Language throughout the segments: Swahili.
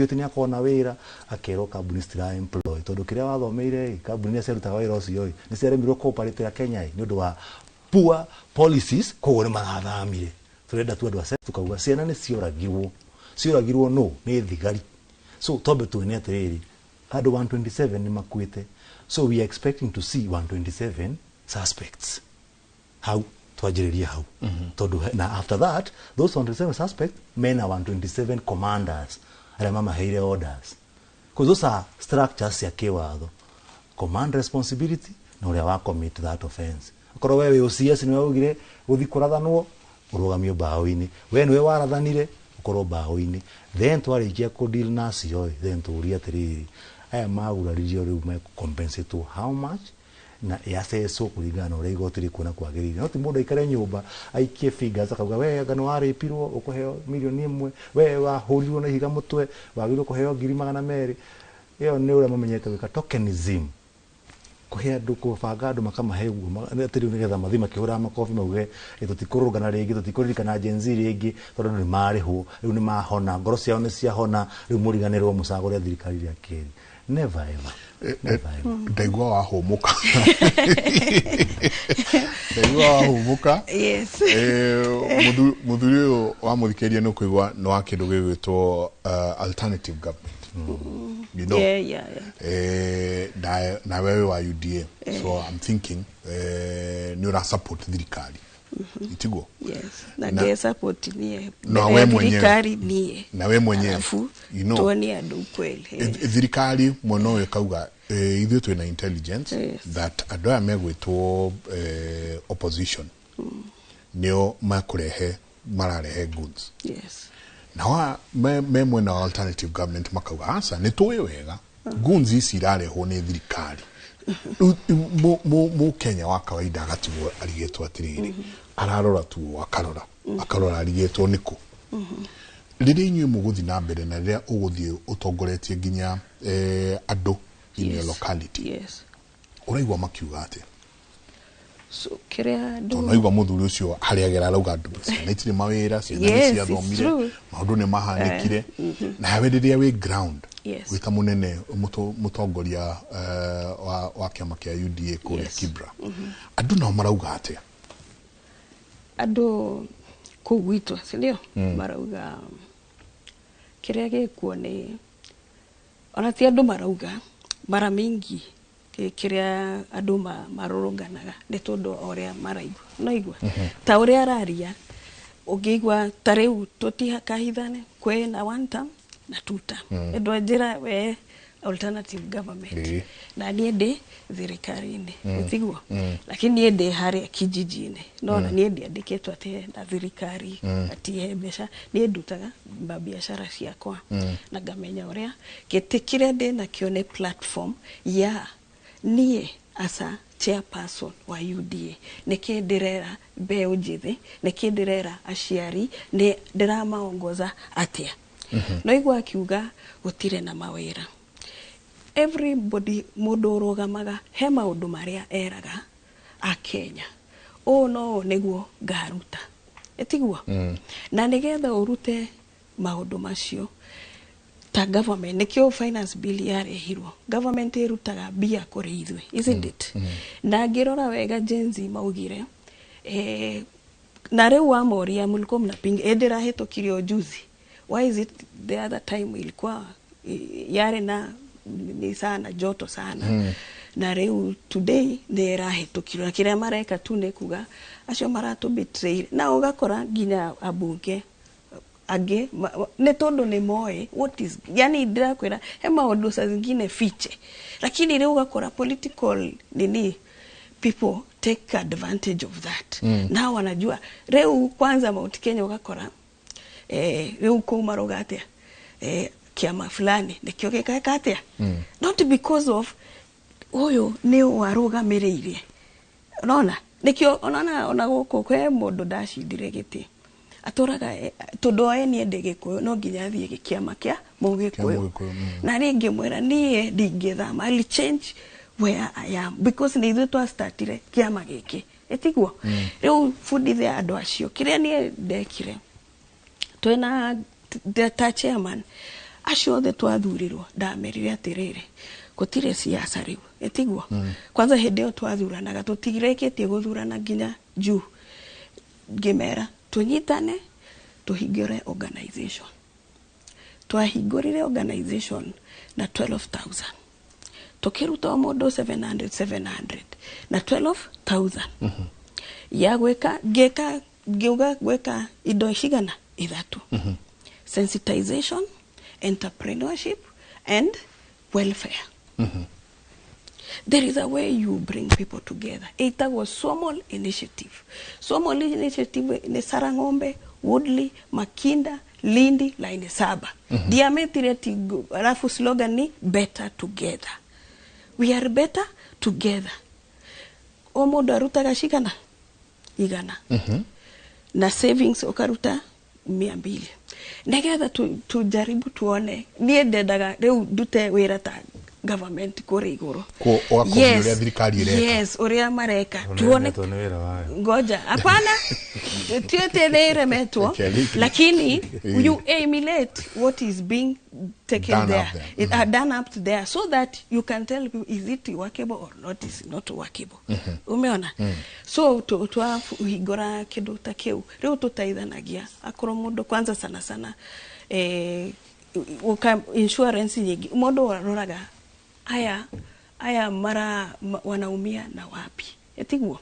Yote ni akona wira akero kambuni stira employ tondu kiria wathomeire kambuni cia rutaga wira ucio ni cia remirwo corporate ya Kenya ni undu wa poor policies koguo ni magathamire turenda tu andu ace tukauga ciana ni cioragirwo no ni thigari so tobe tu ni atiriri andu 127 ni makuite so we are expecting to see 127 suspects how twajiriria how tondu na after that those 127 suspects men are 127 commanders ala mama heire orders because those are structures ya kiwatho command responsibility na uria wa commit that offense akoro wewe OCS ni waugire guthi kurathanwo urugamio bao-ini we niwe warathanire ukoro bao-ini then twarikia ku deal nacio then turia atiriri aya maguraririo riu me compensate to how much na yaseso kuringana uria igoti rikuona kwagirire no ti mundu ikare nyumba aikie figures akauga we ngano waripirwo ukuheo milioni 1 we wahurirwo na higa mutwe wagirwo kuheo 200,000 iyo ni uria mamenyete wika tokenism kuhe andu kubanga andu makamahe guo atiri nigetha mathima kihura makofi mauge tutikurugana ringi tutikuririkana jenzi ringi tondu ni mariho riu ni mahona ngoro ciao ni ciahona riu muriganirwo mucagure thirikari ya keri never ever Ndaigua wahumuka. Ndaigua wahumuka. Yes. Muthuri uyu wa muthikeria no kuigwa no wa kindu gigwitwo alternative government. You know. Yeah. Na wewe wa UDA. So I'm thinking ni ura support thirikari. Itigo. Yes. Na support ni na wewe mwenyewe. Thirikari ni. Na wewe mwenyewe. You know. Tuoni andu kweli. Thirikari mwono kauga ithuĩ twina intelligence that andu aya megwitwo opposition nio mararehe goods. Yes. Na me mwena alternative government makauga asa ni tuwe wega goods ici irarehwo ni thirikari. Mu Kenya wa kawaida agatuo arigetwo atiriri ararora tu akarora arigetwo niko riri nyu muguthi na mbere na rira uguthi utongoretie ginya andu in your locality. Yes. Uraigwa makiuga ate so kiria andu no igwa muthuri ucio hariagera rauga andu na itire mawira ciana cia thomire maundu ni mahanikire na we riria we ground wita munene mutongoria wa kiama kia UDA kule Kibra andu no marauga ate andu kugwitwa sindio marauga kiria gikuo ni ona ti andu marauga mara mingi kiria andu marurunganaga ni tondu oria maraigwa no igwa ta uria araria ungigwa tariu tutihakahithane kwe na one term na two term endo njira we alternative government na niende thirikari-ini utigwa lakini niende haria kijijini no na niende andiketwo ate na thirikari atie mbeca niendutaga biashara ciakwa na ngamenya uria gitikire ndi na kione platform ya nie asa chairperson wa UDA nikindirera mbeu njithi nikindirera aciari ni ndiramaongoza atia no igwa kiuga gutire na mawira everybody mudorogamaga he maundu maria eraga a Kenya no niguo garuta etigwa na nigetha urute maundu macio ta government nikio finance bill yarehirwo government irutaga bia kuri ithwe isn't it na ngirora wega jenzi maugire na reu amoria mulikuwa mnapinga edera hetokirio juzi why is it the other time ilikuwa yare na ni sana joto sana na reu today thera hetokiro kiria mareka tu ne kuga acio maratu betray na ugakora ginya abunge age ne tondu ni moe what is yani ndira kwira he maundu sa zingine fiche lakini reu ugakora political nini people take advantage of that na wanajua reu kwanza Mount Kenya ugakora reu kumaroga atia kiama fulani nikio gikaeka atia not because of oyo ni warugamireirie unaona nikio ona guko kwe mundu ndashindire giti aturaga tondu ni ende gikuyu no nginya thie gikiama kia mugikuyu na ringi mwera nie ndingithama I'll change where I am because ni ithu twa startire kiama giki etigwo riu fundithe andu acio kiria nie ndekire twena the chairman acio the twathurirwo ndamerire atiriri gutire siasa riu etigwo kwanza hindeo twathuranaga tutigireketie guthurana nginya juu ngimera tunyitane tuhingure organization twahingurire organization na 12,000 tukiruta modo 700 na 12,000 ya gweka gweka indo shigana ithatu sensitization, entrepreneurship and welfare. There is a way you bring people together. It was Somol initiative. Somol initiative ni Sarangombe, Woodley, Makinda, Lindi, Line Saba. Diametireti alafu slogan ni better together. We are better together. Omo daruta gashikana igana. Na savings okaruta 200. Negetha tujaribu tuone nie ndendaga riu dute wira ta government kore iguru yes uria mareka tuone ngoja hapana tuetelere metwo lakini you emulate what is being taken there it are done up to there so that you can tell people is it workable or not is not workable umeona so tuhigora kidu ta kiu riu tutaithanagia akoro mundu kwanza sana insurance nyingi mundu waroraga aya mara wanaumia na wapi etigwo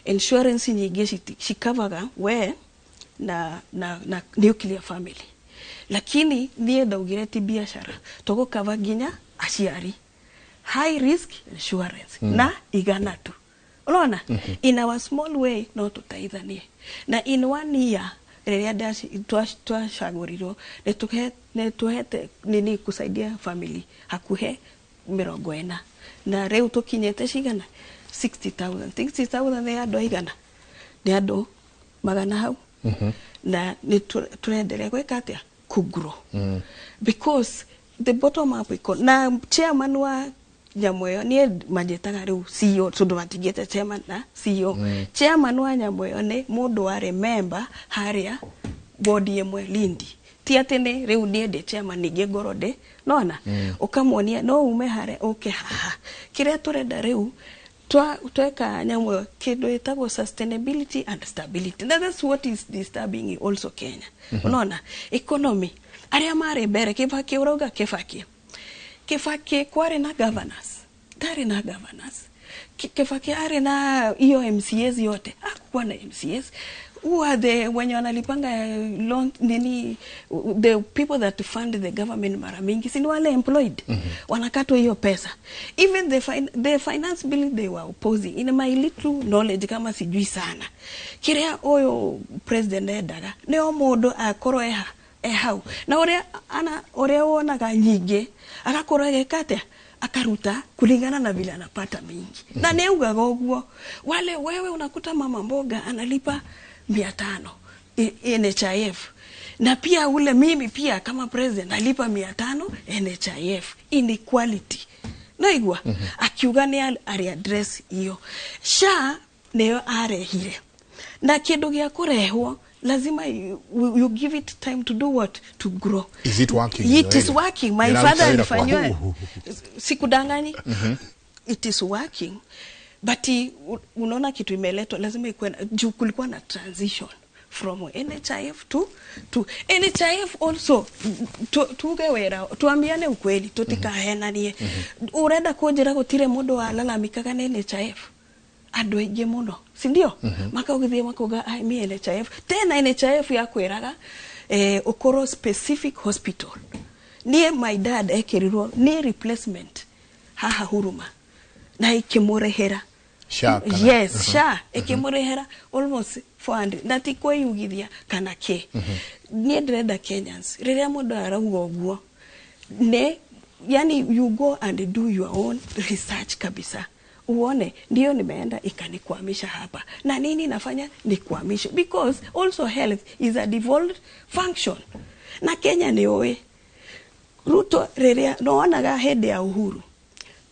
insurance nyingi shikavaga we na nuclear family lakini nie ndaugire ti biashara togo kava ginya aciari high risk insurance na igana tu unaona in our small way no tutaithanie na in 1 year reria dash twashaguriro netuhete nini kusaidia family hakuhe 40 na reu tukinyete shigana 60,000 ne ado igana ne ado magana hau na ni tuendelea kweka atia kugro because the bottom up iko na chairman wa Nyamoyo ni majetaga riu CEO so domatigete chairman na CEO chairman wa Nyamoyo ne mundu wa remember haria body yemwe Lindi ti atene riu ni de chairman nige gorode nona ukamonia no ume hare okay haha kiria turenda riu tweka Nyamoyo kido itago sustainability and stability that's what is disturbing also Kenya unaona economy aria mare bere kibaki uroga kifaki kware na governors dari na governors kifaki are na iyo MCAs yote akwa na MCAs who are the wenye wanalipanga loan nini the people that fund the government mara mingi si wale employed wanakatwa hiyo pesa even the finance bill they were opposing in my little knowledge kama sijui sana kirea oyo president edaga neo modo akoro hau na orea wonaga nyingi akakorage kate akaruta kulingana na vile anapata mingi na neugaga uguo wale wewe unakuta mama mboga analipa 500 NHIF na pia ule mimi pia kama president nalipa 500 NHIF inequality naigwa akiuga ni ari address hiyo sha neo are hire na kindu gya kurehwo lazima you give it time to do what to grow. Is it working? It is working. My father alifanywa sikudanganyi. It is working. But unaona kitu imeletwa lazima ikuwe juu kulikuwa na transition from NHIF to NHIF also tugewera tuambiane ukweli tutikahenanie urenda kunjira gutire mundu walalamikaga na NHIF ando ege muno si ndio makaugithie makuga mi NHIF tena NHIF ya kweraga okoro specific hospital nie my dad ekirirwo ni replacement haha Huruma na ikimurehera yes sha ikimurehera almost 400 nati kwa yugithia kana ke nie ndrenda Kenyans riria mundu arauga uguo ne yani you go and do your own research kabisa uone ndio nimeenda ikanikwamisha hapa na nini nafanya ni kuhamisha because also health is a devolved function na Kenya ni oe Ruto rerea noonaga hede ya uhuru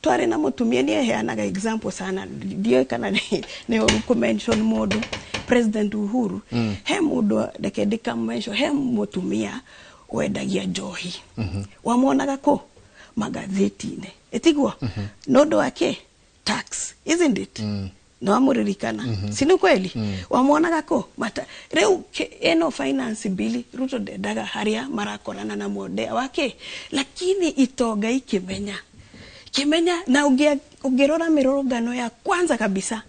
tware na mutumia ni heanaga example sana ndio kana ne uko mention modu president Uhuru he mudo dekendika mention he mutumia wendagia njohi wamonaga ko magazetine etigwo nondo wake tax, isn't it? No amuririkana sinu kweli wamonaga ko mata reu eno finance bill Ruto daga haria marakorana na modea wake, lakini itoga ikimenya na ugerora mirorogano ya kwanza kabisa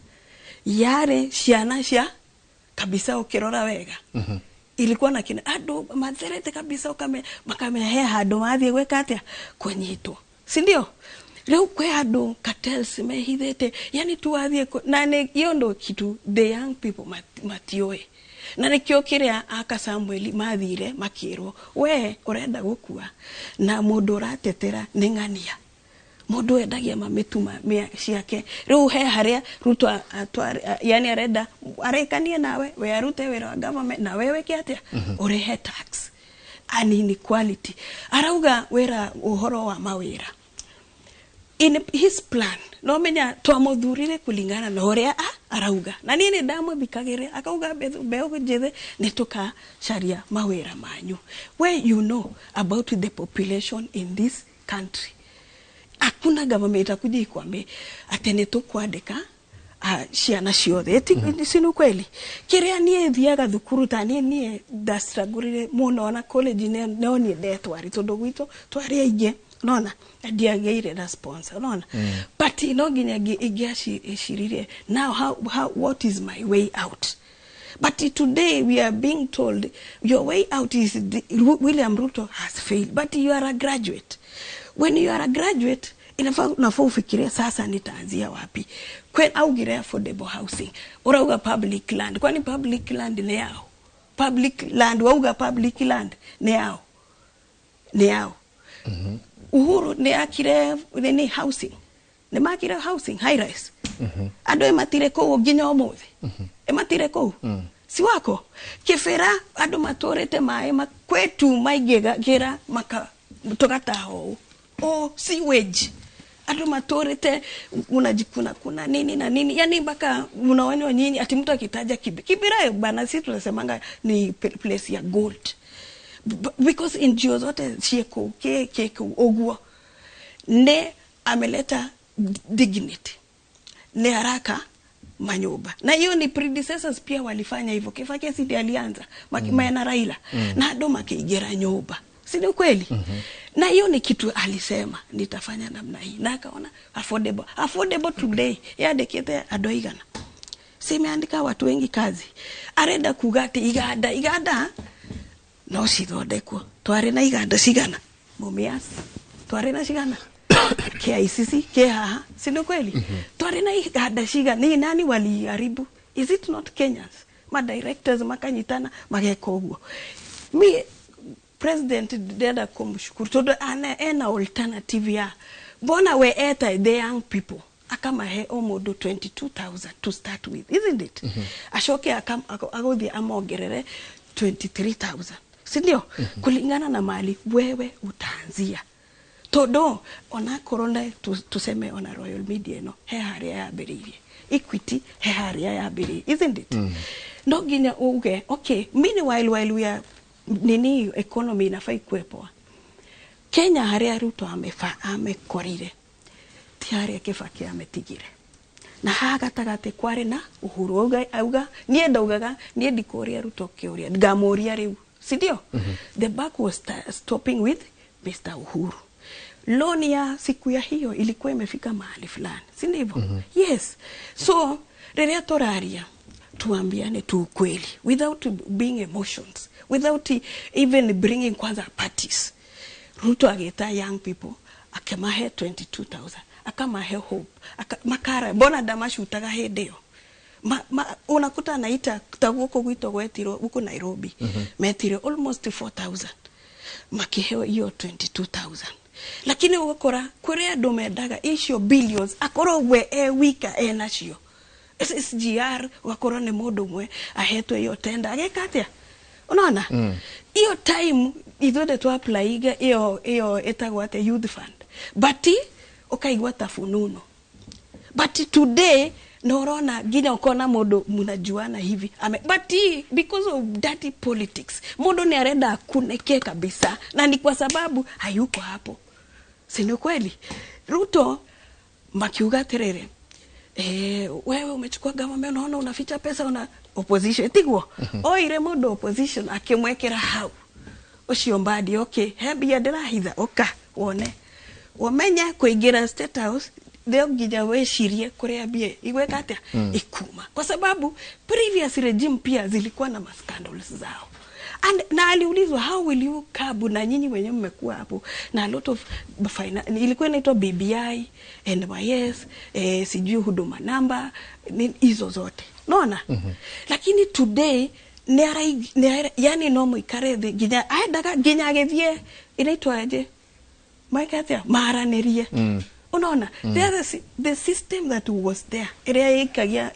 yare ciana cia kabisa ukirora wega ilikuwa na kina ado mazerete kabisa makamea hado mathie gweka atia kunyitwo, si ndio? Leo kwe ado cartels mehithete, yani tuwathie na hiyo ndo kitu the young people matioe na nikio kiria aka Samuel mathire makirwo we urenda gukua na mundu ratetera ningania mundu endagia mamituma ciake riu he haria Ruto yani arenda arekanie nawe we arute wira wa government na wewe kiatia urehe tax and inequality arauga wira uhoro wa mawira in his plan no menya twamuthurire kulingana na uria arauga na nini ndamwe bikagire akauga beo jethe nituka sharia mawira manyu where you know about the population in this country. Hakuna government itakuja ikwambie atene tukwandika ciana ciothe eti sinu kweli kiria nie thiaga thukuru tani nie dastragurire muno na college no nie ndetwari tondu gwito twari aige nona ndiageire na sponsor nona but no ginya igiashiririe now how what is my way out. But today we are being told your way out is William Ruto has failed, but you are a graduate. When you are a graduate, inafaa ufikirie sasa nitaanzia wapi. Kwen augire affordable housing, urauga public land. Kwani public land ni yao? Public land, wauga public land ni yao. Ni yao. Uhuru ni akire ni housing. Ni makire housing, high rise. Ado ematire ko ginya omuthi. Ematire ko. Si wako. Kefera ado matorete mae kwetu maigega gira maka tokata ho. O sewage. Ado matorete unajikuna kuna nini na nini. Yani mpaka unaona wa nyinyi ati mtu akitaja kibira bana sisi tunasemanga ni place ya gold. Because in NGO zote sieko keko ogwa ne ameleta dignity ne haraka manyumba na hiyo ni predecessors pia walifanya hivyo. Kifakesi ndiye alianza maana Raila na Doma kiigera nyumba, si ni kweli? Na hiyo ni kitu alisema nitafanya namna hii na akaona affordable today ya dekete adoigana simeandika watu wengi kazi arenda kugati igada no sithondekwo tware na iganda cigana mumias tware na cigana KICC keha si ni kweli? Tware na iganda cigana ni nani waliharibu? Is it not Kenyans? Ma directors makanyitana mageka uguo. Mi president deda kumshukuru todo ana alternative ya bona we eta the young people akama he omodo 22,000 to start with, isn't it? Ashoke agothi amogerere 23,000, sindio? Kulingana na mali wewe utaanzia todo ona korona tuseme ona Royal Media no he haria ya beririe Equity he haria ya beririe, isn't it? No ginya uge okay meanwhile while we are nini economy inafai kuepoa Kenya haria Ruto amekorire tiare Kibaki ametigire na hagatagate kware na Uhuru auga nie ndaugaga nie ndikoria Ruto kioria ngamoria riu, si ndio? The buck was stopping with Mr. Uhuru. Loan ya siku ya hiyo ilikuwa imefika mahali fulani, si ndivyo? Yes. So rerea toraria tuambiane tu ukweli without being emotions, without even bringing kwanza parties. Ruto ageta young people akamahe 22,000 akamahe hope makara bona damashu utaga hedeo unakuta naita taguko gwito gwetiro huko Nairobi metire almost 4,000 makiheo hiyo 22,000 lakini ukora kuria domedaga isho billions akoro we wika nacio SSGR wakora ne modo mwe aheto hiyo tenda agekatia unaona hiyo time izode to apply hiyo etagwa te youth fund but okaigwa tafununo but today na unaona ginya ukona modo mnajuana hivi but because of dirty politics modo ni arenda kuneke kabisa, na ni kwa sababu hayuko hapo. Si ni kweli? Ruto makiuga terere wewe umechukua government, unaona unaficha pesa, una opposition tigwo oire modo opposition akimwekera hau ucio mbadi okay hebi ndĩrahitha oka wone wamenya kuingira State House theo nginya wecirie kuria bie igweka atia ikuma, kwa sababu previous regime pia zilikuwa na scandals zao. And na aliulizwa how will you kabu na nyinyi wenyewe mmekuwa hapo na a lot of ilikuwa inaitwa BBI NYS sijui huduma namba hizo zote naona lakini today yani no muikarete ginya aendaga ginya agethie inaitwa aje maikatia maranerie unaona the system that was there area ikagia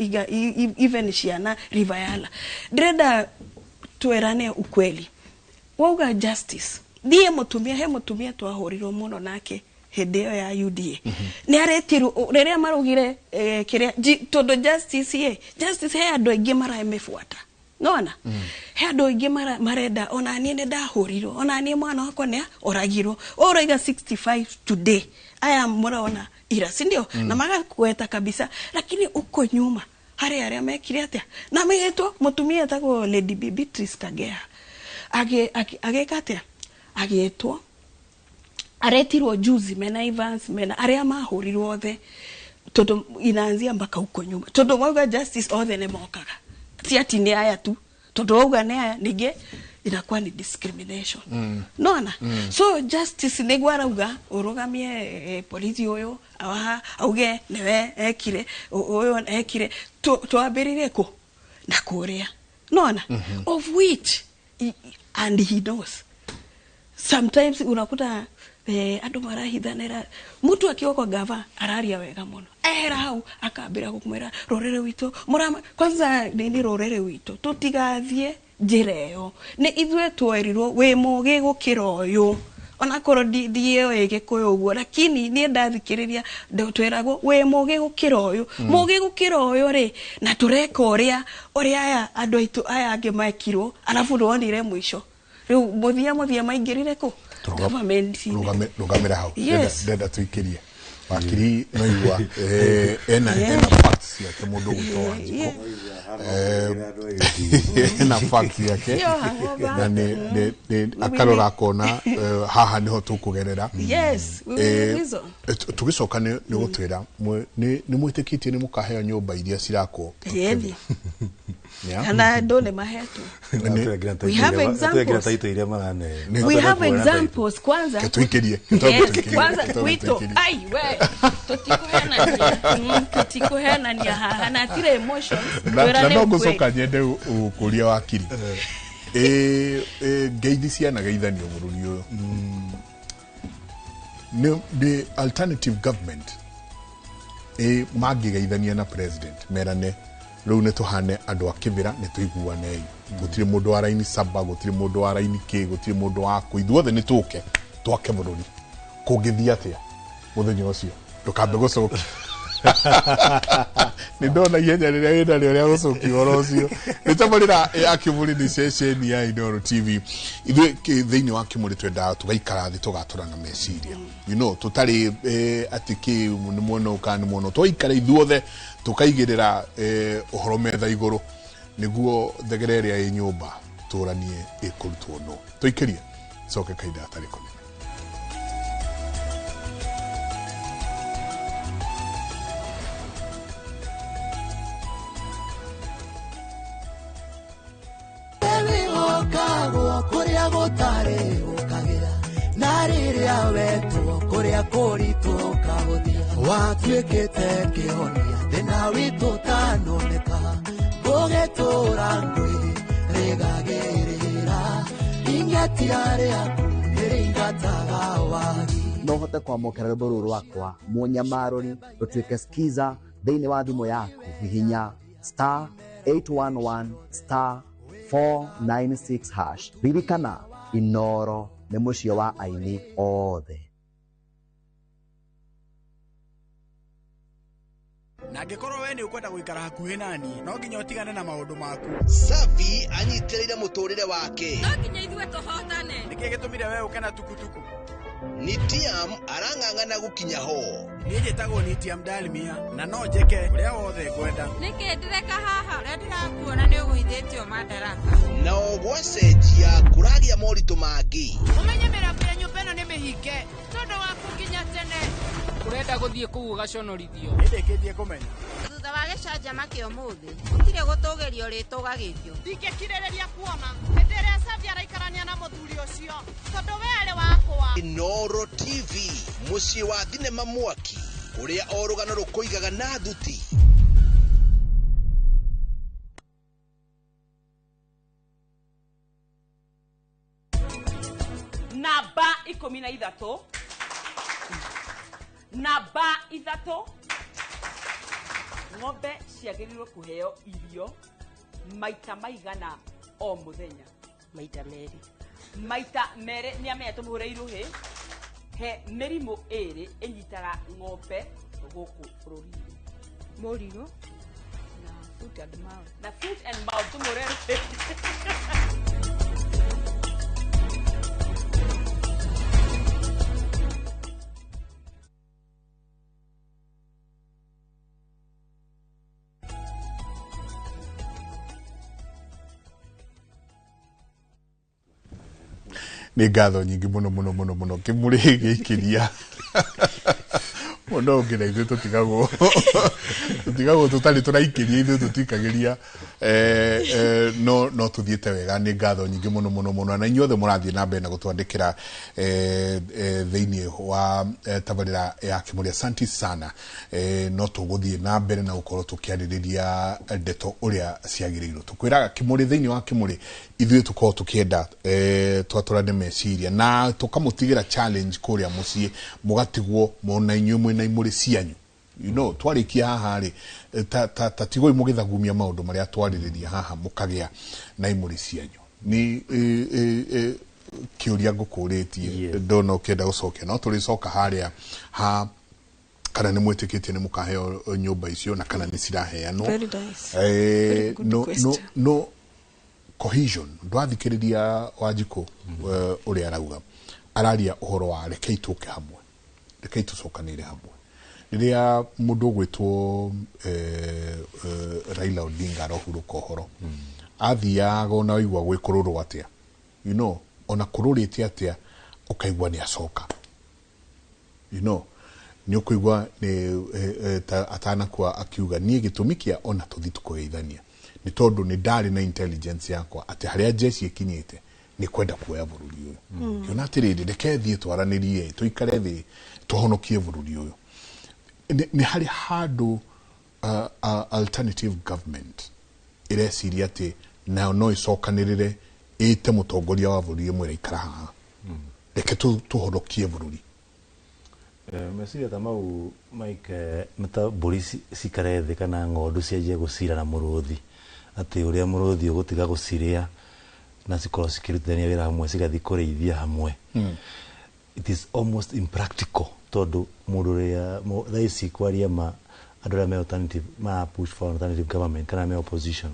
even shiana rivayala dreda tuerane ukweli wauga justice die mutumia twahorirwo muno nake hedeo ya UDA ni aretiru reria marugire kiria todo justice he andu aingi maraemefuata nona he andu aingi marenda ona nie ndahorirwo ona nie mwana wako ne oragirwo oroiga 65 today aya muraona ira sindio na magakweta kabisa, lakini uko nyuma hare mekire atia na megetwo mutumia tago Lady Beatrice Kagea agekatia agetwo aretirwo juzi mena Evans mena aria mahorirwo othe todo inaanzia mpaka uko nyuma todo wauga justice othe ne mokaga si ati ni aya tu todo wauga ne aya nige inakuwa ni discrimination nona so justice ne gwarauga urugamie polisi oyo awaha auge newe ekire oyo ekire to abirire ko na kuria nona of which and he knows sometimes unakuta andu marahithanira mtu akiwa kwa gava araria wega muno era hau akambira gukumira rorere wito murama kwanza ni rorere wito tutigathie njireo ni ithwe twerirwo we muge gukira uyu ona koro ndiyo egekuyo uguo lakini ni ndathikiriria twiragwo we muge gukira uyu ri na tureka uria aya andu aitu aya ange makirwo alafu ndonire mwisho riu muthia maingirire ku government rugamira hau ndenda tuikirie wakiri no igwa ena facts yake mundu gutoa njiko ena facts yake na ni akarora kona haha niho tukugerera tugicoka ni gutwira ni mwitikitie ni mukaheo nyumba iria cirako kana ndone mahetu we have examples kwanza tuikirie kwanza wito ai we tutikuhena ni haha na tire emotions na no gucoka nyende ukuria wakiri geithisia na geithanio bururi uyu the alternative government magigeithania na president merane riu ne tuhane andu akivira ne tuiguane gutire mundu wa raini saba gutire mundu wa raini ke gutire mundu wa kuithuothe ni tuke twake bururi kugithia atia muthenya ucio tukambe gucoka ni ndona ihenya riria wina ria gucoki horo ucio ni tamarira akimuri ni session ya Inooro TV ithu thiini wa kimuri twenda tugaikara thi tugaturana meciria you know tutari atiki ni muono ukani muono twaikara ithuothe tukaigirira uhoro metha iguru niguo thegere ya nyumba turanie ikurutwo no tuikirie coke kaida atari kone kuria gutare ukagira na riria wetu kuria kuritu kahuthia watuikite kihonia thina witu tanoneka gugitura ngui rigagirira ingetiare aku iringataga wagi no hote kwamukira rwimbo ruru rwakwa munyamarori rutuike skiza thiini wa thimu yaku hihinya *811 *496# ririkana Inooro ni mucio wa aini othe. Angĩkorwo we nĩ ũkwenda gũikara hakuhĩ nani, no nginya ũtigane na maũndũ maku. Safi anyitĩrĩire mũtũrĩre wake. No nginya ithuĩ tũhotane. Nĩkĩ gĩtũmire we ũke na tukutuku? Nitiam arang'ang'ana gũkinya ho. Niĩ njĩtagwo Nitiam Dalmia na no njĩke ũrĩa wothe ngwenda. Nĩkĩ ndĩreka haha ũrĩa ndĩrakuona nĩ ũgũithĩtio madaraka. Na gwacenjia kũragĩa moritũ mangĩ. Ũmenye mĩrango ya nyũmba ĩno nĩ mĩhinge tondũ wa kũnginya tene. Ũrenda gũthiĩ kũu ũgaconorithio. Nĩndĩkĩtie kũmenya. Thutha wa gĩcanjama kĩa ũmũthĩ gũtirĩ gũtũgĩrio rĩtũgagĩrio. Ndingĩkirĩrĩria kuona hĩndĩ ĩrĩa Safi araikarania na mũthuri ũcio tondũ we arĩ wakwa. Inooro TV mũciĩ wa thinema mwaki ũrĩa o rũgano rũkũigaga na thuti. Namba 13 namba 3 ng'ombe ciagĩrĩirwo kũheo irio maita maigana o mũthenya. Maita merĩ nĩ amenya tũmũhũre iruhĩ he mĩrimũ ĩrĩ ĩnyitaga ng'ombe gũkũ bũrũri-inĩ. Mũrimũ na foot and mouth tũmũhũre iruhĩ. Nĩ ngatho nyingĩ mũno Kimuri gĩikiria mũno ngĩna ithuĩ tũtigagwo tũtarĩ tũraikĩria ithuĩ tũtikagĩria no tũthiĩte wega. Nĩ ngatho nyingĩ mũno na inyuothe mũrathiĩ na mbere na gũtwandĩkĩra thĩinĩ wa tabarĩra ya Kimuri. Asante sana. No tũgũthiĩ na mbere na gũkorwo tũkĩarĩrĩria ndeto ũrĩa ciagĩrĩirwo. Tũkwĩraga Kimuri, thĩinĩ wa Kimuri ithuĩ tũkorwo tũkĩenda twatũrane meciria na tũkamũtigĩra challenge kũrĩa mũciĩ mũgatigwo mona inyuĩ mwĩna imũrĩ cianyu. You know, twarĩkia haha rĩ tatigoi mũgĩthagumia maũndũ marĩa twarĩrĩria haha mũkagĩa na imũrĩ cianyu. Ni kĩũria ngũkũrĩtie ndona ũkĩenda gũcokia no tũrĩcoka harĩa ha kana nĩ mwĩtĩkĩtie nĩ mũkaheo nyũmba icio na kana nĩ ciraheanwo. No cohesion ndwathikĩrĩria Wanjikũ ũrĩa arauga araria ũhoro wa rekei tũke hamwe, rekei tũcokanĩre hamwe. Rĩrĩa mũndũ gwĩtwo Raila Odinga arohurũka ũhoro athiaga ona waigua gwĩkũrũrwo atĩa, you know, ona kũrũrĩte atĩa ũkaigua nĩ acoka, you know, nĩ ũkũigua atanakua akiuga niĩ gĩtũmi kĩa ona tũthi tũkũgeithania nĩ tondũ nĩ ndarĩ na intelligence yakwa atĩ harĩa jeshi ĩkinyĩte nĩ kwenda kuoya bũrũri ũyũ. Kĩona atĩrĩrĩ reke thiĩ twaranĩrie tũikare thĩ tũhonokie bũrũri ũyũ. Nĩ harĩ handũ alternative government ĩreciria atĩ nayo no ĩcokanĩrĩre ĩte mũtongoria wa bũrũri ĩmwe ĩikara haha reke tũhonokie bũrũri. Meciria ta mau Mike mata mbũri cikare thĩ kana ng'ondu cianjie gũcira na mũrũthi atĩ ũrĩa mũrũthi ũgũtiga gũcirĩa na cikorwo cikĩrutithania wĩra hamwe cigathiĩ kũrĩithia hamwe. It is almost impractical tondũ mũndũ ũrĩa thaa ici kwaria andũ arĩa me alternative ma push for alternative government kana me opposition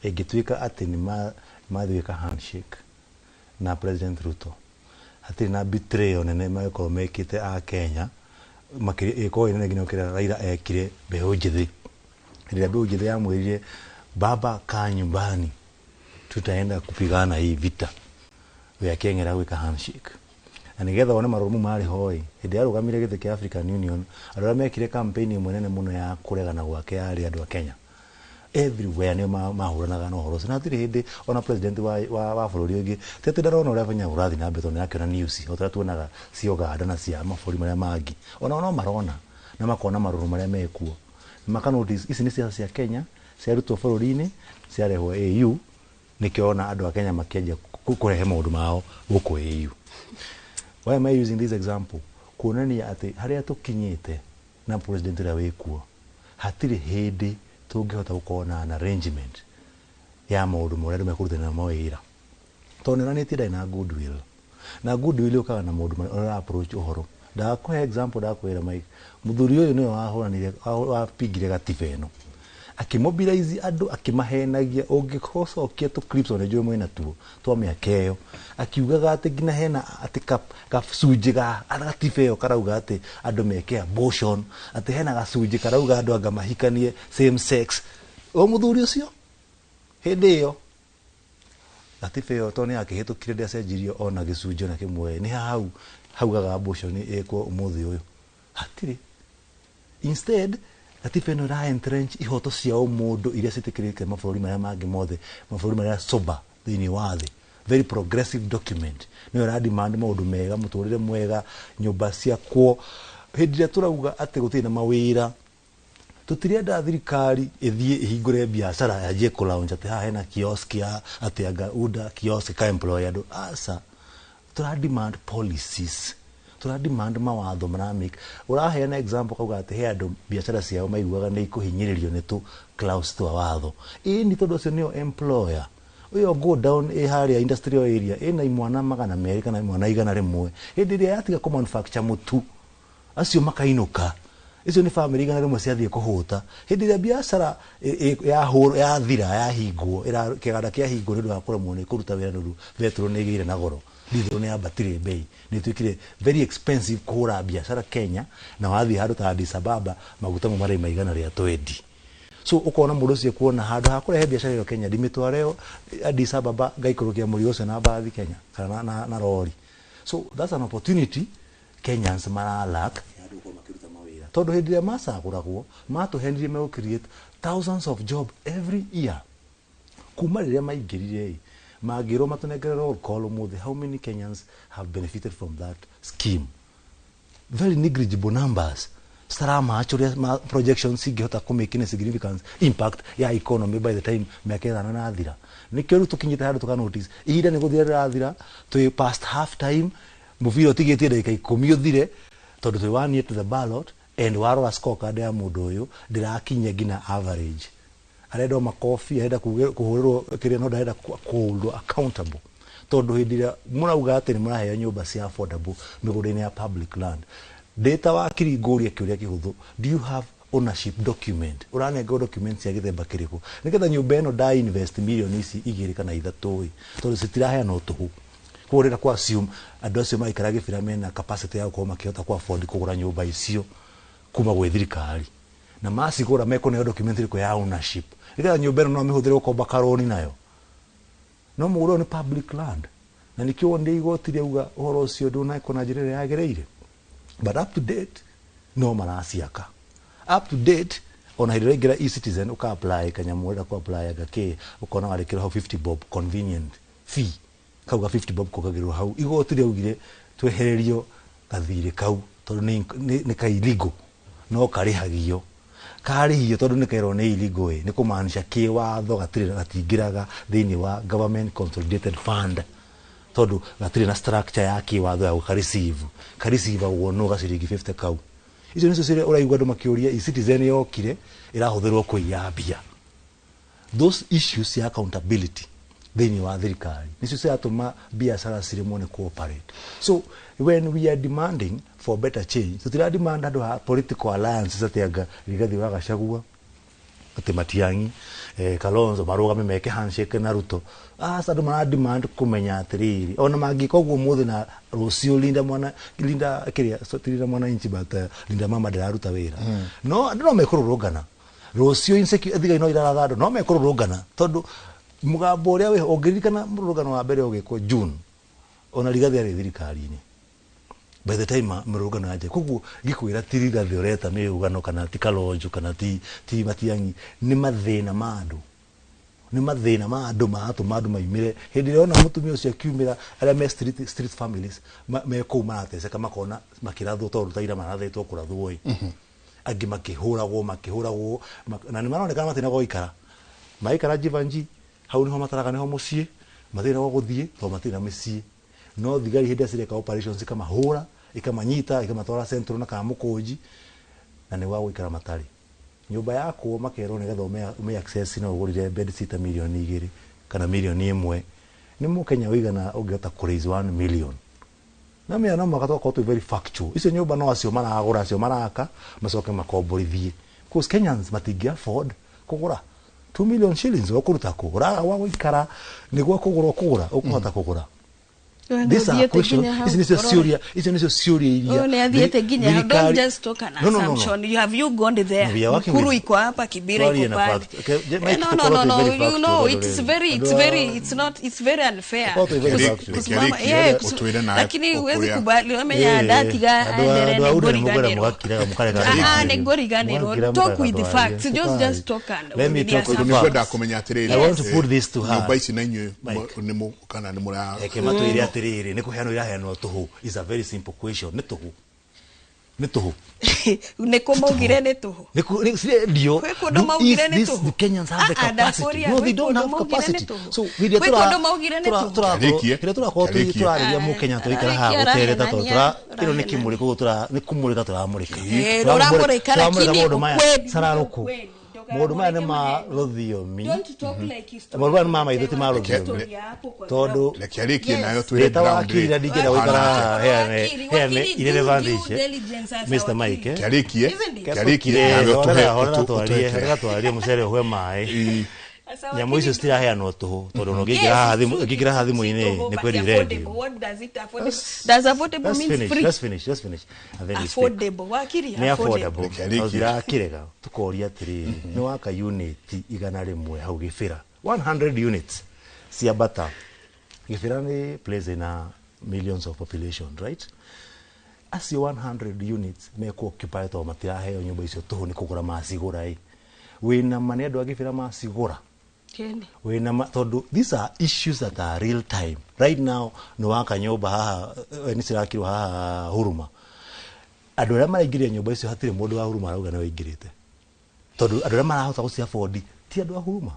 ĩngĩtuĩka atĩ nĩ mathiĩka handshake na President Ruto hatirĩ na betrayal nene magĩkorwo mekĩte a Kenya ĩkorwo ĩnene nginya ũkĩra Raila ekire mbeũ njĩthĩ. Rĩrĩa mbeũ njĩthĩ yamwĩrire baba kaa nyumbani tutaenda kupigana hii vita akĩeng'era gwĩka handshake na nĩgetha one marũrũ marĩ hoi hĩndĩ yarũgamire gĩtĩ kĩa African Union andũ arĩa mekire campaign ĩmwe nene mũno ya kũregana gwake yarĩ andũ a Kenya everywhere nĩ mahũranaga na ũhoro ũcio na hatirĩ hĩndĩ ona president wa bũrũri ũngĩ tete ndarona ũrĩa Kenya ũrathiĩ na mbere tondũ nĩakĩona news o ta tuonaga cia Uganda na cia mabũrũri marĩa mangĩ ona no marona na makona marũrũ marĩa mekuo makanotice ici nĩ ciaca cia Kenya ciarutwo bũrũri-inĩ ciarehwo AU nĩkĩo ona andũ a Kenya makĩanjia kũrehe maũndũ mao gũkũ AU. Why am I using this example? Kuonania atĩ harĩa tũkinyĩte na president ũrĩa wĩkuo hatirĩ hĩndĩ tũngĩhota gũkorwo na arrangement ya maũndũ marĩa andũ mekũrutana namo wĩra tondũ nĩoranĩtie ndarĩ na goodwill na goodwill ũkaga na maũndũ marĩa approach ũhoro Ndakuhe example ndakwira Mike. Muthuri uyu niwe wahoranire wapigire gatifeno. Akimobilize andu akimahenagia ungikocokia tu clips one jwe mwena tu twa miakeo akiugaga ati gina hena ati gacunjiga agatifeo karauga ati andu meke abortion ati hena gacunji karauga andu anga mahikanie same sex o muthuri ucio hindi iyo gatifeo tone akihitukire ndia cenjirio ona gicunji na kimwe ni haugaga abortion eko umuthi uyu hatiri instead gatifeno ra entrench ihoto cia mundu iria citikirike mabũrũri marĩa mangĩ mothe mabũrũri marĩa sober thĩinĩ wa thĩ very progressive document no ra demand maũndũ mega mũtũrĩre mwega nyũmba cia kwo hĩndĩ ĩrĩa tũrauga atĩ gũtirĩ na mawĩra tũtirenda thirikari ĩthiĩ ĩhingũre biacara yanjie kũlaunch atĩ haha hena kiosk ya atĩ anga uda kiosk ka employer andũ asa tũra demand policies tura demand mawatho maramake uraheana example kauga ati he andu biacara ciao maiguaga ni ikuhinyiririo ni tu clause twa watho ni tondu cio nio employer uyo go down haria industrial area ina imwana magana meri kana imwana igana rimwe hindi ria yatiga ku manufacture mutu acio makainuka icio ni family igana rimwe ciathie kuhuta hindi ria biacara ya thira ya hingwo ira kiganda kia hingwo ndu akora muone kuruta wira ndu vetro ni gire na goro ndithiro ni abatire bei ni twikire very expensive kuhura biacara Kenya na wathi handu ta Addis Ababa maguta mo mari maigana ria 20 so ukona mundu cie kuona handu hakurehe biacara yo Kenya limitwareo Addis Ababa gaikurukia muri ucio na bathi Kenya kana na rori so that's an opportunity Kenyans mara lack yandu ko makiruta mawira tondu hindi ria masaguragwo matu hendire me create thousands of job every year kuma riria maingirire magiro matunegero call umuthi how many Kenyans have benefited from that scheme very negligible numbers starama actually projections sigihota ku make a significant impact ya economy by the time mekera na thira nikero tukinyita handu tuka notice ida ni guthira thira to past half time muviro tigetie dakika 10 uthire tondu twi one year to the ballot and waro scorecard ya mundu uyu ndirakinya gina average arenda makofi arenda kuhurirwo kiria no ndarenda kuholdwo accountable tondu hindiria murauga ati ni muraheo nyumba cia affordable migunda-ini ya public land data wa kiringuria kiuria kihuthu do you have ownership document uranenga document cia githemba kiriku niketha nyumba eno da invest million ici 2 kana 3 tondu citiraheana utuhu kurira kwa assume andu acio maikara gibira mena capacity ya gukoma kihota kwa afford kugura nyumba icio kuma gwe thirikari na masigura meko ne document iko ya ownership ika nyumba no mihuthere ukomba karoni nayo no muguro ni public land na nikio ndi igotire uga uhoro ucio nduna ikona njirire yagereire but up to date no marasiaka up to date ona regular e-citizen uka apply kanyamwenda ku apply agake ukona warekera 50 bob convenient fee kauga 50 bob kokagirwo hau igotire ugire twehererio kathire kau tondu ni ka illegal no karihagio karihio tondu ni kairo ni illegal ni kumaanisha kiwatho gatingiraga thiini wa government consolidated fund tondu gatire na structure ya kiwatho ya kareceive wono gaciringi 50 kau icio nicio cire uraigwa andu makiuria e-citizen yokire irahuthirwo kuiyambia those issues ya accountability thiini wa thirikari nicio ciatuma biacara cirimo ni cooperate so when we are demanding for better change tutira demand andu ha political alliances atianga Rigathi wa Gachagua ati Matiang'i Kalonzo marugame meke handshake na Ruto andu mara demand kumenya atiriri ona mangiko guo muthi na rucio linda kiria sotirira mwana inchi bata linda mama ndiraruta wira no andu no mekururugana rucio insecure thiga ino iraratha andu no mekururugana tondu mugambo uria we ongiririkana murugano wa mbere ugikwo June ona Rigathi ari thirikari-ini by the time murugano aje kugu gikwira tirira thioreta ni ugano kana ti Kalonzo kana ti Matiang'i ni mathina ma andu matu maimire hindi rona mutumia ucio kiumira aria me street families me ko marateceka makona makirathwo tondu taira marathetwo kurathwo angi makihuragwo na ni maronekana matina goikara maikara Jivanji hau niho mataraga niho mucii mathina wa guthie to matina micii no thigari hindi acireka operations kama hura ikamanyita ikamatwara central na kama mukoji na ni wa guikara matari nyumba yako makero ni getho ume access na ugurire bed sitter million 2 kana million 1 ni mukenya wigana ungeta ku raise 1 million na mimi ana makato ko to very factual icio nyumba no acio maragura acio maraka macoke makomborithie because Kenyans matigia afford kugura 2 million shillings okuruta kugura wa guikara niguo kugura ukuhota kugura. These are questions. Isn't Syria? Oh, don't just talk an assumption. No. Have you gone there? Kuru iko hapa, Kibira iko pale. No. You know, it's very unfair. Lakini huwezi kubali wamenya dati ga negori ganero. Talk with the facts. Just talk and let me talk with the facts. I want to put this to her. Is a very simple question. Netuhu. Nekomogire netuhu. These Kenyans have the capacity. No, they don't have capacity. So we need Modu mane ma rodio mi. Don't talk like he's talking. Modu mama idoti ma rodio mi. Todo le kiariki nayo tuwe ground. Kila digera wikara here irrelevant Mr. Mike. Kiariki nayo tuwe musere hwe mai. Nyamu iso stila here no toho. Todo no gigira hadimu ine ne kweli ready. What does it affordable? Does affordable mean free? Let's finish. Affordable. Wakiri affordable. Ozira kirega. Tukoria tiri. Ni waka unit igana rimwe hau gifira. 100 units. Siabata. Gifira ni place in millions of population, right? As 100 units me ko occupy to matira heyo nyumba icio toho ni kugura masigura i. Wina manedo agifira masigura. These are issues that are real time. Right now, no waka nyoba haha, nisirakiru haha huruma. Adora maraigire nyoba icio hatire mundu wa huruma arauga na waigirite. Tondu adora marahota gucia afford ti andu a huruma.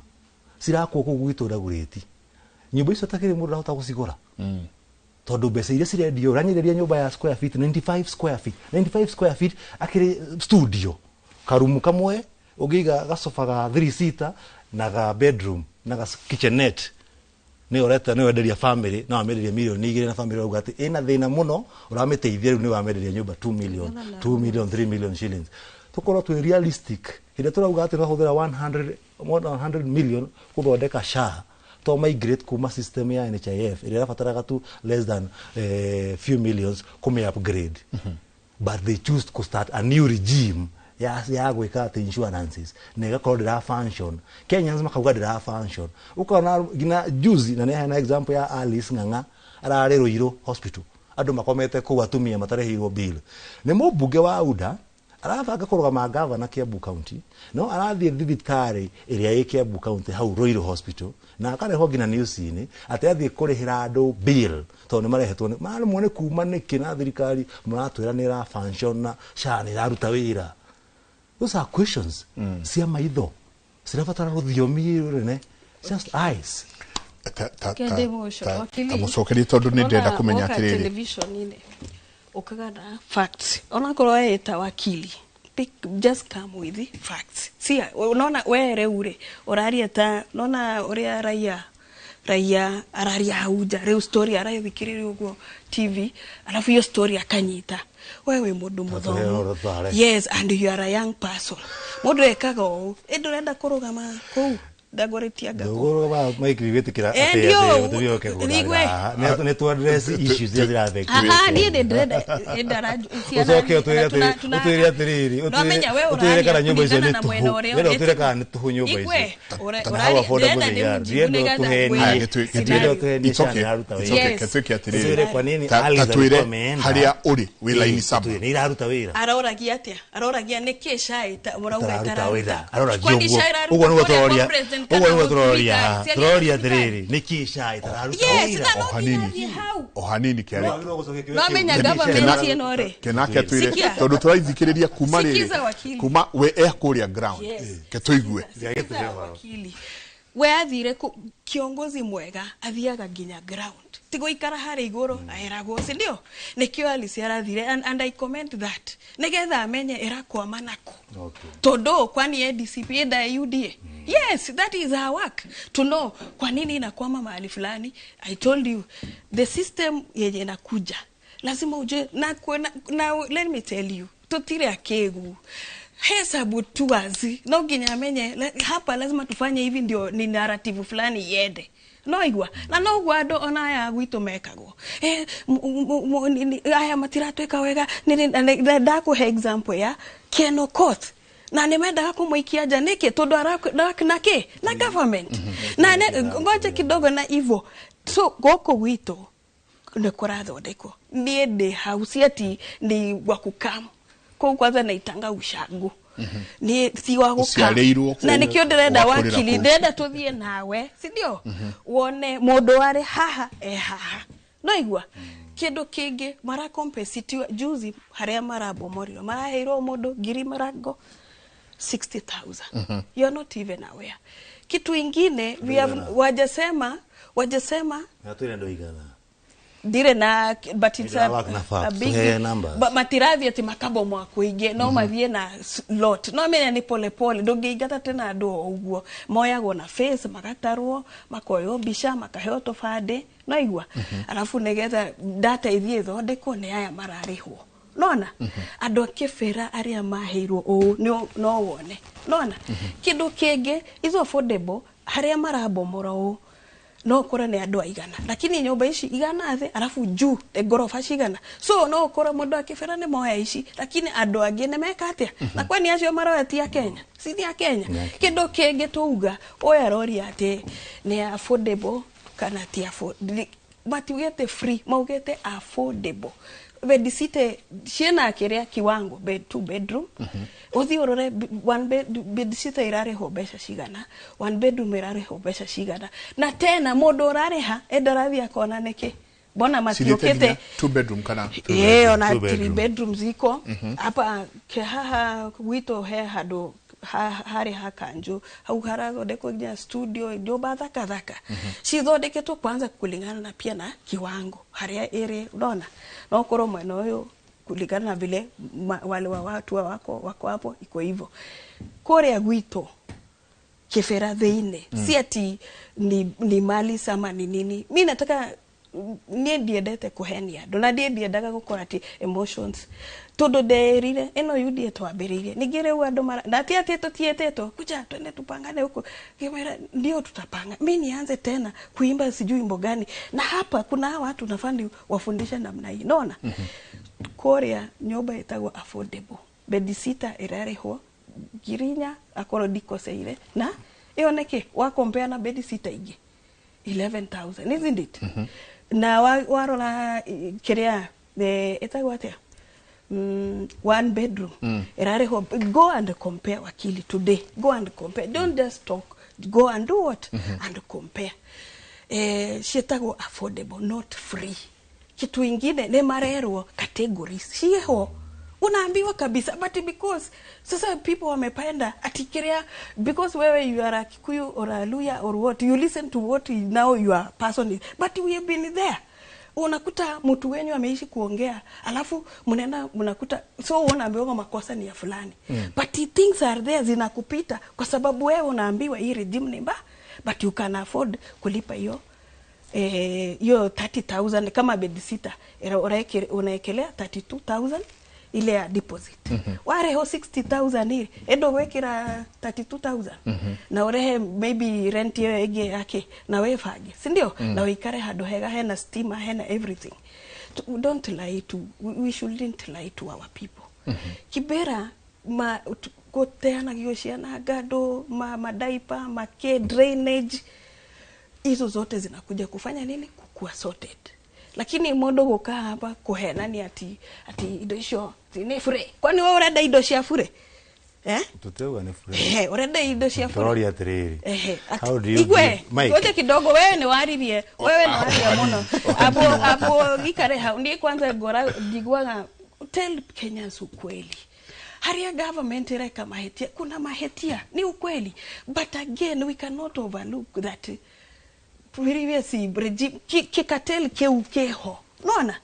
Sirakwo kugwito ndaguriti. Nyumba icio takire mundu arahota gucigura. Tondu mbeca iria cirendio ranyireria nyumba ya square feet 95 square feet akiri studio. Karumu kamwe ugiga gasofa ga 3 seater na ga bedroom na ga kitchenette ni oreta ni wenderia family na wamederia milioni 2 na family uga ati ina thina muno urameteithia riu ni wamederia nyumba 2 million 3 million shillings tukoro tu realistic ila turauga ati rahudira 100 million kuthondeka SHA to migrate kuma system ya NHIF ila rafataraga tu less than few millions come upgrade but they choose to start a new regime ya gweka the insurances nega called the function Kenyans makauga the function ukona gina juzi na nehana example ya Alice Nganga arare Ruiru hospital andu makomete ku atumia matarehirwo bill ni mubunge wa UDA arabanga kurugama governor Kiambu County no arathie thibitari iria ya Kiambu County hau Ruiru hospital na akareho gina news ini ati athie kurihira andu bill to ni marehetwo ni mara muone kuma niki na thirikari muratwira ni ra function na SHA ni raruta wira. Those are questions. Sia maitho. Sirafatara ruthiomi rene. Just eyes. Tamusokeri tondu ni ndenda kumenya atiriri. Television ine. Okagana facts. Ona korwa eta wakili. Just come with the facts. Sia unaona were ure. Oraria ta unaona oria raia araria hauja reu story arayo thikiriri ugo TV alafu hiyo story akanyita wewe mundu muthomu yes and you are a young person mundu ekaga ndurenda kurugama ku dagoretia gago ba maikrivete kira ate utubio ke kugara ne to address issues zira affect ni ndenda utoke utuiria tiriri utuiria kana nyumba icio ni tu wera utuiria kana ni tu nyumba icio ora affordable ya riendo tuheni ketwiki atiriri kwa nini haria uri wila-ini saba ni iraruta wira aroragia neki SHA murauga itaruta aroragia ugo ni gutoria Gloria Dreri neki SHA itaruta wira ohanini kiari no menya government yenore kenake atwire tondu turaithikiriria kuma we kuria ground ketuigue wakili we athire kiongozi mwega athiaga nginya ground tigo ikara hari iguru aheragwo si ndio nikio Alice arathire and I comment that nigetha amenye erakwama nako todo kwani DCP da UDA yes that is our work to know kwa nini inakwama mahali fulani. I told you the system yenye inakuja lazima uje na let me tell you tutire akegu hesabu tu wazi no ginyamenye hapa lazima tufanye hivi ndio ni narrative fulani yende no igwa na no gwado ona ya gwito mekagwo aya matiratweka wega ni ndako he example ya Keno Court na nimenda kumwikia janeke todo nake na government na ngoja kidogo na hivyo so goko gwito ne koratho deko ni de house ati ni wakukam kwa kwanza naitanga ushago ni si wa gukam na nikio ndirenda wakili ndenda tuthie nawe si ndio wone mundu ari haha haha no igwa kindu kingi mara competitive juzi haria marabomorio maraheirwo mundu ngiri marago 60,000 you're not even aware kitu ingine we have wajasema natwenda igana dire na but it's a big but matirathi ati makabo mwako ige no mathie na lot no menya ni pole pole ndungigata tena ndo uguo moyago na face magatarwo makoyo bisha makaheo tofade no igwa alafu negetha data ithie thondeko ne aya mararihwo nona andu akifera aria maheirwo no wone nona kindu kingi izo affordable haria marabomora no kora ne andu aigana lakini nyumba ici igana the alafu juu gorofa cigana so no kora mundu akifera ne moya ici lakini andu angi ne meka atia na kwani acio maroeti ya Kenya si ni ya Kenya kindu kingi tuuga oya rori ate ne affordable kana ti affordable matugete free maugete affordable bedisite shena kiria kiwango bed 2 bedroom othi orore one bedisite irare ho besha cigana one bedroom irare ho besha cigana na tena mundu rareha endarathi akona niki bona matiokete 2 bedroom kana ona 3 bedrooms iko hapa kehaha wito he hado hari hakanjo au harago deko ya studio ndio badhaka cithondeke tu kwanza kulingana na pia na kiwango haria ere unaona no koro mweno yo kulingana na vile wale wa watu wako hapo iko hivyo kore gwito kifera theine si ati ni mali sama ni nini mimi nataka ndiendete kuhenia ndona ndiendaga gukora ati emotions todo derire eno yudie twambiririe nigire wado mara ndati ati tutieteto kuja twende tupangane huko kimera ndio tutapanga mimi nianze tena kuimba sijui wimbo gani na hapa kuna watu nafandi wafundisha namna hii naona Korea nyoba itago affordable bedisita erareho girinya akoro diko seire na ioneke wa compare na bedisita ige 11,000 isn't it na warona kiria itago atia one bedroom erare go and compare wakili today go and compare don't just talk go and do what and compare shitago affordable not free kitu ingine ne marero categories hiyo unaambiwa kabisa but because sasa people wamependa atikiria because wewe you are a Kikuyu or a Luya or what you listen to what now your person is but we have been there unakuta mtu wenyu ameishi kuongea alafu mnakuta so unaambiwa makosa ni ya fulani but things are there zinakupita kwa sababu wewe unaambiwa hii regime ni mbaya but you can afford kulipa hiyo 30,000 kama bedsitter unaekelea 32,000 ile ya deposit ware ho 60,000 ile endo wekira 32,000 na urehe maybe rent yo ege yake na wefage si ndio na wikare hado hega hena stima hena everything don't lie to we shouldn't lie to our people kibera ma goteana gioshana gado madaipa make drainage hizo zote zinakuja kufanya nini kukua sorted lakini modo goka hapa kuhenani ati idosho ni fure kwani wewe urenda idosho fure tutewa ni fure urenda idosho fure torori atiriri how do you igwe ngoja kidogo wewe ni waririe wewe ni waririe mono abo gikare ha ndi kwanza gora digwa tell Kenyans ukweli haria government reka mahetia kuna mahetia ni ukweli but again we cannot overlook that si regime kikatel keukeho nona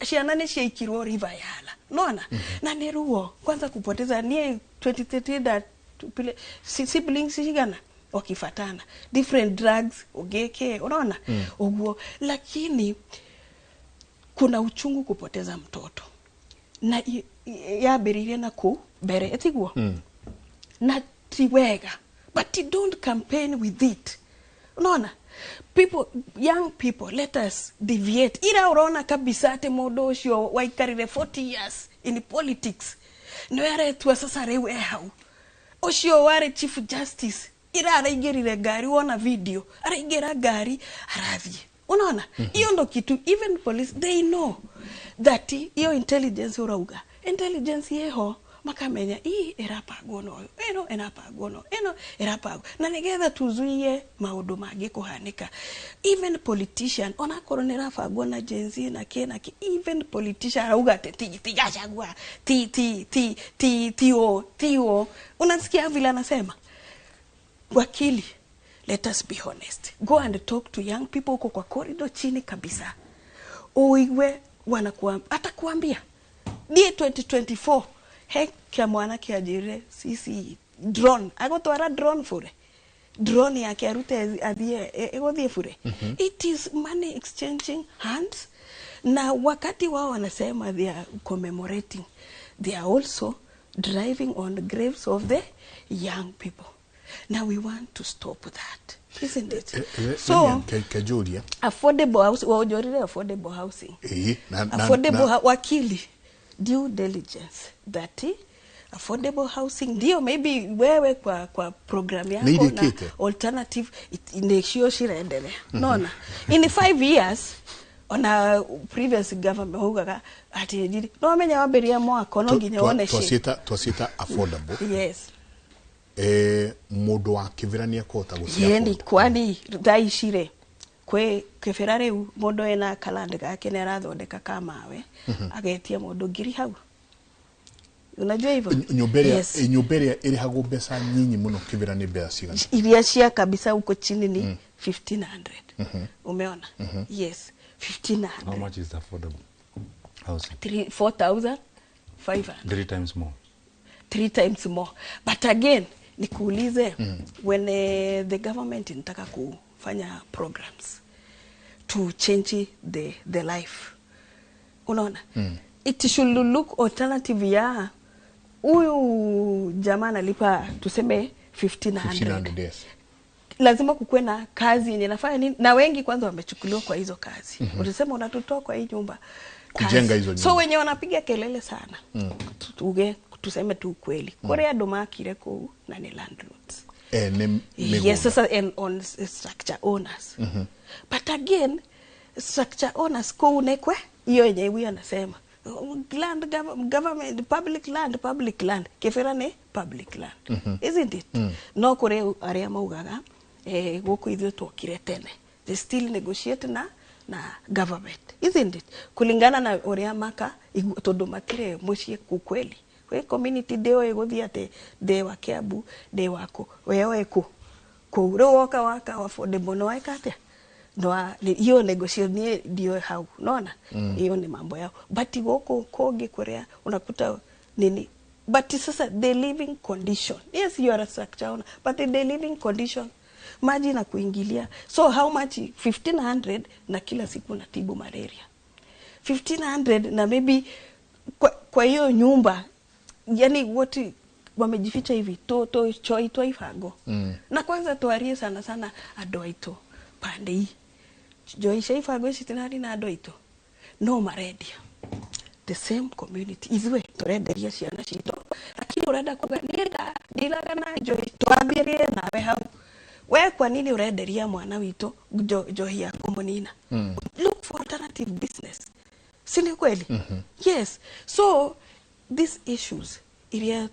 shianane sheikirwo river yala nona na neruo kwanza kupoteza nie 2013 that siblings shigana wakifatana different drugs ogeke unaona uguo lakini kuna uchungu kupoteza mtoto na yambiririe na ku mbere etiguo na tiwega, but you don't campaign with it. Unaona, people, young people, let us deviate. Ira urona kabisa ate mundu ucio waikarire 40 years in politics no yaretwa sasa rewe hau ucio ware chief justice ira araigirire gari, wona video araigira gari arathie. Unaona, hiyo ndo kitu. Even police, they know that hiyo intelligence urauga, intelligence yeho makamenya hii erapagwo no eno enapagwo no eno erapagwo na nigetha tuzuie maundu mangĩ kuhanika. Even politician ona koronera fagwo na jenzi na kena ki, even politician arauga tigachagua tio unasikia vile anasema wakili. Let us be honest, go and talk to young people uko kwa corridor chini kabisa, uiwe atakuambia die 2024 heka mwana kiajire sisi drone agotwara drone fure drone yake arute athie egothie fure. It is money exchanging hands, na wakati wao wanasema they are commemorating, they are also driving on the graves of the young people. Now we want to stop that, isn't it? So affordable house, affordable housing, affordable wakili, due diligence, that affordable housing ndio maybe wewe kwa program yako na alternative inekishio shiraendelea. Nona in 5 years on a previous government hugaga ati no menya waberia mwako no nginya one shi twasita affordable. Yes. Mundu wa kivirania kota gucia yendi kwani daishire kwe keferare mundu ena kalande gake ne arathondeka kamawe agetia mundu ngiri hau. Unajua hivyo nyumberia iri hago pesa nyinyi muno kivirani bea sigana iria cia kabisa uko chini ni 1500. Umeona? Yes, 1500. How much is affordable housing? 4,500. 3 times more. 3 times more. But again, nikuulize, when the government inataka kufanya programs to change the life, unaona, it should look alternative ya huyu jamaa analipa tuseme 1500. Yes. Lazima kukuwe na kazi yenye nafanya nini, na wengi kwanza wamechukuliwa kwa hizo kazi. Utasema unatutoa kwa hii nyumba kujenga hizo nyumba. So wenye wanapiga kelele sana. Tuseme tu kweli. Korea domakire ko na ni landlords. Yes, sasa and on structure owners. But again, structure owners ko unekwe hiyo yenye huyu anasema land government public land kefera ne public land. Isn't it? No kore area maugaga goko ithio twokire tene, they still negotiate na government, isn't it? Kulingana na oria maka tondu matire mucie kukweli we community deo egothia te de wa Kiambu de wako wewe ku waka affordable no aikate no hiyo negotiation ndio hau unaona hiyo ni mambo yao, but wako koge korea unakuta nini, but sasa the living condition, yes you are a structure owner, but the living condition maji na kuingilia. So how much? 1500 na kila siku natibu malaria 1500 na maybe kwa hiyo nyumba, yani wote wamejificha hivi to choito ifago na kwanza tuarie sana adoito pande hii joisha ifago sitinari na adoito no maredia the same community izwe torenderia ciana cito lakini urenda kuganiega ndilaga na joito abirie nawe hau we kwa nini urenderia mwana wito johi ya komunina? Look for alternative business, sini kweli? Yes. So these issues iria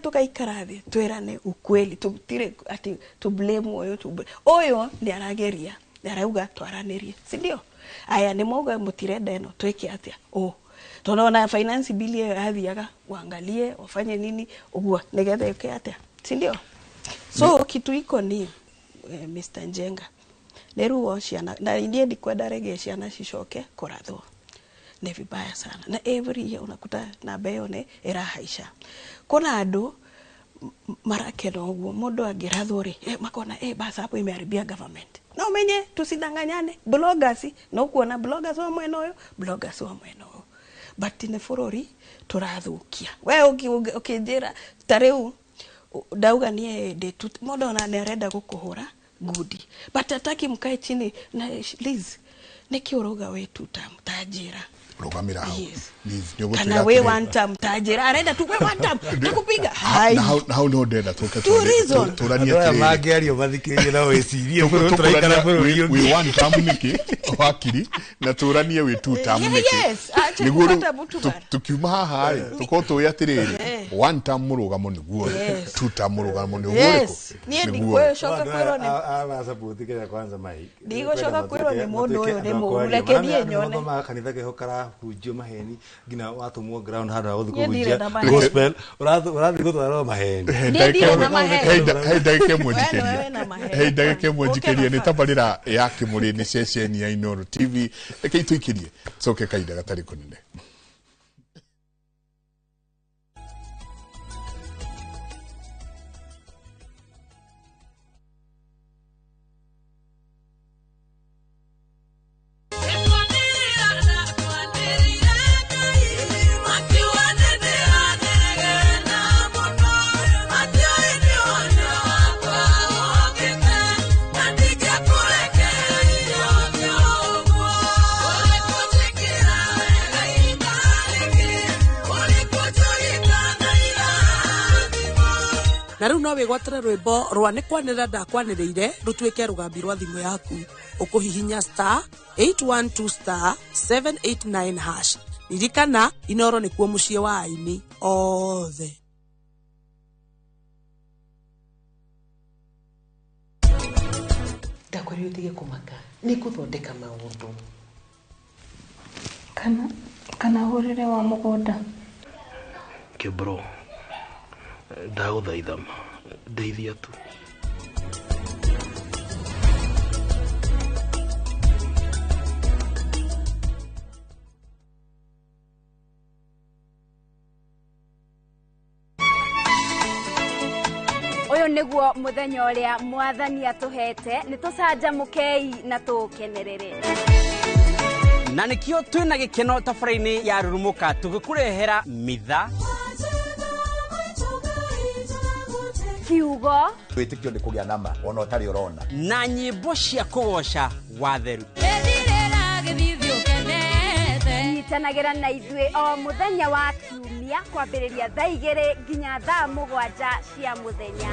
tukaikarathi twerane ukweli, tubtire ati to blame oyo ni arageria ni arauga twaranirie, si ndio? Aya ni moga mutirenda eno tweke atia tunaona finance bill yathiaga waangalie wafanye nini ugua nigetha yuke atia, si ndio? So kitu iko ni Mr. Njenga neruo ciana na indie ndikwenda rege ciana cicoke kurathwo ni vibaya sana, na every year unakuta na beyo ne irahaisha. Kuna andu marakeno guo mundu angirathwo ri makona basa hapo imeharibia government. Na umenye tusidanganyane, bloggers no kuona bloggers wa mwena uyu, bloggers wa mwena uyu. But ne furori turathukia. We ukijira tareu dauga nie de tut modona ne reda gukuhura gudi. But ataki mkae chini na Liz neki uroga wetu tamtajira. Rogamira hao. Liz kana we one time tajira arenda tu we one time tukupiga. Hai. Na how no deda toka turania kile. Magari obathikije na wecirie buru turaikara buru we one time niki wakiri na turanie we two time niki. Niguru tukiuma haha tukoto yatiriri one time murugamo niguo two time murugamo niguo. Yes. Nie ndikwe shoka kwero ni sabutikira kwanza mai. Ndigo shoka kwero ni mundu uyu ni murekerie nyone. Mama kanitha kehokara hujio maheni gina watu mo ground hada uthu kujia gospel urathi gutwara maheni. Ndagike mwenjikerie ni tabarira ya Kimuri ni session ya Inooro TV eke tuikirie soke kaida gatari kunene. Na riu no wigwatire rwimbo rwa ni kwanira ndakwaniriire rutwike rugambi rwa thimu yaku ukuhihinya *812 *789#. Ririkana Inooro nikuo mucie wa aini othe. Ndakwiri utige kumaka ni kuthondeka maundu kana hurire wa mugunda Kibro ndaguthaitha ndeithia tu. Uyu niguo muthenya uria mwathani atuhete ni tucanjamukei na tukenerere. Na nikio twina gikeno tafaraini ya Rurumuka tugikurehera mitha kiugo witikio ni kugia nama ona utari urona na nyimbo cia kugoca watheru. Nitanagira na ithue o muthenya wa kiumia kwambiriria thaa 2 nginya thaa 7 cia muthenya.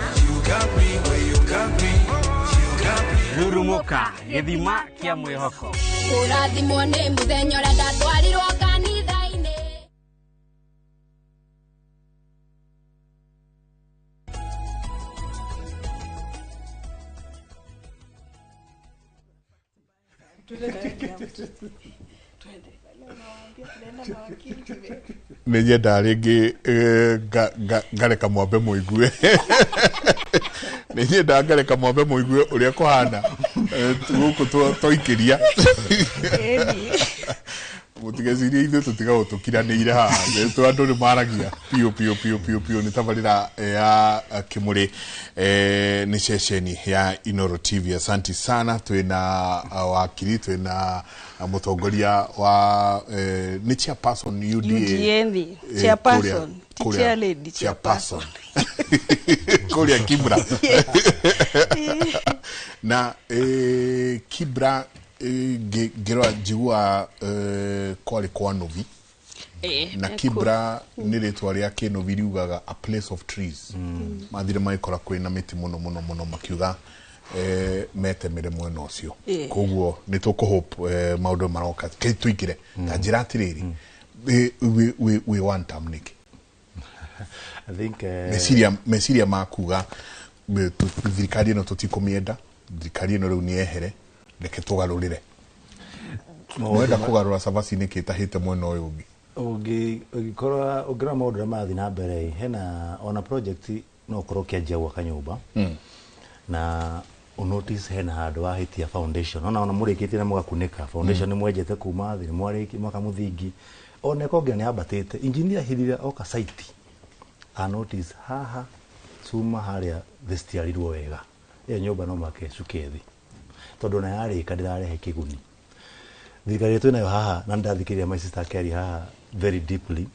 Rurumuka githima kia mwihoko. Urathimwo ni muthenya uria ndatwarirwo kanitha-ini. Nije ndaringi ngareka mwambe muigue nije ndareka mwambe muigue uria kuhana guku twikiria mutigecirie ithu tutiga gutukiraniire haha tu andu ni maragia pio ni tabarira ya Kimuri ni session ya Inooro TV. Asante sana. Twina wakiri, twina mutongoria wa ni chairperson UDA chairperson teacher lady chairperson Kuria Kibra na Kibra gero jigua kwali kwa novi na Kibra ni ritwa ria Kinovi riugaga a place of trees. Mathire maikora kwina miti muno makiuga metemere mwena ucio. Koguo ni tukuhope maundu maroka tuikire ta njira atiriri we want time niki. I think mesiria makuga thirikari no tutikumienda, thirikari no riu ni ehere reke tugarurire. Mwenda kugarura sabasi niki tahite mwena uyu ungi ugikorwa ugira maundu mathi na mbere hena ona project no korokia jagwa kanyumba na unotice hena handu wahitia foundation ona murikitie na mugakunika foundation ni mwenjete kuma thi ni mwariki mwaka muthingi ona kongira ni ambatite engineer hirira oka site a notice haha cuma haria thestiarirwo wega e nyumba no make cukethi tondu na yari kadirarehe kiguni thikari tu nayo haha na ndathikiria my sister Kerry haha very deeply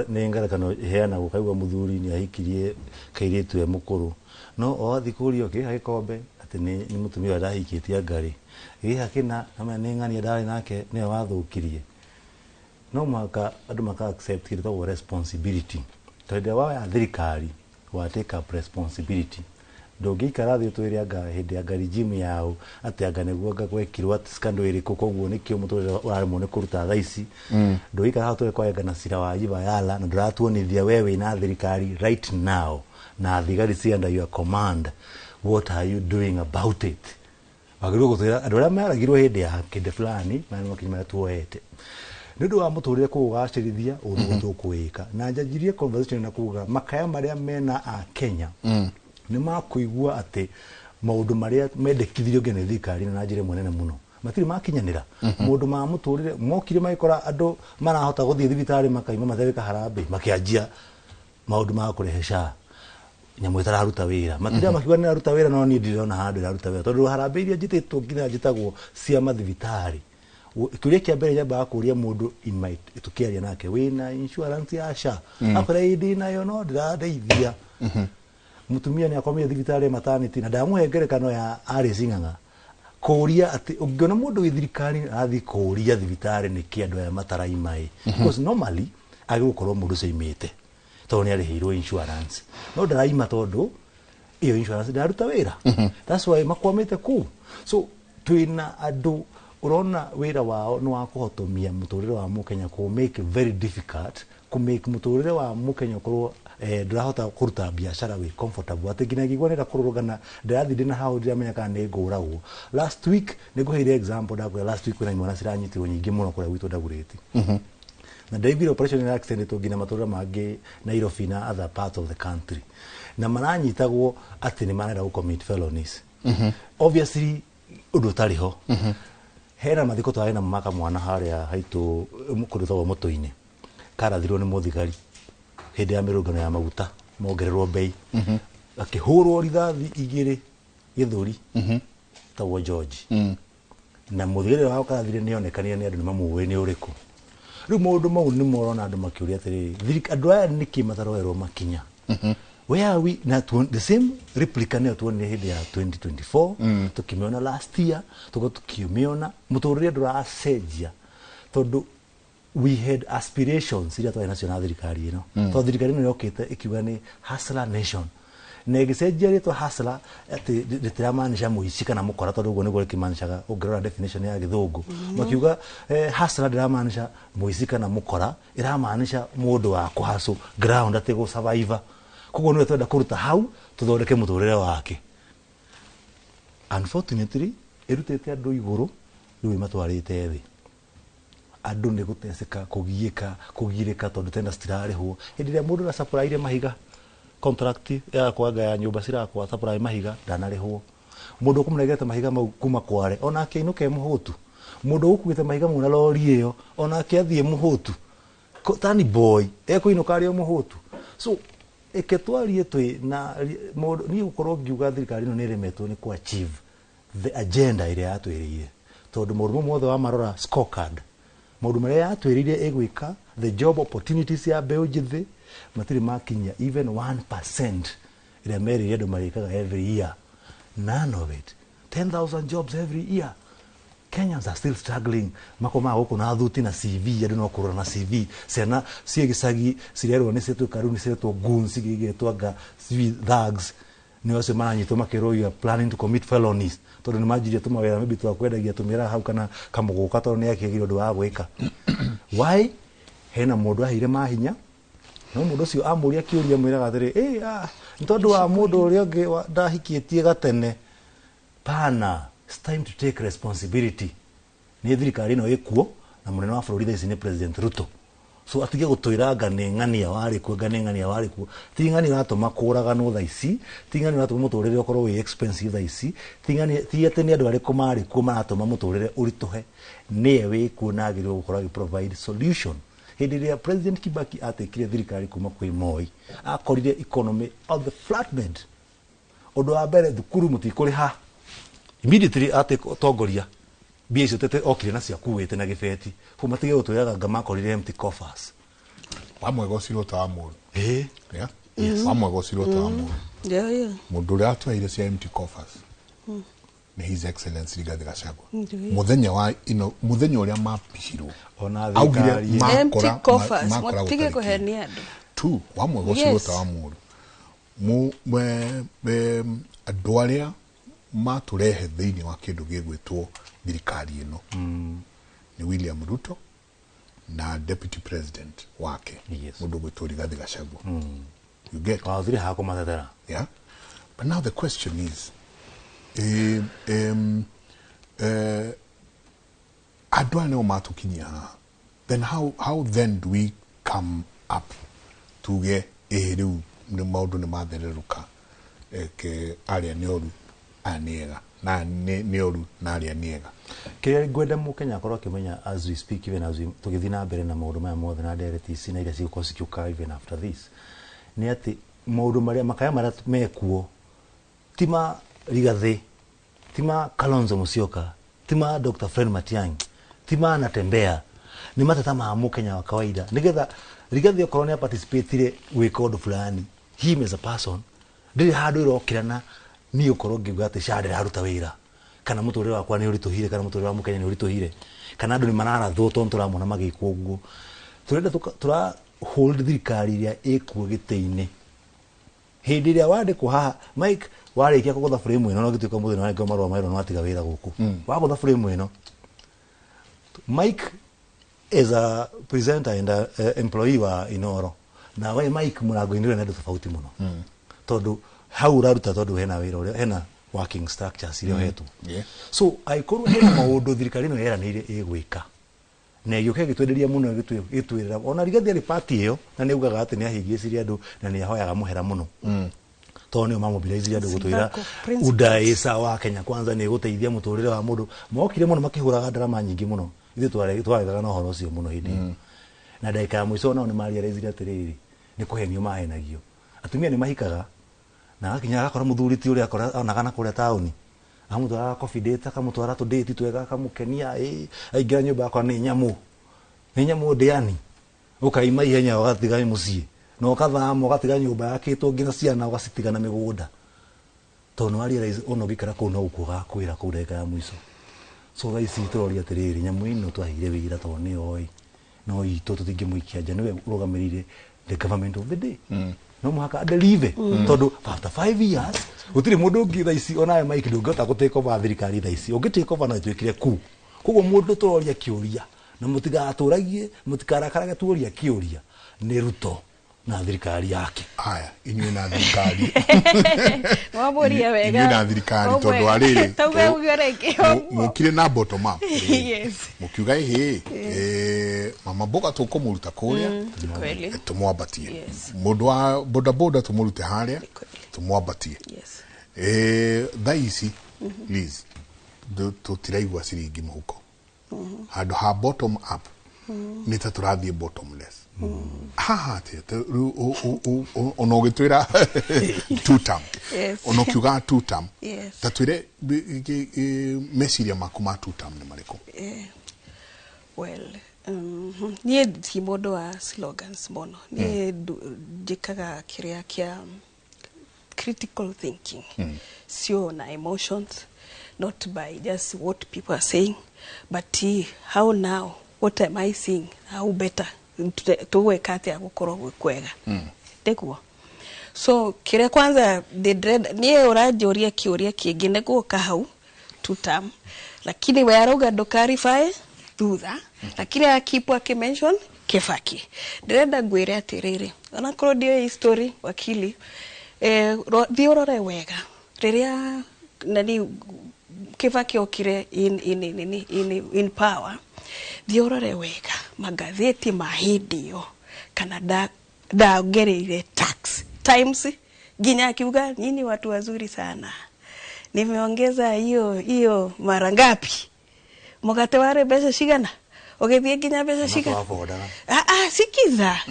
ni ngarakano heana gukaigwa muthuri ni ahikirie kairitu e mukuru no o thikurio ki hagikombe ati ni mutumia arahikitie ngari hakina ama ni ngani ndari nake ni wathukirie no maka andu maka accept kile responsibility tondu wa ya thirikari wa take up responsibility ndungikara thi twire anga hindi anga regime yao ati anga neguo anga gwekirwo ati scandal iriku koguo nikio muturire urarimo ni kuruta thaici ndungikara hatu kwa anga na sira wa yiba yala na nduratuonithia wewe na thirikari right now na thigari si under your command what are you doing about it agiro gutira andu aria maragirwo hindi ya kinde fulani na makinya tuoete ndu wa muturire kugacirithia undu tukwika na njajirie conversation na kuga makaya maria mena a Kenya ni makuigua ati maundu maria mendekithirio ngene thikari na njire munene muno matiri makinyanira mundu ma muturire mokire maikora andu marahota guthie thibitari makaima matheweka harambe makianjia maundu ma kurehesha nyamu itararuta wira matiri makiwa ni aruta wira no ni ndirona handu iraruta wira tondu harambe iria njititwo nginya njitagwo cia mathibitari kuria kia mbere nyamba kuria mundu tukiaria nake wina insurance ya SHA akora idi nayo no ndiradeithia mutumia ni akomire thibitari maternity na ndamuhe ngerekano ya Alice Ng'ang'a kuria ati ungiona mundu wi thirikari athi kuria thibitari ni kiandu ya mataraimai because normally agigukorwo mundu ceimite tondu ni arihirwo insurance no ndaraima tondu iyo insurance ndaruta wira that's why makwamite ku so twina andu urona wira wao no akuhotomia muturire wa mukenya ku make very difficult ku make muturire wa mukenya korwo ndirahota kuruta biashara we comfortable ategina gigwanira kururugana ndirathi ndina hao ndiramenya kana ni nguragwo last week niguheire example ndakwa last week na imwana ciranyitirwo nyingi muno kuria gwitu ndagureti na David operation na accident to gina matura mangi Nairobi na other parts of the country na maranyitagwo ati ni manera commit felonies obviously undu tariho hera mathiko twari na maka mwana haria haitu mukuru moto-ini karathirwo ni muthigari hindi ya mirungano ya maguta mongererwo bei akihurwo rithathi igiri githuri tawo George na muthigari wao karathire nionekanire ni andu ni mamuwe ni uriku riu maundu mau ni morona andu makiuria atiri andu aya niki mataroerwo makinya where are we na the same replica ne tuone hindi ya 2024 tukimiona last year tukimiona muturire ndura sejia tondu we had aspirations ira twa national thirikari ino to thirikari no yokite ikiuga ni hustler nation negisejia rito hustler ati ndiramaanisha muici kana mukora tondu ugo niguo kimanishaga ungerora definition ya githungu makiuga hustler ndiramaanisha muici kana mukora iramaanisha mundu wa kuhasu ground ati go survivor kugo no twenda kuruta hau tuthondeke muturire wake unfortunately irutete andu iguru riu matwarite thi andu ni guteseka kugirika tondu tenda stirarihwo hindi ria mundu na supply mahiga contract ya kwaga ya nyumba cirakwa supply mahiga ndanarihwo mundu kumregete mahiga mau kuma kware ona akiinuke muhutu mundu ukuite mahiga mu na lori iyo ona akiathie muhutu tani boy ekuinuka rio muhutu so eketwarie twi na mundu ni ukorwo ngiuga thirikari no niremetwo ni ku achieve the agenda ile yatwirire tondu murumu mothe wa marora scorecard maundu maria yatwirire egwika the job opportunities ya mbeu njithi matiri makinya even 1% ile meri yedo marikaga every year none of it 10,000 jobs every year Kenyans are still struggling makoma huko na thuti na CV yadu no kurora na CV sena ciegisagi cirerwo ni setu karuni setu gunsi gigetwaga CV thugs ni wase maranyitwo makero you are planning to commit felonies tondu ni majirie tumawera maybe twakwendagia tumira hau kana kamuguka tondu ni yakigire undu wa gwika why hena mundu ahire mahinya no mundu cio amuria kiuria mwiraga atiri ntondu wa mundu uria ungi ndahikitie gatene pana it's time to take responsibility ni thirikari no ikuo na munene wa bururi thaici ni President Ruto so atige gutwiranga ni ng'ania wari ku ng'ania wari ku ti ng'ania ratuma kuraga no thaici ti ng'ania ratuma muturire ukorwo wi expensive thaici ti ng'ania ti ate ni andu ari ku mari ku maratuma muturire urituhe niye wi ku nagirwo gukora gi provide solution hindi ya President Kibaki atekire thirikari kuma kwi Moi akorire economy on the flatbed odo abere thukuru mutikuri ha immediately tongoria bia icio tete okire na cia kuwete na gibeti kuma tige gutwiraga ngama korire empty coffers wamwe gociro ta amuru yeah yes wamwe gociro ta amuru yeah mundu ria atwaire cia empty coffers ni His Excellency Rigathi Gachagua muthenya wa ino muthenya uria mapishirwo ona thikari empty coffers mutige kuhenia andu tu wamwe gociro ta amuru andu aria maturehe thiini wa kindu gigwitwo thirikari ino ni William Ruto na Deputy President wake mundu gwitwo Rigathi Gachagua you get thiri hako matetera yeah but now the question is adwane o matukinya then how then do we come up to get riu ni maundu ni mathereruka ke aria nioru aniega na nioru na aria niega kire gwenda mu Kenya korwo kimenya as we speak even as we tugithina mbere na maundu maya mothe na direct na iria cigukorwo cikiuka even after this ni ati maundu maria makaya maria mekuo tima Rigathi tima Kalonzo Musyoka tima Dr. Fred Matiang'i tima Natembea ni matata ma mu Kenya wa kawaida nigetha Rigathi okorwo ni participate gwika undu fulani him as a person ndiri handu irokirana ni ukorwo ngiuga ati shadira haruta wira kana muturire wakwa ni urituhire kana muturire wa Mukenya ni urituhire kana andu ni manara thuto nturamona magikwo uguo turenda tura hold thirikari iria ikuo giteini hindi iria wandikwo haha Mike warikia kugutha frame ino no gituika muthenya wa marwa mairo no atiga wira guku wagutha frame ino Mike is a presenter and employee wa Inoro na we Mike murango indire na tofauti muno tondu hau raruta tondu hena wira uri hena working structures irio hetu so aikuru hena maundu thirikari no era ni igwika na yuke gitwenderia muno gitwirira ona Rigathi ari party iyo na ni ugaga ati ni ahigiciria andu na ni ahoyaga muhera muno to ni mamobilize andu gutwira udaisa wa Kenya kwanza ni guteithia muturire wa mundu mokire muno makihuraga drama nyingi muno ithu twagaga no horo ucio muno hindi na ndaika ya mwiso na ni maria reziria atiriri ni kuhenio mahenagio atumia ni mahikaga na akinya akora muthuri ti uri akora onagana kuria tauni amutwara coffee date akamutwara to date twega akamukenia aingira nyumba akora ni nyamu ndiani ukaima ihenya wagatiga mucii no kathamo gatiga nyumba yake to ngina ciana ugacitigana migunda tono ari rais ono gikara ko no ukuga kwira ku ndeka ya mwiso so raisi turori atiriri nyamu ino twahire wira to ni oi no ito tutingimuikia nja niwe urugamirire the government of the day no muhaka deliver tondu after 5 years utiri mundu ngi raisi onaye Mike ndungota guteka over thirikari raisi ungiteka over no twikire ku kugo mundu turoria kiuria na mutigaturagie mutikarakaraga tuoria kiuria ni Ruto na thirikari yake aya inyu na thirikari waboria wega inyu na thirikari tondu ariri mukire na bottom up yes mukiuga mama boga tukumuruta kuria tumwabatie mundu wa boda boda tumurute haria tumwabatie thaisi please tutiraigua ciringi muhuko handu ha bottom up nita turathie bottomless haha te ono gitwira two term ono kiuga two term tatwire mesiria makuma two term ni mariko well nie ti modo wa slogans mono nie jikaga kiria kia critical thinking sio na emotions not by just what people are saying but how now what am I seeing how better tuwe kati ya gukoro kwega tekuo so kire kwanza the dread nie urajoria kiuria kingine guka hau tutam lakini wayaroga dokarifae thutha lakini akipo akimention Kibaki ndrenda ngwire atiriri ona krodio history wakili thiorore wega riria nani Kibaki okire in power thiorore wega magatheti mahindio kana daongereire tax times ginya akiuga nyinyi watu wazuri sana nimeongeza hiyo mara ngapi mugate ware pesa shigana ogethie nginya mbeca ciga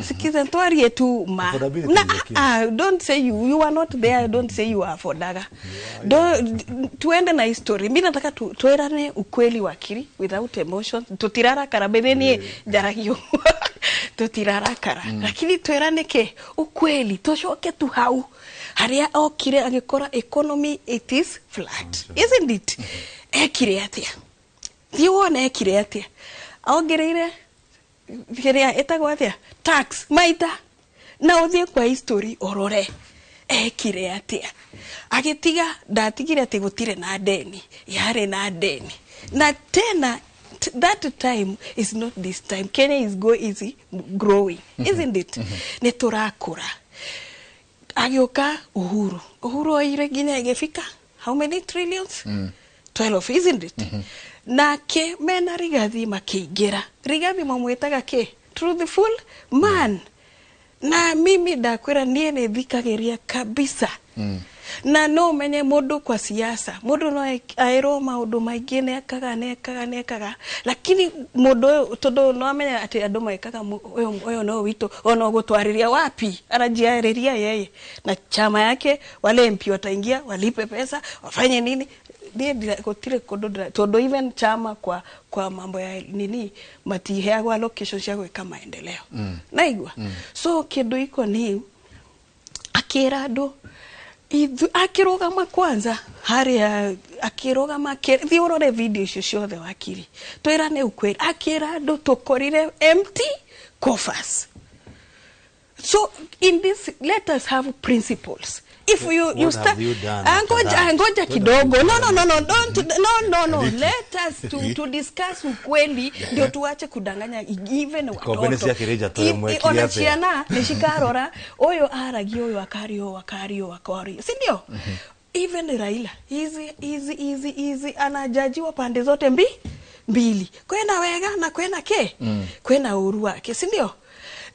sikiza twarie tu ma na don't say you are not there, don't say you are affordaga. Tuende na history. Mimi nataka tuerane ukweli wakiri without emotion. Tutirara karabeni jaragio. Tutirara kara. Lakini tuerane ke ukweli toshoke tu hau. Haria okire agikora economy it is flat. Isn't it? Ekire atia. Thiwone ekire atia. Aongereire geria etagwa atia tax maita na uthie kwa history orore ekire atia agitiga ndatigire ati gutire na deni yare na deni na tena that time is not this time. Kenya is growing, isn't it? Ni turakura agioka uhuru oire ginya igefika how many trillions? 12, isn't it? Na ke mena Rigathi makiingira. Rigathi mamwetaga ke truthful man. Na mimi ndakwira nie ne thikageria kabisa. Na no menye mundu kwa siasa. Mundu no aero maundu maingi nekaga. Lakini mundu todo no amenya ati andu maikaga oyo no wito ono gutwariria wapi arajiariria yeye na chama yake wale MP wataingia walipe pesa wafanye nini. Ndiye gutire kondo todo even chama kwa mambo ya nini matiheagwa location cia gwika maendeleo naigwa so kindu iko ni akira andu akirogama kwanza haria akirogama thiorore video icio ciothe wakiri twirane ukweli akira andu tukorire empty coffers. So in this, let us have principles. If you start angoja kidogo no let us to discuss ukweli ndio tuache kudanganya even watoto onachiana nishikarora oyo aragi oyo akari si ndio even Raila easy anajajiwa pande zote mbili kwenda wega na kwenda ke kwenda uru wake si ndio.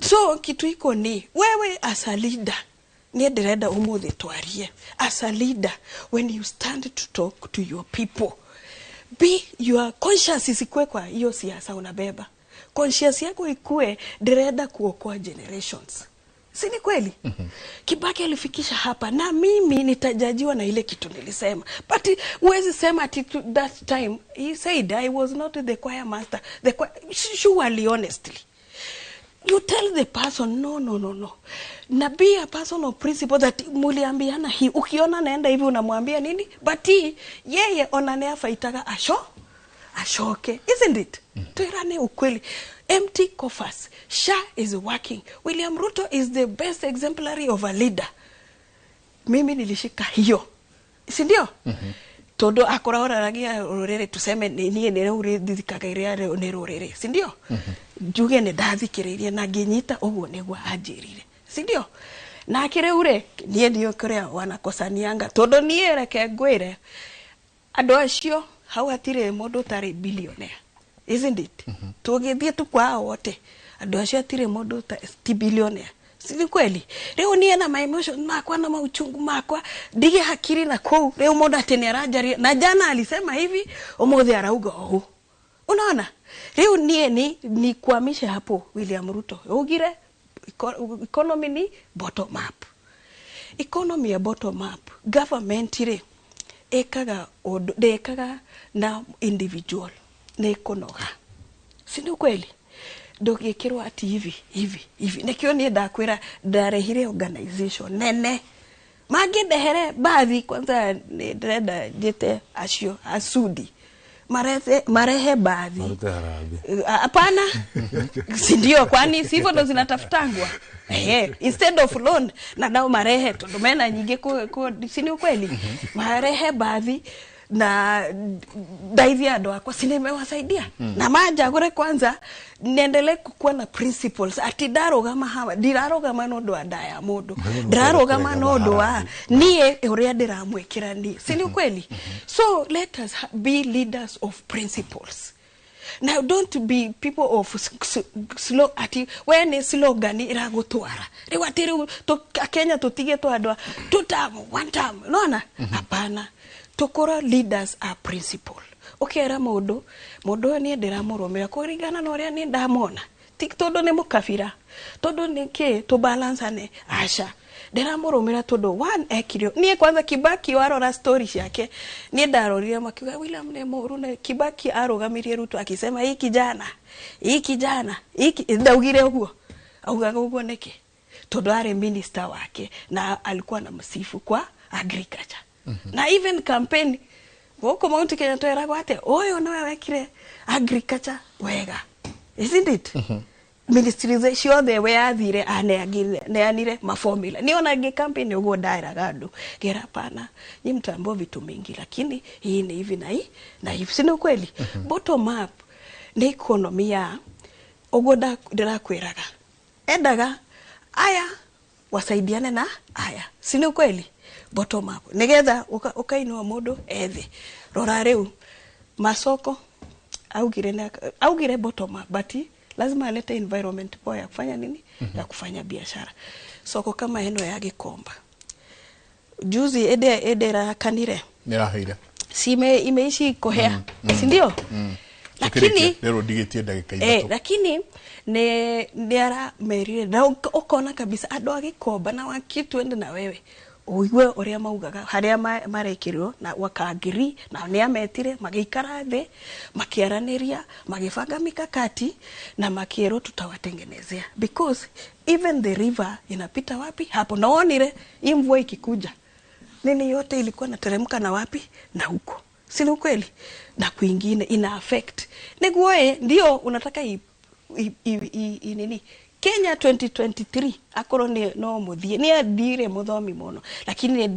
So kitu iko ni wewe as a leader nie dereda umuthi twarie as a leader when you stand to talk to your people be your conscious isikwe kwa hiyo siasa unabeba conscious yako ikue dereda kuokoa generations. Si ni kweli? Kibaki alifikisha hapa na mimi nitajajiwa na ile kitu nilisema. But uwezi sema ati that time he said I was not the choir master. Surely honestly you tell the person no na be a person of principle that muliambiana hii ukiona naenda hivi unamwambia nini but yeye onanea faitaga ashoke isn't it? Tuirane ukweli. Empty coffers. SHA is working. William Ruto is the best exemplary of a leader. Mimi nilishika hiyo si ndio? Todo akoraora ragia rorere tuseme niye nere uri dithikagairia ne rorere si ndio? Juge ne dathikiriria na nginyita uguo negwa anjirire si ndio? Na kire ure niye ndio korea wanakosanianga todo niye reke ngwire andu acio hau atire mundu tari billionaire isn't it? Tugithie tu kwa wote andu acio atire mundu ta billionaire si kweli. Leo niye na my emotion makwa na mauchungu makwa dige hakiri na kou leo mundu atene arajari na jana alisema hivi umuthi arauga ohu. Unaona? Leo niye ni kuamisha hapo William Ruto ugire economy ni bottom up. Economy ya bottom up government ile ekaga na individual na ikonoga si ni kweli ndogikirwa ati hivi nekio ni ndakwira ndarehire organization nene magedehere baadhi kwanza ndenda jete acio asudi marehe baadhi hapana si ndio kwani sivyo ndo zinatafutangwa instead of loan na nao marehe tundomena nyingi si ni kweli marehe baadhi na daivia ndo kwa sinema wasaidia na maja gore kwanza niendelee kukuwa na principles ati darogama hawa dirarogama no ndo adaya modo dararogama no ndo niye uria ndiramwekira ni si ni kweli. So let us be leaders of principles. Now don't be people of slow ati when slogan iragutwara riwatiri to Kenya tutige to adwa two term one term nona hapana. Tokora leaders are principle. ukera mundu ni ndiramurumira kuringana na uria ni ndamona tiktodo ne mukafira todo niki to balance ane asha ndiramurumira todo one ekirio nie kwanza Kibaki warora story yake nie ndarorire makiuga William ne muru ne Kibaki arugamirie Ruto akisema hii kijana ndaugire huo augaga huo niki todo are minister wake na alikuwa na msifu kwa agriculture na even campaign woko Mount Kenya toera gwate oyo no wekire agriculture wega isn't it ministries ciothe we athire aneanire maformula niona ngi campaign ugo daira gadu gera pana ni mtambo vitu mingi lakini hii ni hivi na hivi sino kweli bottom up ni economy ya ugo dira kwiraga endaga aya wasaidiane na aya sino kweli bottom up nigetha ukainua mundu ethi rora riu masoko augire bottom up but lazima alete environment poa ya kufanya nini ya kufanya biashara soko kama eno ya Gikomba juzi edera kanire nirahaira sime imeishi kohea si ndio lakini lero digetie dakika 3 lakini ne ara merire na ukona kabisa ado a Gikomba na wakitu ende na wewe uigwe uria maugaga haria marekirwo na wakagiri na ni ametire magikara the makiaraniria magifanga mikakati na makiero tutawatengenezea because even the river inapita wapi hapo naonire imvua ikikuja nini yote ilikuwa nateremka na wapi na huko si kweli na kwingine ina affect niguoe ndio unataka nini Kenya 2023 akoro no muthie ni adire muthomi muno lakini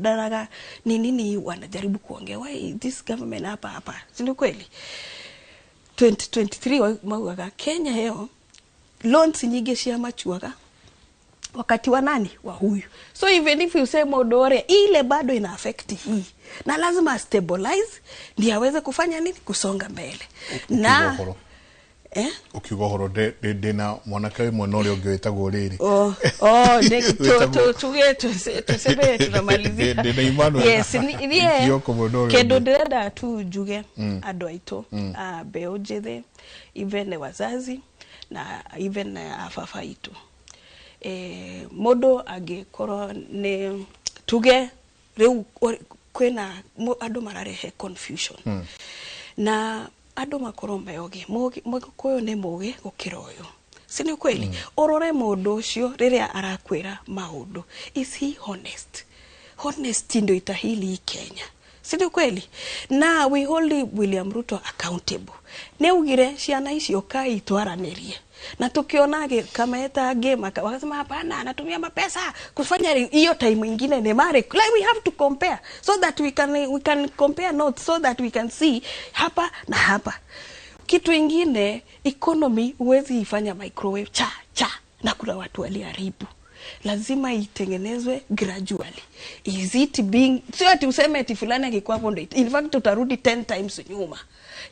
daraga nini wanajaribu kuongea why this government hapa si kweli 2023 mauaga Kenya heo loans nyingi cia machuaga wakati wa nani wa huyu so even if you say modore ile bado ina affect hii na lazima stabilize ndio aweze kufanya nini kusonga mbele na ukiuga horo de na mwanake mwana ule ungewetagwo riri tuseme tunamalizia yes ni kedo ndenda tu juge ando aito beo jethe even wazazi na even afafa itu modo agekoro ne tuge reu kwena ando mararehe confusion na ando makoromba yogi moyo ne moge gukiroyo sini kweli orore mundu ucio riria arakwira maundu is he honest ndio itahili Kenya sini kweli na we hold William Ruto accountable ne ugire ciana icio kai twaranirie na tukionage kama eta game wakasema hapana anatumia mapesa kufanya hiyo time nyingine ne mare like we have to compare so that we can compare notes so that we can see hapa na hapa kitu kingine economy uwezi ifanya microwave cha na kuna watu waliharibu lazima itengenezwe gradually is it being sio ati useme ati fulani akikuwa hapo ndio in fact utarudi 10 times nyuma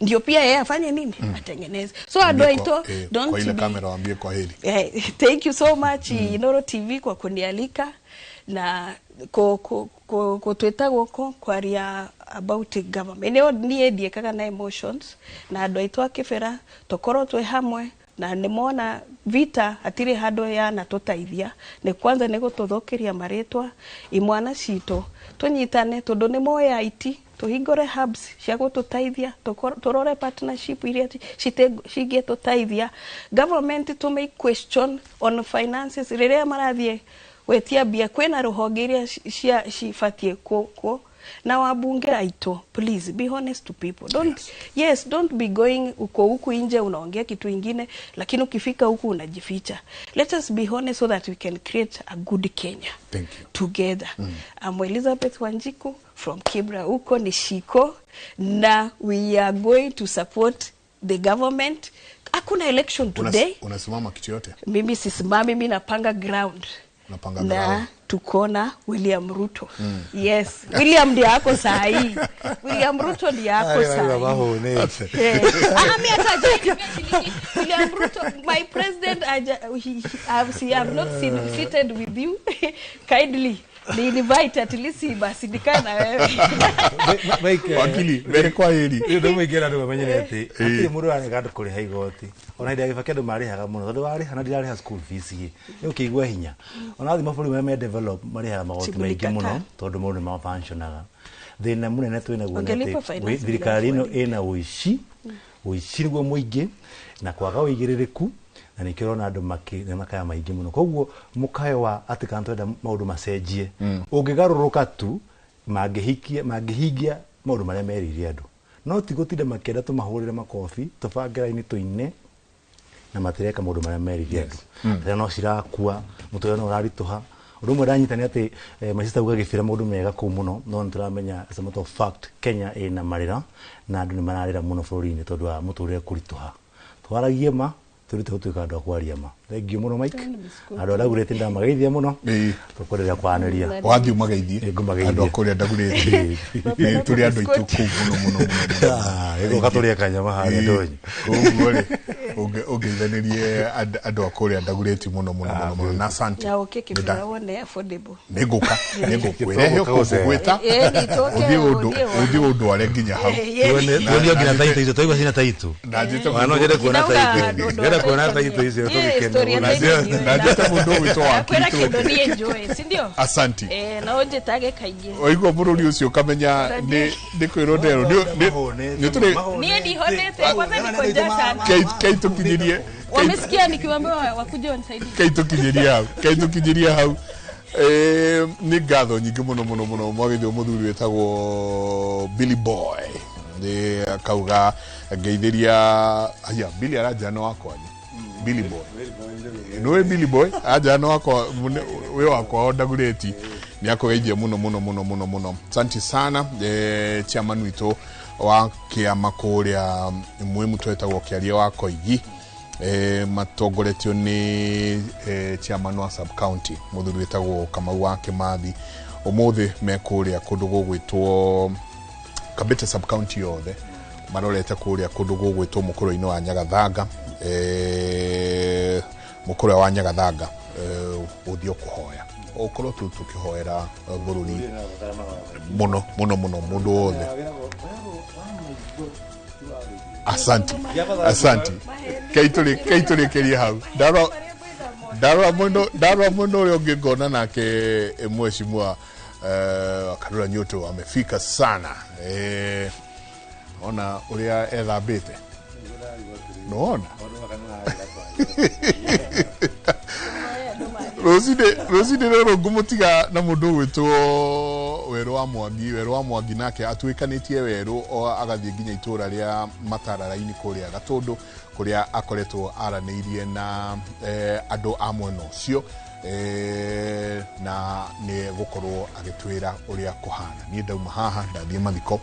ndio pia yeye afanye nini atengeneze so adoito don't kwa ile kamera waambie kwa hili thank you so much Inoro TV kwa kunialika na ko tweta goko kwaria about government ni edie kaga na emotions na adoito akifera tokoro twe hamwe na nimona vita atire hado ya na totaithia ne kwanza nego tuthokeria maretwa imwana cito tunyitane tondu ni moya iti tuhingore hubs cia gututaithia turore partnership iria cigie tutaithia government to make question on finances riria marathie wetia bia kwena ruhonge iria cifatie ko na wabunge aito please be honest to people don't be going huku nje unaongea kitu kingine lakini ukifika huku unajificha let us be honest so that we can create a good Kenya together I'm Elizabeth Wanjiku from Kibra huko ni Shiko na we are going to support the government hakuna election today unasimama kitu yote mimi sisimami mimi napanga ground na tukona William Ruto. Yes, William ndiye ako sahi. William Ruto ndiye ako sahi. William Ruto, my president, I have not seated with you. Kindly ni invite at least basi nikana wewe. Wakili, mbele kwa hili. Ndio mwigera ndio bamenyerete. Ati muri ane gadu kuri haigoti. Ona ndia gifake mari haga muno. Tondu wari hana ndia ha school fees gi. Ni ukigwa hinya. Ona athi maburi me develop mari haga magoti maingi muno tondu mundu ma functionaga. Thina munene twina guonete. Thirikari ino ina uishi. Uishi niguo muingi na kwaga uigirireku. Na nikirona andu makaya maingi muno koguo mukayo wa atikanto enda maundu macenjie ungigaruruka tu mangihigia maundu maria merire andu no tigutinde makenda tumahurire makofi tubangira ini tuine na matireka maundu maria merire andu no cirakua mutoyo no urarituha undu mwe ranyitani ati masista uga gifira maundu mega ku muno no nturamenya as a matter of fact Kenya ina marira na andu ni mararira muno bururi-ini tondu wa muturire kurituha twaragie ma turite gutuika andu akwaria ma thank you muno Mike andu ndagurite ndamageithia muno tukorera kwaniria wathi umageithie andu akuria ndagurite turi andu ituku muno ego katuria kanyama hari ndonyi ugeithanirie andu akuria ndagurite muno na asante ya okeke bila wone affordable neguka werehe kugweta uthi undu are nginya hau ndio nginya taito hizo toigwa sina taito wana jere kuona taito kuona taito hizo najeta mundu wito wa kitu ni enjoy si ndio asante na onje tage kaige oigwa bururi ucio kamenya ni kwirondero ni tuli ni ndi honete kwanza niko jasa kaito kinyirie wamesikia nikiwaambia wakuje wanisaidie kaito kinyirie hau ni gatho nyingi muno mwagithio muthuri wetagwo Billy Boy ni akauga ngeithiria aya Billy arajana wakwa Billy Boy no Billy Boy ajana wakwa we wakwa ndagureti ni akogeithia muno asante sana chairman wito wa kiama kuria muhimu twetagwo kiaria wa Koigi matongoretio ni chairman wa sub county muthuri wetagwo Kamau wa Kimathi umuthi mekuria kundu gugwitwo Kabete sub county yothe marorete kuria kundu gugwitwo mukuru-ini wa Nyagathanga mukuru wa Nyagathanga uthio kuhoya okorwo tukihoera bururi muno mundu wothe asante kaituri keria hau darwa muno ule ungegona nake mheshimiwa Karura Nyoto amefika sana ona uria ethambite noona Roside rero ngumutiga na mundu witwo Weru wa Mwangi nake atwikanitie Weru agathie nginya itura ria Matararaini kuria Gatundu kuria akoretwo araneirie na andu a mwena ucio na ni gukorwo agitwira uria kuhana ni ndauma haha ndathie mathiko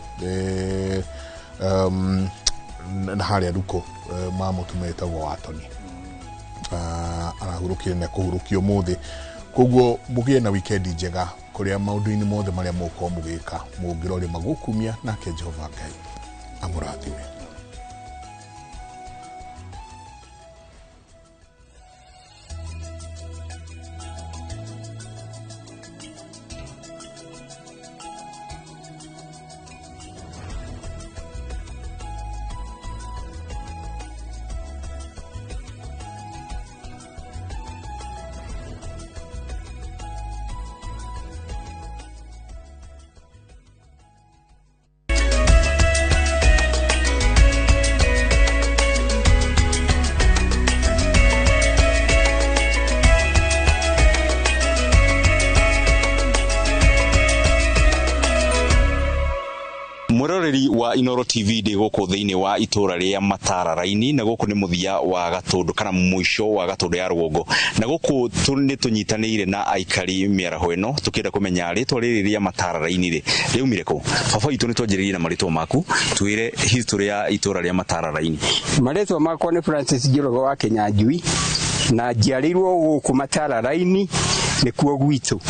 na haria ruko mamutumetagwo Watoni arahurukire na kuhurukio muthi koguo mugie na weekend njega kuria maundu-ini mothe maria muko mugika mungirori magukumia nake Jehova Ngai amurathime. wa Inoro TV de goko thiini wa itura ria Matararaini na goko ni muthia wa Gatundu kana mwisho wa Gatundu ya Rwongo na goko ni tunyitanire na aikari miaraho eno tukira kumenya ritwa riri ria Matararaini ri riumire ku baba itu ni twanjiririe na marito maku twire history ya itura ria Matararaini. Marito makwa ni Francis Njoroge wa Kinyanjui na njiarirwo guku Matararaini ni kuo gwitu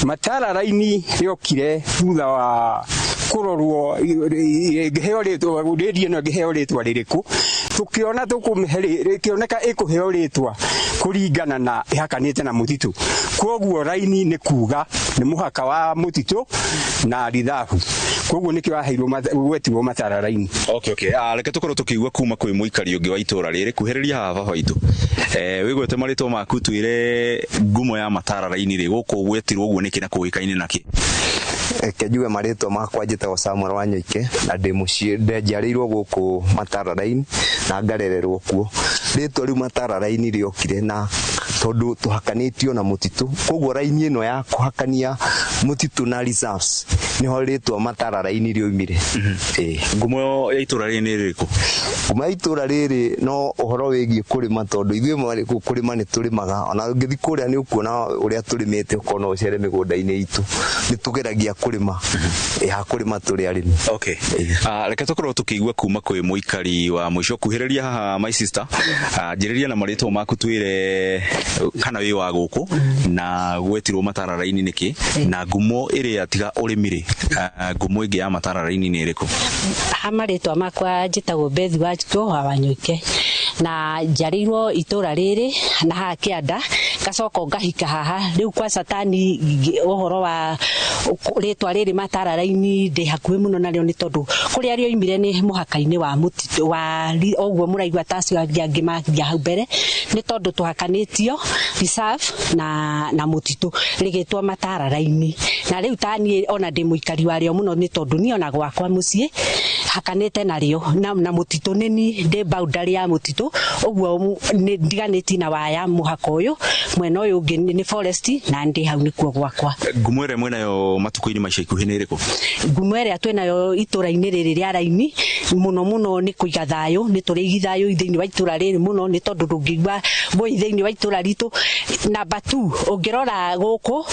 Matara raini yokire thutha wa kurorwo ngeheo ritwa radio no ngeheo ritwa ririku tukiona tukumiheri kioneka ikuheo ritwa kuringana na ihakanite na mutitu koguo raini ni kuga ni muhaka wa mutitu na rithabu koguo nikio aheirwo gwetirwo Matara raini. Okay reke tukorwo tukiigua kuma kwi muikari ungi wa itura riri kuhiriria haha baba itu wigwete maritwa maku twire ngumo ya Matara raini ri guku gwetirwo uguo niki na kuikaine naki Kejue maritwa makwa njitagwo Samuel Wanyoike na ndi mucii ndenjarirwo guku Matara raini na ngarererwo kuo ritwa riu Matara raini riokire na tondu tuhakanitio na mutitu koguo raini ino ya kuhakania mutitu na reserves niho ritwa Matara raini rioimire. Ngumo ya itura riri ni ririku? Ngumo ya itura riri no uhoro wigie kurima tondu ithuĩ kurima ni turimaga ona ngithi kuria ni ukuona uria turimite ukona ucere migunda-ini itu ni tugeragia kurima ya kurima turi arimi. Okay reke tukorwo tukiigua kuma kwi muikari wa mwisho kuhiriria haha my sister njiriria na maritwa maku twire kana wi wa guku na gwetirwo Matara raini niki na ngumo iria tiga urimire ngumo ingi ya Matara raini ni iriku? Amaritwa makwa njitagwo Bethi wa Wanyoike na njarirwo itura riri na ha kianda gacoka ngahika haha riu kwa satani uhoro wa ritwa riri Matara raini ndi hakuhi muno nario ni tondu kuria rio imire ni muhaka-ini wa mutitu wa oguo muraigwa tacio angi mathia hau mbere ni tondu tuhakanitio reserve na mutitu rigitwa Matara raini na riu tani ona ndi muikari wario muno ni tondu ni ona gwakwa mucii hakanite nario na mutitu nini ndi boundary ya mutitu oguo ni ndiganiti na waya muhaka uyu mwena uyu ungi ni forest na ndi hau nikuo gwakwa. Ngumo ire mwena yo matuko-ini maisha ikuhi ni iriku? Ngumo ire twenayo itura-ini riri ria raini muno ni kuiga thayu ni turi thayu thiini wa itura riri muno ni tondu ndungigwa boi thiini wa itura ritu. Number 2 ungirora guku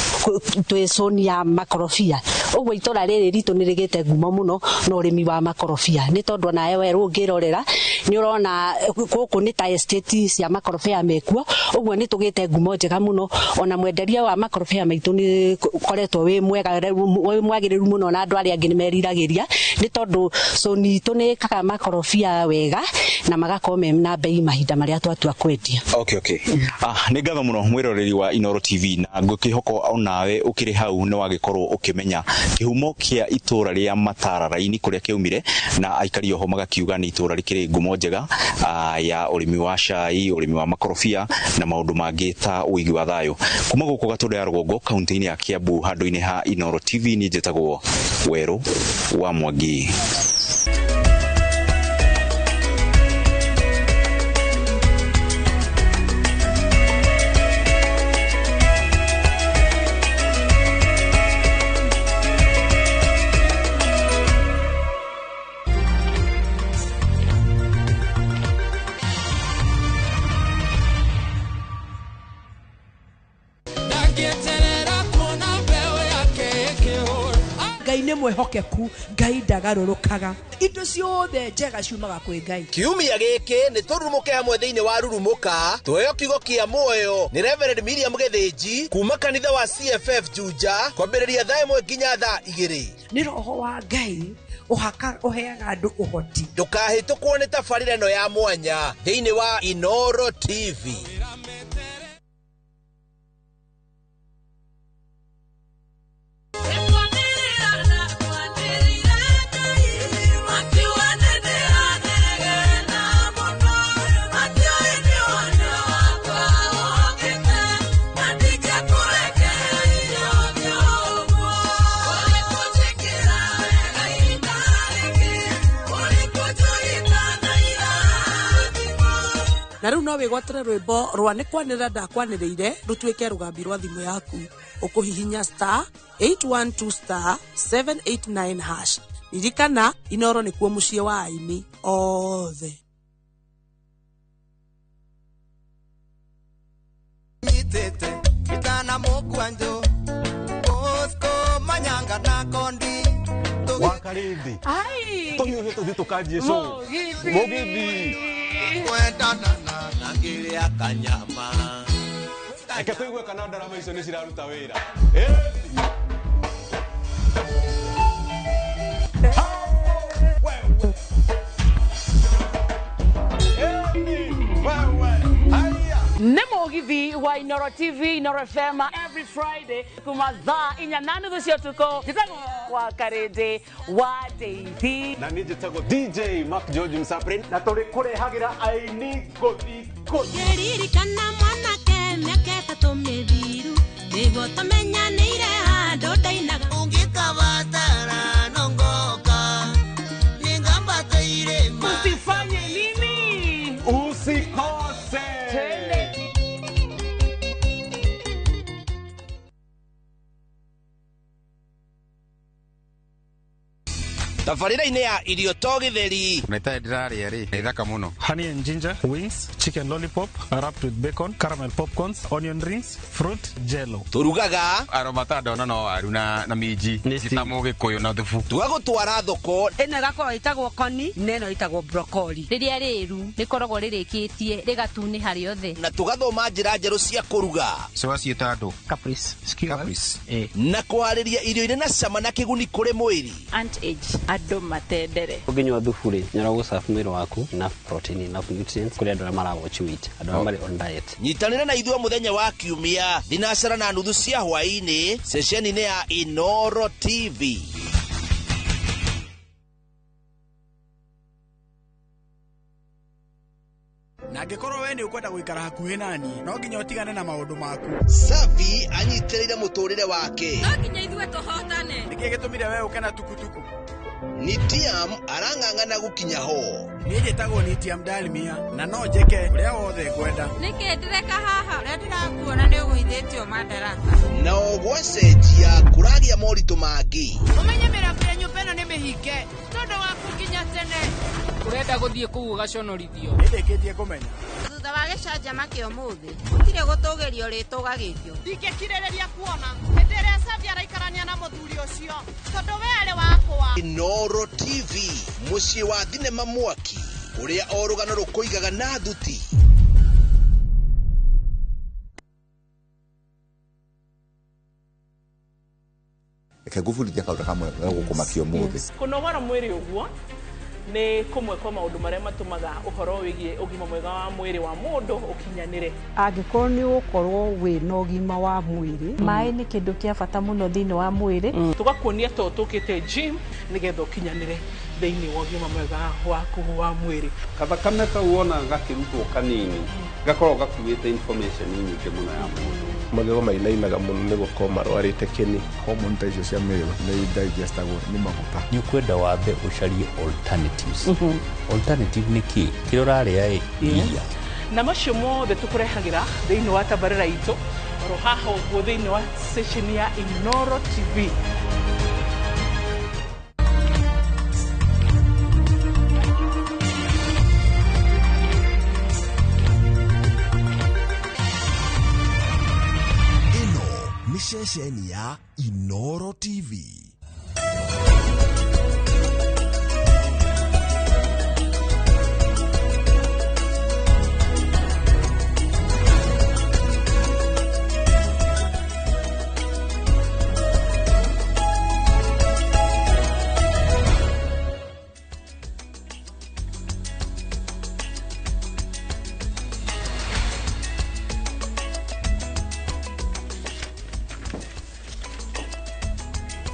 twi zone ya makorofia oguo itura riri ritu ni rigite ngumo muno no urimi wa makorofia ni tondu nae weru ungirorera ni urona guku ni ta estate cia makorofia mekuo oguo ni tugite ngumo njega muno ona mwenderia wa makorofia maitu ni koretwo wi mwega mwagiriru muno na andu aria angi ni meriragiria ni tondu zone itu ni kaka makorofia wega na magakorwo na bei mahinda maria twatua kwendia. Okay ni ngatho muno mwiroreri wa Inoro TV na ngukihoko onawe ukiri hau ni wagikorwo ukimenya kihumo kia itura ria Matara raini kuria kiumire na aikari oho magakiuga ni itura rikiri ngumo njega ya urimi wa cai urimi wa makorofia na maundu mangi ta uigi wa thayu kuma guku Gatundu ya Rugongo kaunti-ini ya Kiambu handu-ini ha Inoro TV ni njitagwo Weru wa Mwangi. Ngai mwehokeku Ngai ndagarurukaga indo ciothe njega ciumaga kwi Ngai. Kiumia giki ni turumuke hamwe thiini wa rurumuka tuheyo kiugo kia muoyo ni Reverend Miriam Gethinji kuma kanitha wa CFF Juja kwambiriria thaa 1 nginya thaa 2. Ni roho wa Ngai uheaga andu uhoti. Ndukahitukwo ni tabarĩra ĩno ya mwanya thiini wa Inoro TV. Na riu no wigwatire rwimbo rwa ni kwanira ndakwaniriire rutwike rugambi rwa thimu yaku ukuhihinya *812 *789#. Ririkana Inoro nikuo mucii wa aini othe. Nyitete kitana mukwanjo Bosco Manyanga na Kondi Wakarindi tuhiuhe tuthi tukajie so mugithi kwendana na ngiri ya kanyama Eke tuigue kana ndarama icio nĩ ciraruta wĩra. Nemo givi wa Inoro TV, Inoro FM every Friday kuma thaa 8:30 cia tuko jitago wa karede wa Daisy na ni jitago DJ Mark George Msaprin na tuli kurehagira aini gothi Yeririkana mwanake miaka 3 mithiru nigo tumenyanire handu ndainaga ungikabatara nongoka ningambateire usifanye nini usikose tabarĩra-inĩ ya irio to gĩtheri Neta ndirarĩa rĩ nĩ thaka mũno. Honey and ginger wings, chicken lollipop wrapped with bacon, caramel popcorns, onion rings, fruit jello. Turugaga aromata ndona no waru na minji gĩtamũ gĩkũyũ na thubu. Tugagũtwara thoko ĩno ĩgakorwo ĩtagwo koni na ĩno ĩtagwo broccoli. Rĩrĩa rĩru rĩkoragwo rĩrĩkĩtie rĩgatunĩha rĩothe. Na tugathoma njĩra njerũ cia kũruga. Ciwaciĩta andũ Caprice. Caprice. Na kũharĩria irio irĩ na cama na kĩguni kũrĩ mwĩrĩ. Anti-age. Andũ matendere. Ũngĩnyua thubu rĩ nyarago safu mwĩrĩ waku enough protein enough nutrients kũrĩ andũ arĩa maragwatch it andũ arĩa marĩ on diet. Nyitanĩra na ithuĩ mũthenya wa Kiumia thinacara na nuthu cia hwaĩ-inĩ ceceni-inĩ ya Inoro TV. Na ngĩkorwo we nĩ ũkwenda gũikara hakuhĩ nani no nginya ũtigane na maũndũ maku. Safi anyitĩrĩire mũtũrĩre wake. no nginya ithuĩ tũhotane. Nĩkĩĩ gĩtũmire we ũke na tukutuku? Nitiam arang'ang'ana gũkinya ho. Niĩ njĩtagwo Nitiam Dalmia na no njeke ũrĩa wothe ngwenda. Nĩkĩ ndĩreka haha ũrĩa ndĩrakuona nĩ ũgũithĩtio madaraka. Na ũgwacenjia kũragia moritũ mangĩ. Ũmenye mĩrango ya nyũmba ĩno nĩ mĩhinge tondũ waku nginya tene. Ũrenda gũthiĩ kũu ũgaconorithio. Nĩndĩkĩtie kũmenya. Thutha wa gĩcanjama kĩa ũmũthĩ gũtirĩ gũtũgĩrio rĩtũgagĩrio. Ndingĩkirĩrĩria kuona hĩndĩ ĩrĩa Safi araikarania na mũthuri ũcio tondũ we arĩ wakwa. Inoro TV mũciĩ wa thinema mwaki ũrĩa o rũgano rũkũigaga na thuti. Ngũbundithia kaũndũ kamwe ga gũkũmakia ũmũthĩ. Kũnogora mwĩrĩ ũguo nĩ kũmwe kwa maũndũ marĩa matũmaga ũhoro wĩgiĩ ũgima mwega wa mwĩrĩ wa mũndũ ũkinyanĩre. Angĩkorwo nĩ ũkorwo wĩna ũgima wa mwĩrĩ, maĩ nĩ kĩndũ kĩa bata mũno thĩinĩ wa mwĩrĩ. Tugakuonia to tũkĩte gym nĩgetha ũkinyanĩre thĩinĩ wa ũgima mwega waku wa mwĩrĩ. Kathakame kau wona gakĩrutwo kanini gakorwo gakuĩte information nyingĩ mũno ya mũndũ. Magego mainainaga mũno nĩ gũkorwo marwarĩte kĩni. Hormone ta icio cia mĩrĩ nĩ digestagwo nĩ maguta. Nĩ ũkwenda wambe ũcarie alternatives. Alternative nĩ kĩ? Kĩrĩa ũrarĩa iria. Na macio mothe tũkũrehagĩra thĩinĩ wa tabarĩra itũ oro haha ũguo thĩinĩ wa station ya Inoro TV. Ni sesheni ya Inoro TV.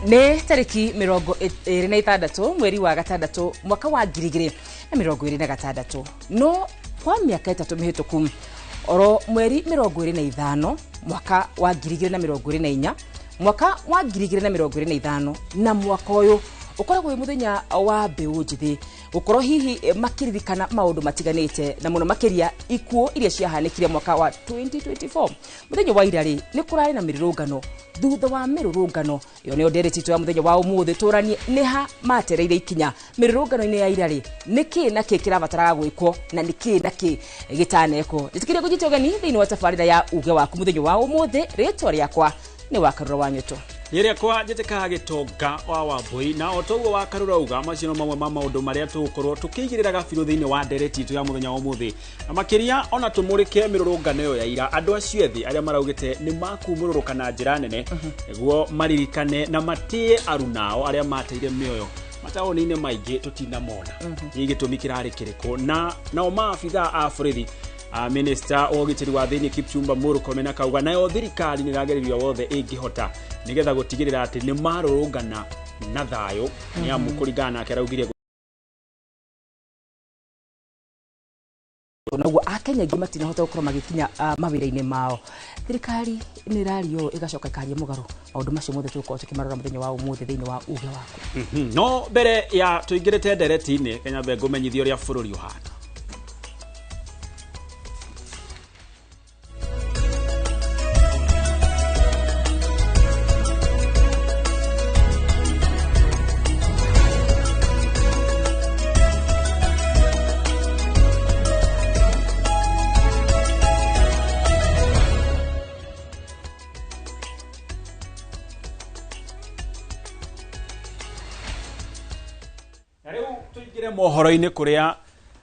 Nĩ tariki 26 mweri wa gatandatũ mwaka wa 2026 no kwa mĩaka 3 mĩhĩtũku oro mweri 25 mwaka wa 2024 mwaka wa 2025 na mwaka ũyũ ukoragwo mũthenya wa mbeũ njĩthĩ ukorwo hihi makiririkana maũndũ matiganĩte na mũno makiria ikuo iria ciahanĩkire mwaka wa 2024 mũthenya wa ira rĩ nĩ kũrarĩ na mĩrũrũngano thutha wa mĩrũrũngano yo nĩ ndereti twa mũthenya wa ũmũthĩ tũranie nĩ ha matereire ikinya mĩrũrũngano-inĩ ya ira rĩ nĩkĩ na kĩ kĩrabataraga gwĩkwo na nĩkĩ na kĩ gĩtanekwo nĩtũkĩrĩa kũnyita ũgeni thĩinĩ wa tabarĩra ya uge waku mũthenya wa ũmũthĩ rĩtwa rĩakwa nĩ Wakarũra Wanyũtũ. Nyeria kwa jeteka gitonga wa Wambui na otoguo wa Karurauga macino mamwe ma maundu maria tukorwo tukigirira gabiru thiini wa ndereti itu ya muthenya wa muthi na makiria ona tumurike mirurungano yo ya ira andu acio ethi aria maraugite ni makumururũka na njira nene niguo maririkane na matie arunao aria mateire mioyo mataoni-inĩ maingĩ tutinamona igitumi kirari kiriko na nao maabitha a borithi Minister wa ũgitĩri wa thĩinĩ Kipchumba Murkomen akauga nayo thirikari nĩ ĩragereria wothe ĩngĩhota nĩgetha gũtigĩrĩra atĩ nĩ marũrũngana na thayũ nĩ amu kũringana nake araugire naguo akenya aingĩ matinahota gũkorwo magĩkinya mawĩra-inĩ mao thirikari nĩ ĩrario ĩgacoka ĩkaria mũgarũ maũndũ macio mothe tũgũkorwo tũkĩmarora mũthenya wa ũmũthĩ thĩinĩ wa uge waku no mbere ya tũingĩrĩte ndereti-inĩ Kenya mbe ngũmenyithia ũrĩa bũrũri ũhana mohoro-inĩ kuria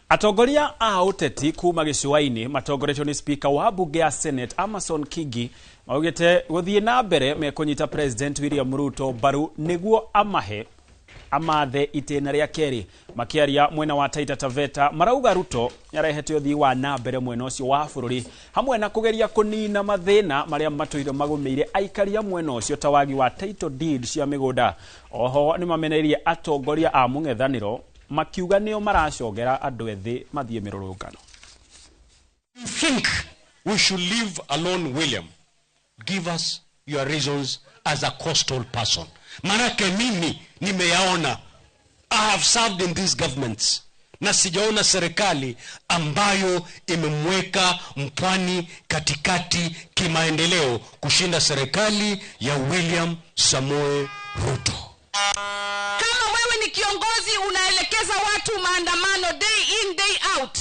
atongoria a uteti kuma gĩcũa-inĩ matongoretio nĩ speaker wa bunge ya Senate Amason Kingi maugĩte gũthiĩ na mbere mekũnyita President William Ruto mbaru nĩguo amathe itĩna rĩa kerĩ makiaria mwena wa Taita Taveta marauga Ruto nĩarehete ũthii wa na mbere mwena ũcio wa bũrũri hamwe na kũgeria kũnina mathĩna marĩa matũire magũmĩire aikaria mwena ũcio ta wagi wa title deed cia mĩgũnda oho nĩ mameneirie atongoria a mũng'ethanĩro makiuga nĩo maracogera andũ ethĩ mathiĩ mĩrũrũngano. You think we should leave alone William? Give us your reasons as a coastal person. Manake mimi nimeyaona. I have served in these governments. Na sijaona serikali ambayo imemweka mpwani katikati kimaendeleo kushinda serikali ya William Samoei Ruto. Kama wewe ni kiongozi unaelekeza watu maandamano day in day out,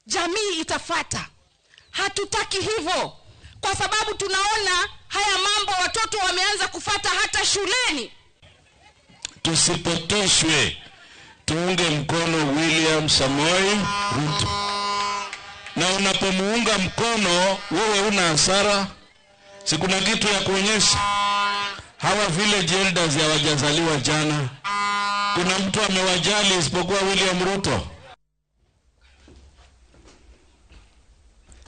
jamii itafata. Hatutaki hivyo kwa sababu tunaona haya mambo watoto wameanza kufata hata shuleni. Tusipoteshwe, tuunge mkono William Samoei Ruto. Na unapomuunga mkono wewe una hasara, si kuna kitu ya kuonyesha. Hawa village elders ya wajazaliwa jana, kuna mtu amewajali isipokuwa William Ruto.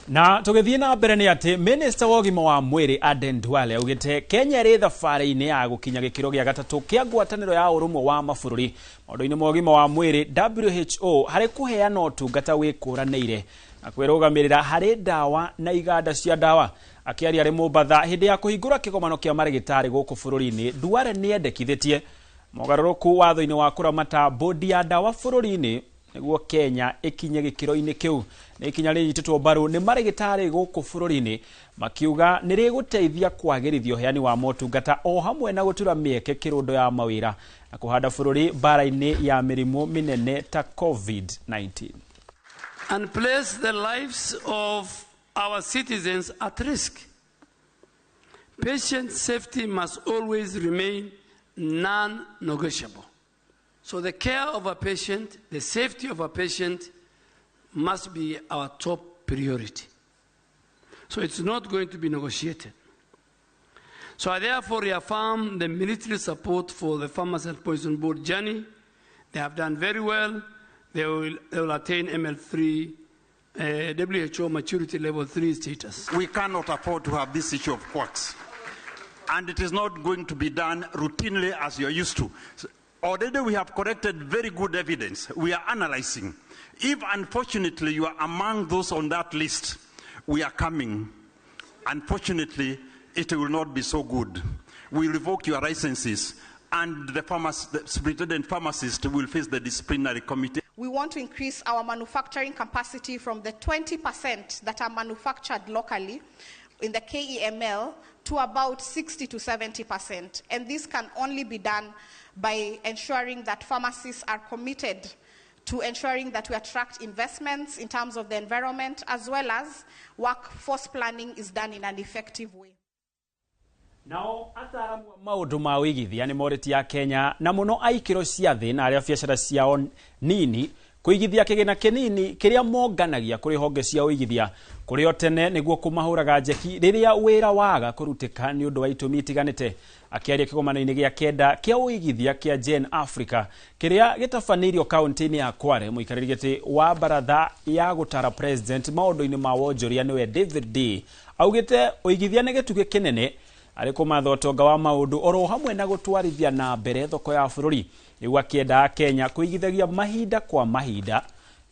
Na tũgĩthiĩ na mbere nĩ atĩ Minister wa ũgima wa mwĩrĩ Aden Duale augĩte Kenya ĩrĩ thabarĩ-inĩ ya gũkinya gĩkĩro gĩa gatatũ kĩa ngwatanĩro ya ũrũmwe wa mabũrũri maũndũ-inĩ ma ũgima wa mwĩrĩ WHO harĩ kũheana ũtungata wĩkũranĩire na kwĩrũgamĩrĩra harĩ ndawa na iganda cia ndawa. Akiaria arĩ Mombatha hĩndĩ ya kũhingũra kĩgomano kĩa marĩgĩtarĩ gũkũ bũrũri-inĩ, Duale nĩendekithĩtie mogarũrũku watho-inĩ wa kũramata bodi ya ndawa bũrũri-inĩ nĩguo Kenya ikinye gĩkĩro-inĩ kĩu. Nĩ ikinya rĩnyitĩtwo mbaru nĩ marĩgĩtarĩ gũkũ bũrũri-inĩ makiuga nĩ rĩgũteithia kwagĩrithia ũheani wa motungata o hamwe na gũtura mĩeke kĩrũndo ya mawĩra na kũhanda bũrũri bara-inĩ ya mĩrimũ mĩnene ta COVID-19 and place the lives of our citizens at risk. Patient safety must always remain non-negotiable. So the care of a patient, the safety of a patient must be our top priority. So it's not going to be negotiated. So I therefore reaffirm the military support for the Farmers and Poison Board journey. They have done very well. They will attain ML3, WHO maturity level 3 status. We cannot afford to have this issue of quacks. And it is not going to be done routinely as you're used to. So already we have collected very good evidence. We are analyzing. If unfortunately you are among those on that list, we are coming. Unfortunately, it will not be so good. We revoke your licenses and the superintendent pharmacist will face the disciplinary committee. We want to increase our manufacturing capacity from the 20% that are manufactured locally in the KEML to about 60 to 70%. And this can only be done by ensuring that pharmacists are committed to ensuring that we attract investments in terms of the environment, as well as workforce planning is done in an effective way. Nao ataramu maundu ma wigithia ni moreti ya Kenya na muno aikiro cia thi na aria biacara ciao nini kuigithia kigina kinini kiria monganagia kuri honge cia wigithia kuri otene niguo kumahuraga njeki riria wira waga kurutika ni undu wa itumi itiganite akiaria kigomano-ini gia kenda kia wigithia kia Gen Africa kiria gitafaneirio kaunti-ini ya Kware muikariri giti wa baratha ya gutara president maundu-ini ma wonjoria niwe David D augite wigithia ni gituge kinene ari kumatha utonga wa maundu oro hamwe na gutwarithia na mbere thoko ya bururi niguo akienda Kenya kuigithagia mahinda kwa mahinda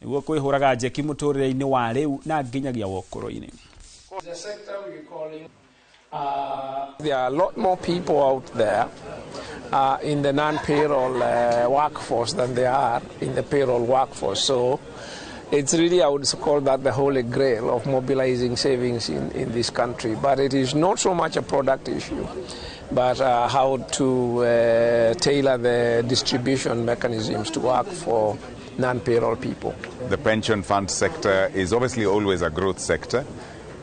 niguo kwihuraga njeki muturire-ini wa riu na nginyagia wokoro-ini. There are a lot more people out there in the non-payroll workforce than there are in the payroll workforce. So it's really, I would call that the holy grail of mobilizing savings in this country. But it is not so much a product issue, but how to tailor the distribution mechanisms to work for non-payroll people. The pension fund sector is obviously always a growth sector.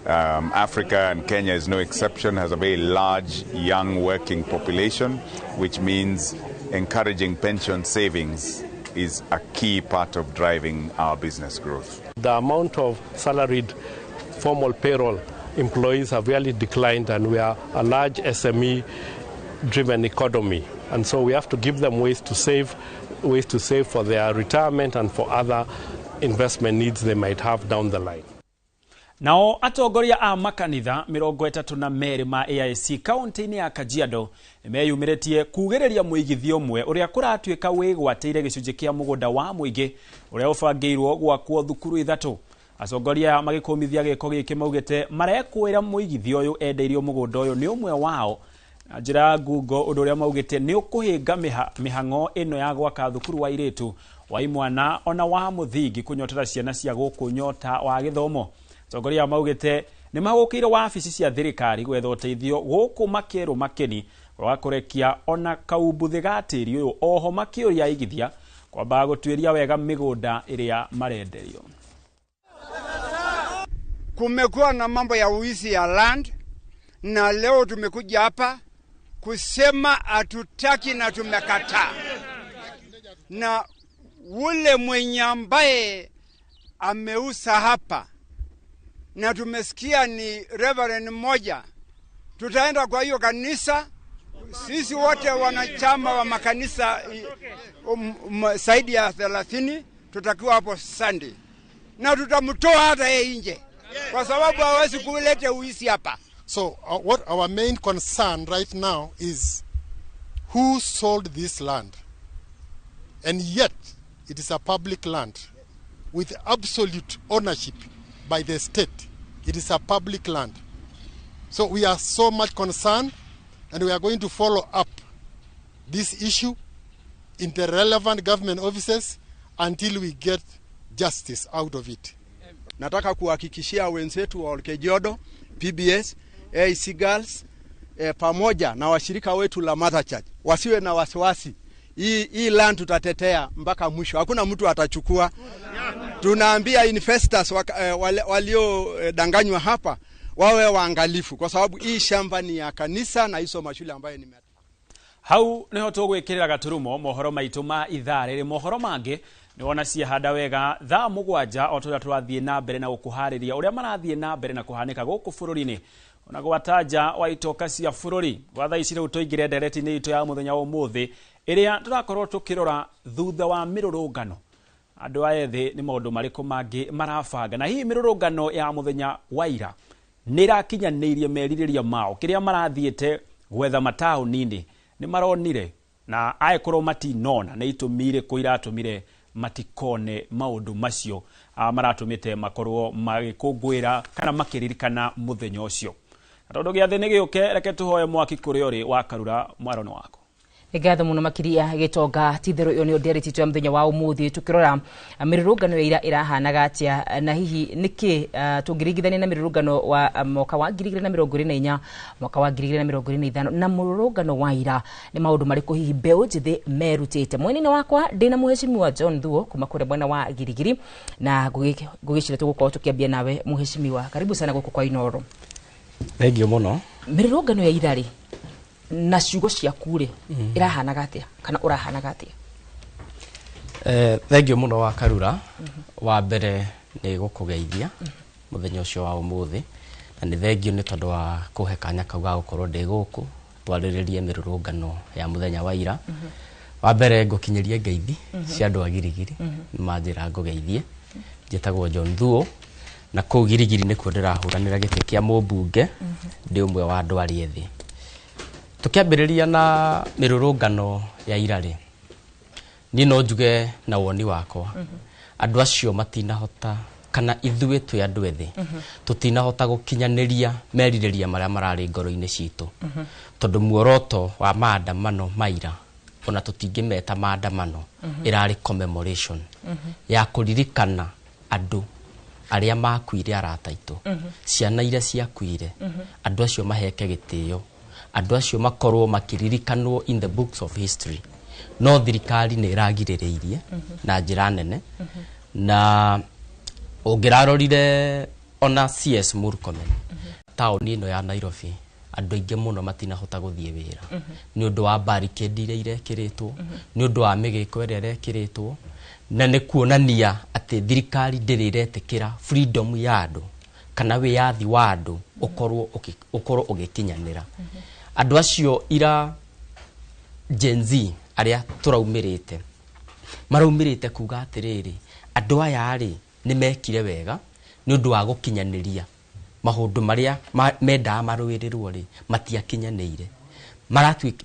Africa, and Kenya is no exception, has a very large young working population, which means encouraging pension savings is a key part of driving our business growth. The amount of salaried formal payroll employees have really declined, and we are a large SME-driven economy. And so we have to give them ways to save for their retirement and for other investment needs they might have down the line. Nao atongoria a makanitha 32 ma AIC kaunti-ini ya Kajiado nimeyumiretie kugiriria muigithio mwe uria kuratuika wigwateire gicunji kia mugunda wa muingi uria ubangiirwo gwakwo thukuru ithatu. Atongoria magikomithia giko giki maugite marekwira muigithio uyu endeirio mugunda uyu ni umwe wao na njira ngungo undu uria maugite ni ukuhinga mihango ino ya gwaka thukuru wa iritu wa imwana ona wa muthingi kunyotera ciana cia guku nyota wa githomo. Atongoria maugite ni magukire wabici cia thirikari gwetha uteithio guku makiru makeni wa kurekia ona kaumbuthe gatiri uyu oho makiuria igithia kwamba gutwiria wega migunda iria marenderio. Kumekuwa na mambo ya uwizi ya land, na leo tumekuja hapa kusema hatutaki na tumekataa. Na ule mwenye ambaye ameusa hapa na tumesikia ni reverend mmoja, tutaenda kwa hiyo kanisa. Sisi wote wanachama wa makanisa zaidi ya 30 tutakiwa hapo Sunday, na tutamtoa hata yeye nje kwa sababu hawezi kuleta uisi hapa. So what our main concern right now is who sold this land, and yet it is a public land with absolute ownership by the state. It is a public land. So we are so much concerned, and we are going to follow up this issue in the relevant government offices until we get justice out of it. Nataka kuhakikishia wenzetu wa Olkejodo, PBS, AIC Girls, pamoja na washirika wetu la Mother Church wasiwe na wasiwasi. Hii land tutatetea mpaka mwisho. Hakuna mtu atachukua. Tunaambia investors walio danganywa hapa wawe waangalifu kwa sababu hii shamba ni ya kanisa na hizo mashule ambayo ni hau niho tugwikirira gaturumo mohoro maitu ma ithare ri mohoro mange ni wona cia handa wega thaa mugwanja otoria turathie na mbere na gukuhariria uria marathie na mbere na kuhanika guku bururi-ini ona gwataja wa itoka cia bururi gwatha icire utoingire ndereti-ini itu ya muthenya wa umuthi iria turakorwo tukirora thutha wa mirurungano andu aethi ni maundu mariku mangi marabanga na hii mirurungano ya muthenya wa ira nirakinyanirie meririria mao kiria marathiete gwetha matauni-ini ni maronire na aekorwo matinona ni itumire kuiratumire matikone maundu macio maratumite makorwo magikungwira kana makiririkana muthenya ucio tondu giathe ni giuke reke tuhoye mwaki kuri uri wa karura mwarono wako. Egatho muno makiria gitonga tithero yo ni ndereti tu ya muthenya wa umuthi tukirora mirurungano ira irahanaga atia na hihi niki tungiringithania na mirurungano wa mwaka wa 2024 mwaka wa 2025 na mirurungano wa ira ni maundu mariku hihi mbeu njithi merutite mwenene wakwa ndina muheshimiwa John Thuo kuma kure bwana wa Girigiri na gugicira tugukorwo tukiambia nawe muheshimiwa karibu sana guku kwa Inoro. Thank you muno. Mirurungano ya ira ri na ciugo ciaku ri irahana gatia kana urahana gatia? Thengio muno wa Karura. Wa mbere ni gukugeithia muthenya ucio wa umuthi, na ni thengio ni tondu wa kuhe kanya kau ga gukorwo ndi guku twariririe mirurungano ya muthenya wa ira. Wa mbere ngukinyirie ngeithi cia andu a Girigiri ni manjira ngugeithie. Njitagwo John Thuo na kuu Girigiri ni kuo ndirahuranira giti kia mumbunge ndi umwe wa andu ari ethi. Tukiambiriria na mirurungano ya ira ri, ni no njuge na woni wakwa andu acio matinahota kana ithuĩ twĩ andu ethi tutinahota gukinyaniria meririria maria marari ngoro-ini citu tondu muoroto wa maandamano maira ona tutingimeta maandamano irari commemoration ya kuririkana andu aria makuire arata itu, ciana iria ciakuire, andu acio maheke gitio, andu acio makorwo makiririkanwo in the books of history. No thirikari ni iragirireirie na njira nene, na ungirarorire ona CS Murkomen tauni ino ya Nairobi andu aingi muno matinahota guthie wira ni undu wa barricade iria irekiritwo, ni undu wa migiko iria irekiritwo, na ni kuonania ati thirikari ndiriretikira freedom ya andu kana wiyathi wa andu ukorwo ugikinyanira. Andu acio ira Gen Z aria turaumirite maraumirite kuga atiriri andu aya ari ni mekire wega ni undu wa gukinyaniria mahundu maria mendaa maruirirwo ri matiakinyanire,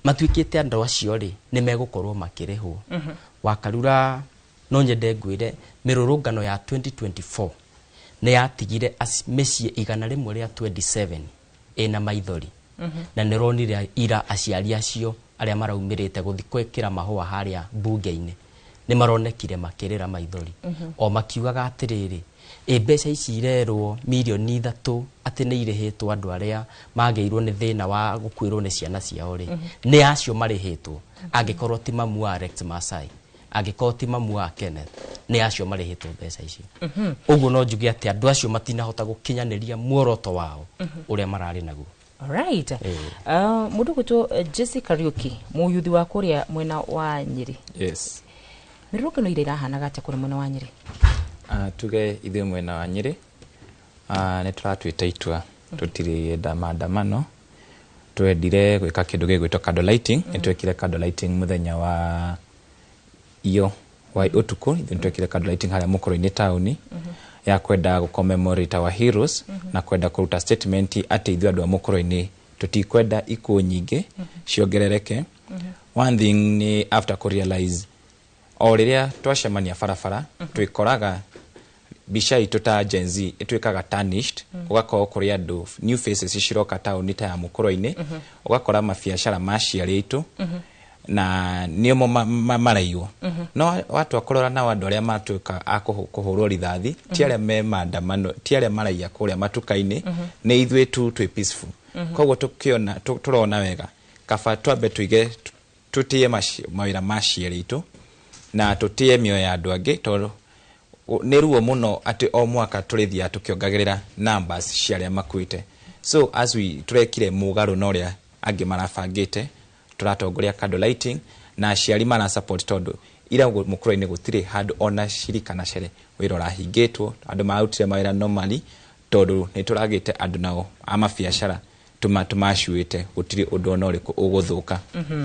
matuikite andu acio ri ni megukorwo makirihwo. Wa Karura no nyende ngwire mirurungano ya 2024 ni yatigire mecii 100 ria 27 ina maithori, na nironire ira aciari acio aria maraumirite guthi kwekira mahua haria bunge-ini ni maronekire makirira maithori o makiugaga atiriri mbeca ici irerwo milioni 3 ati ni irihitwo andu aria mageirwo ni thina wa gukwirwo ni ciana ciao ri ni acio marihitwo, angikorwo ti mamu wa Alex Masai, angikorwo ti mamu wa Kenneth, ni acio marihitwo mbeca ici. Uguo no njuge ati andu acio matinahota gukinyaniria muoroto wao uria marari naguo. Alright. Mundu gwitu Jesse Kariuki muyuthi wa kuria mwena wa Nyeri. Yes. Mirurungano ira irahana gatia kuria mwena wa Nyeri? Tuge ithuĩ mwena wa Nyeri ni turatuite itua tutiri enda maandamano, twendire gwika kindu gigwitwo candle lighting. Ni twekire candle lighting muthenya wa iyo wa utuku, ni twekire candle lighting haria Mukuru-ini tauni ya kwenda gucommemorate our heroes na kwenda kuruta statement ati ithuĩ andu a Mukuru-ini tutikwenda ikuũ nyingi ciongerereke. One thing ni after realize o riria twacemania barabara twikoraga bica itu ta Gen Z itwikaga tarnished, ugakorwo kuri andu new faces ciroka tauni ta ya Mukuru-ini, ugakora mabiacara maciari itu na niomo maraiyo. No watu akorora na andu aria matwika akuhurwo rithathi ti aria me maandamano, ti aria maraiya kuria matuka-ini, ni ithuĩ tu twi peaceful. Koguo tukiona turona wega kaba twambe tuige tutie mawira maciari itu na tutie mioyo ya andu angi, tondu ni ruo muno ati o mwaka turithia tukiongagirira numbers cia aria makuite. So as we turekire mugaru na uria angi marabangite, turatongoria candle lighting na aciari mara support tondu ira Mukuru-ini gutiri handu ona shirika na cere wira urahingitwo, andu marutire mawira normally tondu ni turagite andu nao ama biacara tumacuite gutiri undu ona uriku uguthuka.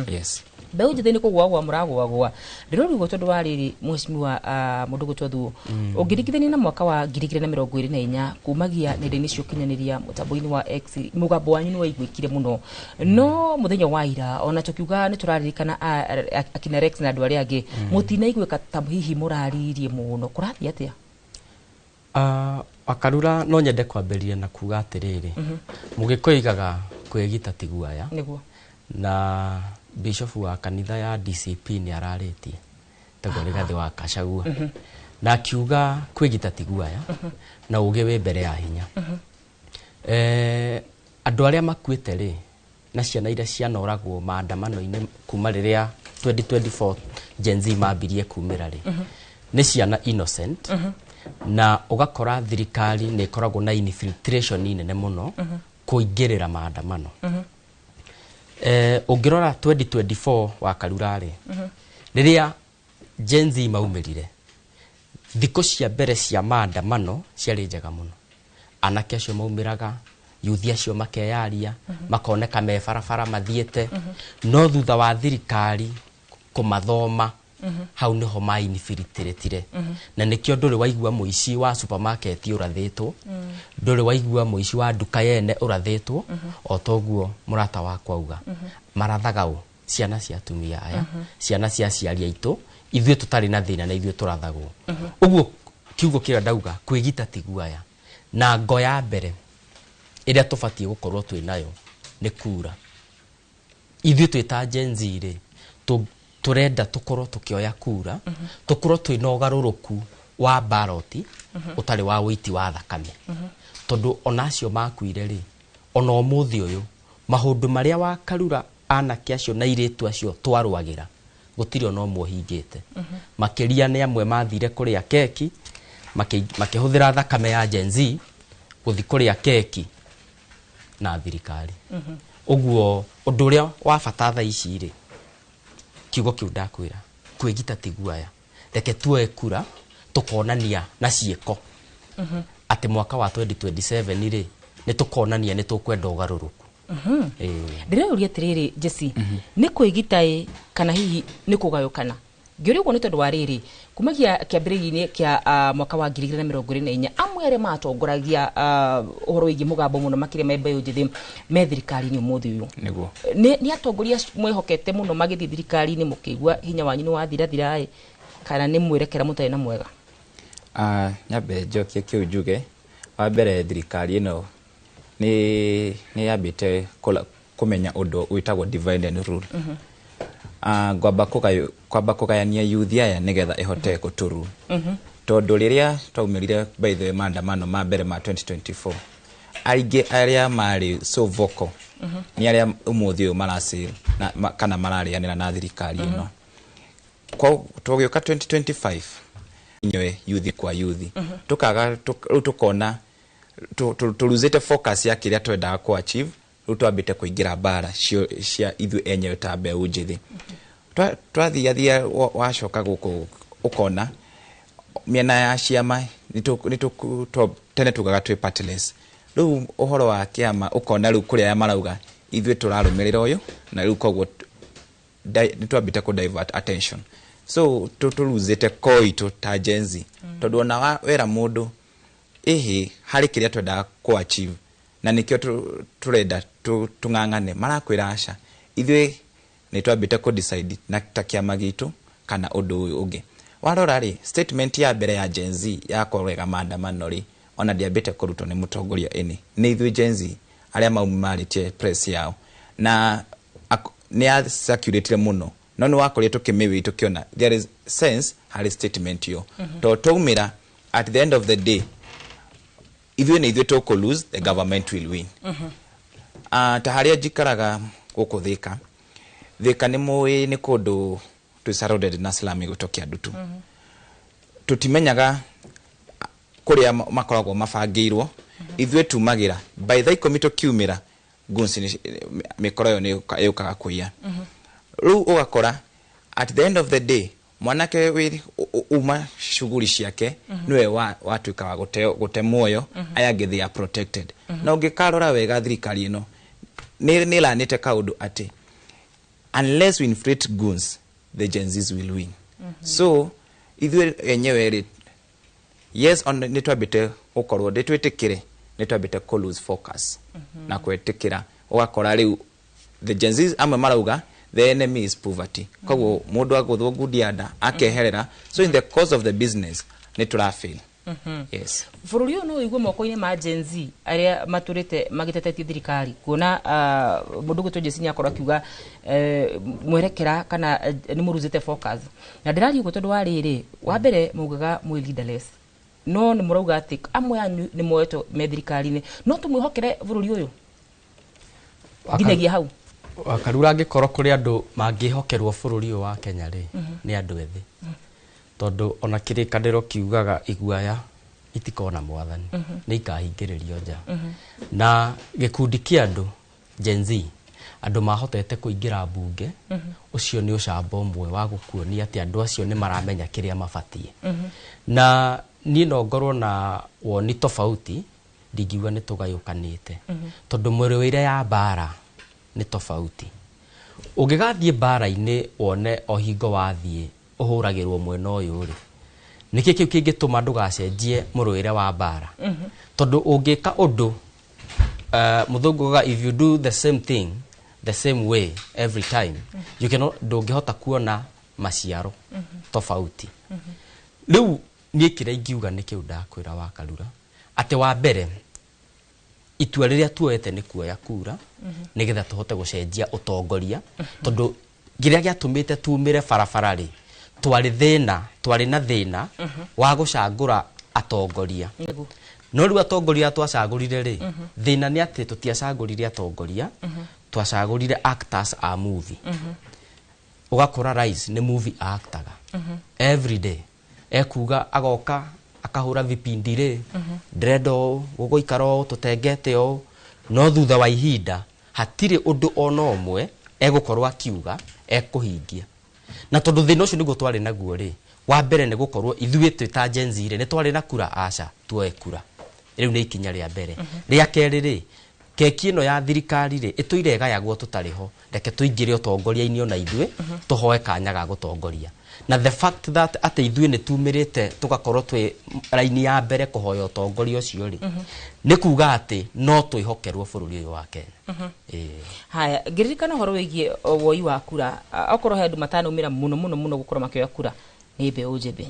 Yes. Beu jithini kugwa muragwa ndirori gwo tondu wariri mweshimiwa mundu gutwathu ungirikithani na mwaka wa 2024 kumagia nende-ini cio kinyaniria mutambo-ini wa X mugambo wanyu ni waiguikire muno, no muthenya wa ira ona tukiuga ni turaririkana akina Rex na andu aria angi mutinaiguika ta hihi muraririe muno, kurathia atia? Akarura no nyende kwambĩrĩria na kuga atiriri mugikoigaga kwigita tiguaya niguo, na bishop wa kanitha ya DCP ni araritie Tagore Gathi wa Kachagua na kiuga kwigita tiguaya na uge we mbere ya hinya. Andu aria makuite ri na ciana iria cianoragwo maandamano-ini kuma riria 2024 Gen Z mambirie kumira ri ni ciana innocent, na ugakora thirikari ni ikoragwo na infiltration nene muno kuingirira maandamano. Ungirora 2024 wa Karurari riria Gen Z maumirire thikũ cia mbere cia maandamano ciarĩ njega mũno. Anake acio maumiraga, yuthi acio makeyaria, makoneka me barabara mathiĩte, no thutha wa thirikari kũmathoma hau niho mainfiltratire. Na nikio ndũrĩ waigua mũici wa supermarket ũrathĩtwo, ndũrĩ waigua mũici wa nduka yene ũrathĩtwo, o toguo mũrata wakwa auga marathaga ciana cia atumia aya, ciana cia aciari aitũ, ithuĩ tũtarĩ na thĩna na ithuĩ tũrathagwo. Ũguo kiugo kĩrĩa ndauga kwĩgita ti guaya. Na ngo ya mbere ĩrĩa tũbatiĩ gũkorwo twĩ nayo nĩ kura. Ithuĩ twĩ ta Gen Z rĩ, turenda tukorwo tukioya kura, tukorwo twina ugarũrũku wa baroti utari wa wĩiti wa thakame. Tondu onacio makuire ri, ona ũmũthĩ ũyũ maũndũ marĩa wa Karura anake acio na irĩtu acio twarwagira gũtirĩ ona ũmwe hingĩte. Makĩria nĩ amwe mathire kũrĩa keki, makĩhũthĩra thakame ya Gen Z gũthi kũrĩa keki na thirikari. Ũguo ũndũ ũrĩa wa bata thaa ici rĩ, kiugo kiu ndakwĩra kwĩgita ti guaya. Reke tuoe kura tukonania na ciĩko atĩ mwaka wa 2027 rĩ nĩ tukonania nĩ tũkwenda ũgarũrũku. Ndĩreuria atĩrĩrĩ Jesse, nĩ kwĩgita kana hihi nĩ kũgayũkana? Ngĩũria ũguo nĩ tondũ wa rĩrĩ, kumagia kĩambĩrĩria-inĩ kĩa mwaka wa 2024 amwe arĩa matongoragia ũhoro wĩgiĩ mũgambo mũno makĩria me mbeũ njĩthĩ me thirikari-inĩ ũmũthĩ ũyũ, nĩguo nĩ atongoria mwehokete mũno magĩthiĩ thirikari-inĩ mũkĩigua hinya wanyu nĩ wathirathira kana nĩ mwerekera mũtarĩ na mwega? Nyambe njokie kĩu njuge, wa mbere thirikari ĩno nĩ yambĩte kũmenya ũndũ wĩtagwo divide and rule. Kwamba kũgayania youth aya nĩgetha ĩhote gũtũru. Tondũ rĩrĩa twaumĩrire by the maandamano ma mbere ma 2024, aingĩ arĩa marĩ so vocal nĩ arĩa ũmũthĩ ũyũ maracĩra kana mararĩanĩra na thirikari ĩno. Tũgĩũka 2025 inywe youth kwa youth, tukaga tukona tuluzete focus ya kĩrĩa twendaga ku achieve, rĩu twambĩte kũingĩra mbara cia ithuĩ enyewe ta mbeũ njĩthĩ. Twathiathia wacoka gũkũ ũkona mĩena ya ciama tene tugaga twĩ partless. Rĩu ũhoro wa kĩama ũkona rĩu kũrĩa ya marauga ithuĩ tũrarũmĩrĩra ũyũ, na rĩu koguo nĩ twambĩte ku divert attention. So tuluzete koitũ ta Gen Z, tondũ ona wera mũndũ harĩ kĩrĩa twendaga ku achieve na nikio turenda tung'ang'ane, marakwĩra aca ithuĩ nĩ twambĩte ku decide na ta kĩama gitu kana ũndũ ũyũ ũngĩ. Warora rĩ, statement ya mbere ya Gen Z ya kũrega maandamano rĩ, ona ndiambĩte kũrutwo nĩ mũtongoria nĩ ithuĩ Gen Z arĩa maumarĩtie press yao, na nĩ ya circulate mũno, no nĩ wakorire tũkĩmĩwĩ tũkĩona there is sense harĩ statement yo. To twaumĩra at the end of the day ithuĩ nĩ ithuĩ tũkũ lose, the government will win. Ta harĩa njikaraga gũkũ Thika nĩ mũĩ nĩ kũndũ twĩ surrounded na slum gũtokea ndutu. Tutimenyaga kũrĩa makoragwo mabangĩirwo, ithuĩ tumagĩra by the ikũmi tũkiumĩra guns mĩkoro yo nĩ yũkaga kũiya. Rĩu ũgakora at the end of the day mwanake uma shughuli ciake niwe watuĩka wa gũte muoyo, aya angĩ they are protected. Na ũngĩkarora wega thirikari ĩno nĩ lanĩte kaũndũ atĩ unless we inflate guns the Gen Zs will win. So ithuĩ enyewe yes on nĩ twambĩte gũkorwo twĩtĩkĩre nĩ twambĩte ku lose focus na kwĩtĩkĩra ũgakora rĩu the Gen Zs amwe marauga the enemy is poverty. Koguo mũndũ agũthwo ngudianda akeherera, so in the course of the business nĩ tũrafail. Yes. Bũrũri ũyũ no ũigwe moko-inĩ ma Gen Z arĩa matũrĩte magĩtetetie thirikari, kuona mũndũ gwĩtwo Jesse nĩ akorwo akiuga mwerekera kana nĩ mũruzĩte focus. Na ndĩraria ũguo tondũ wa rĩrĩ, wa mbere maugaga mwĩ leaderless, no nĩ mũrauga atĩ amwe anyu nĩ moetwo me thirikari-inĩ, no tũmwĩhokere bũrũri ũyũ nginyagia hau. Karura angĩkorwo kũrĩ andũ mangĩhokerwo bũrũri ũyũ wa Kenya rĩ, nĩ andũ ethĩ. Tondũ ona kĩrĩkanĩro kiugaga iguaya itikona mwathani, nĩ ikahingĩrĩrio nja. Na gĩkundi kĩa andũ Gen Z andu mahotete kuingira bunge ucio ni ucamba umwe wa gukuonia ati andu acio ni maramenya kiria mabatie na ni no ngorwo na woni tofauti ndigiwa ni tugayukanite tondu mwirwire ya bara ni tofauti ungigathie bara-ini wone o hingo wathie uhuragirwo mwena uyu ri niki kiu kingituma ndugacenjie murwire wa bara tondu ungika undu muthunguga if you do the same thing the same way every time you cannot ndungihota kuona maciaro tofauti riu nie kire ingiuga ni kiu ndakwira wa Karura ati wa mbere itua riria tuoete ni kuoya kura nigetha tuhote gucenjia utongoria tondu giria giatumite tumire barabara ri twari na thina wa gucangura atongoria no riu atongoria twacagurire ri thina ni ati tutiacagurire atongoria twacagurire actors a movie ugakora rise ni movie actaga every day ekuga agoka akahura vipindi ri dredo gugoikaro tutengete o no thutha wa ihinda hatire undu ona omwe egukorwa kiuga ekuhingia na tondu thina ucio niguo twari naguo ri wa mbere ni gukorwo ithuĩ twita Gen Z ri ni twari na kura aca tuoe kura riu ni ikinya ria mbere ria keri ri keki ino ya thirikari ri ituiregayagwo tutariho reke tuingire utongoria-ini ona ithuĩ tuhoe kanya ga gutongoria na the fact that ate ithuĩ ni tumirite tugakorwo twi raini ya mbere kuhoya utongoria ucio ri ni kuga ati no twihokerwo bururi uyu wa Kenya haya ngiririkana horo wigie woi wa kura okorwo he andu matanaumira muno gukorwo makioya kura ni mbeũ njĩthĩ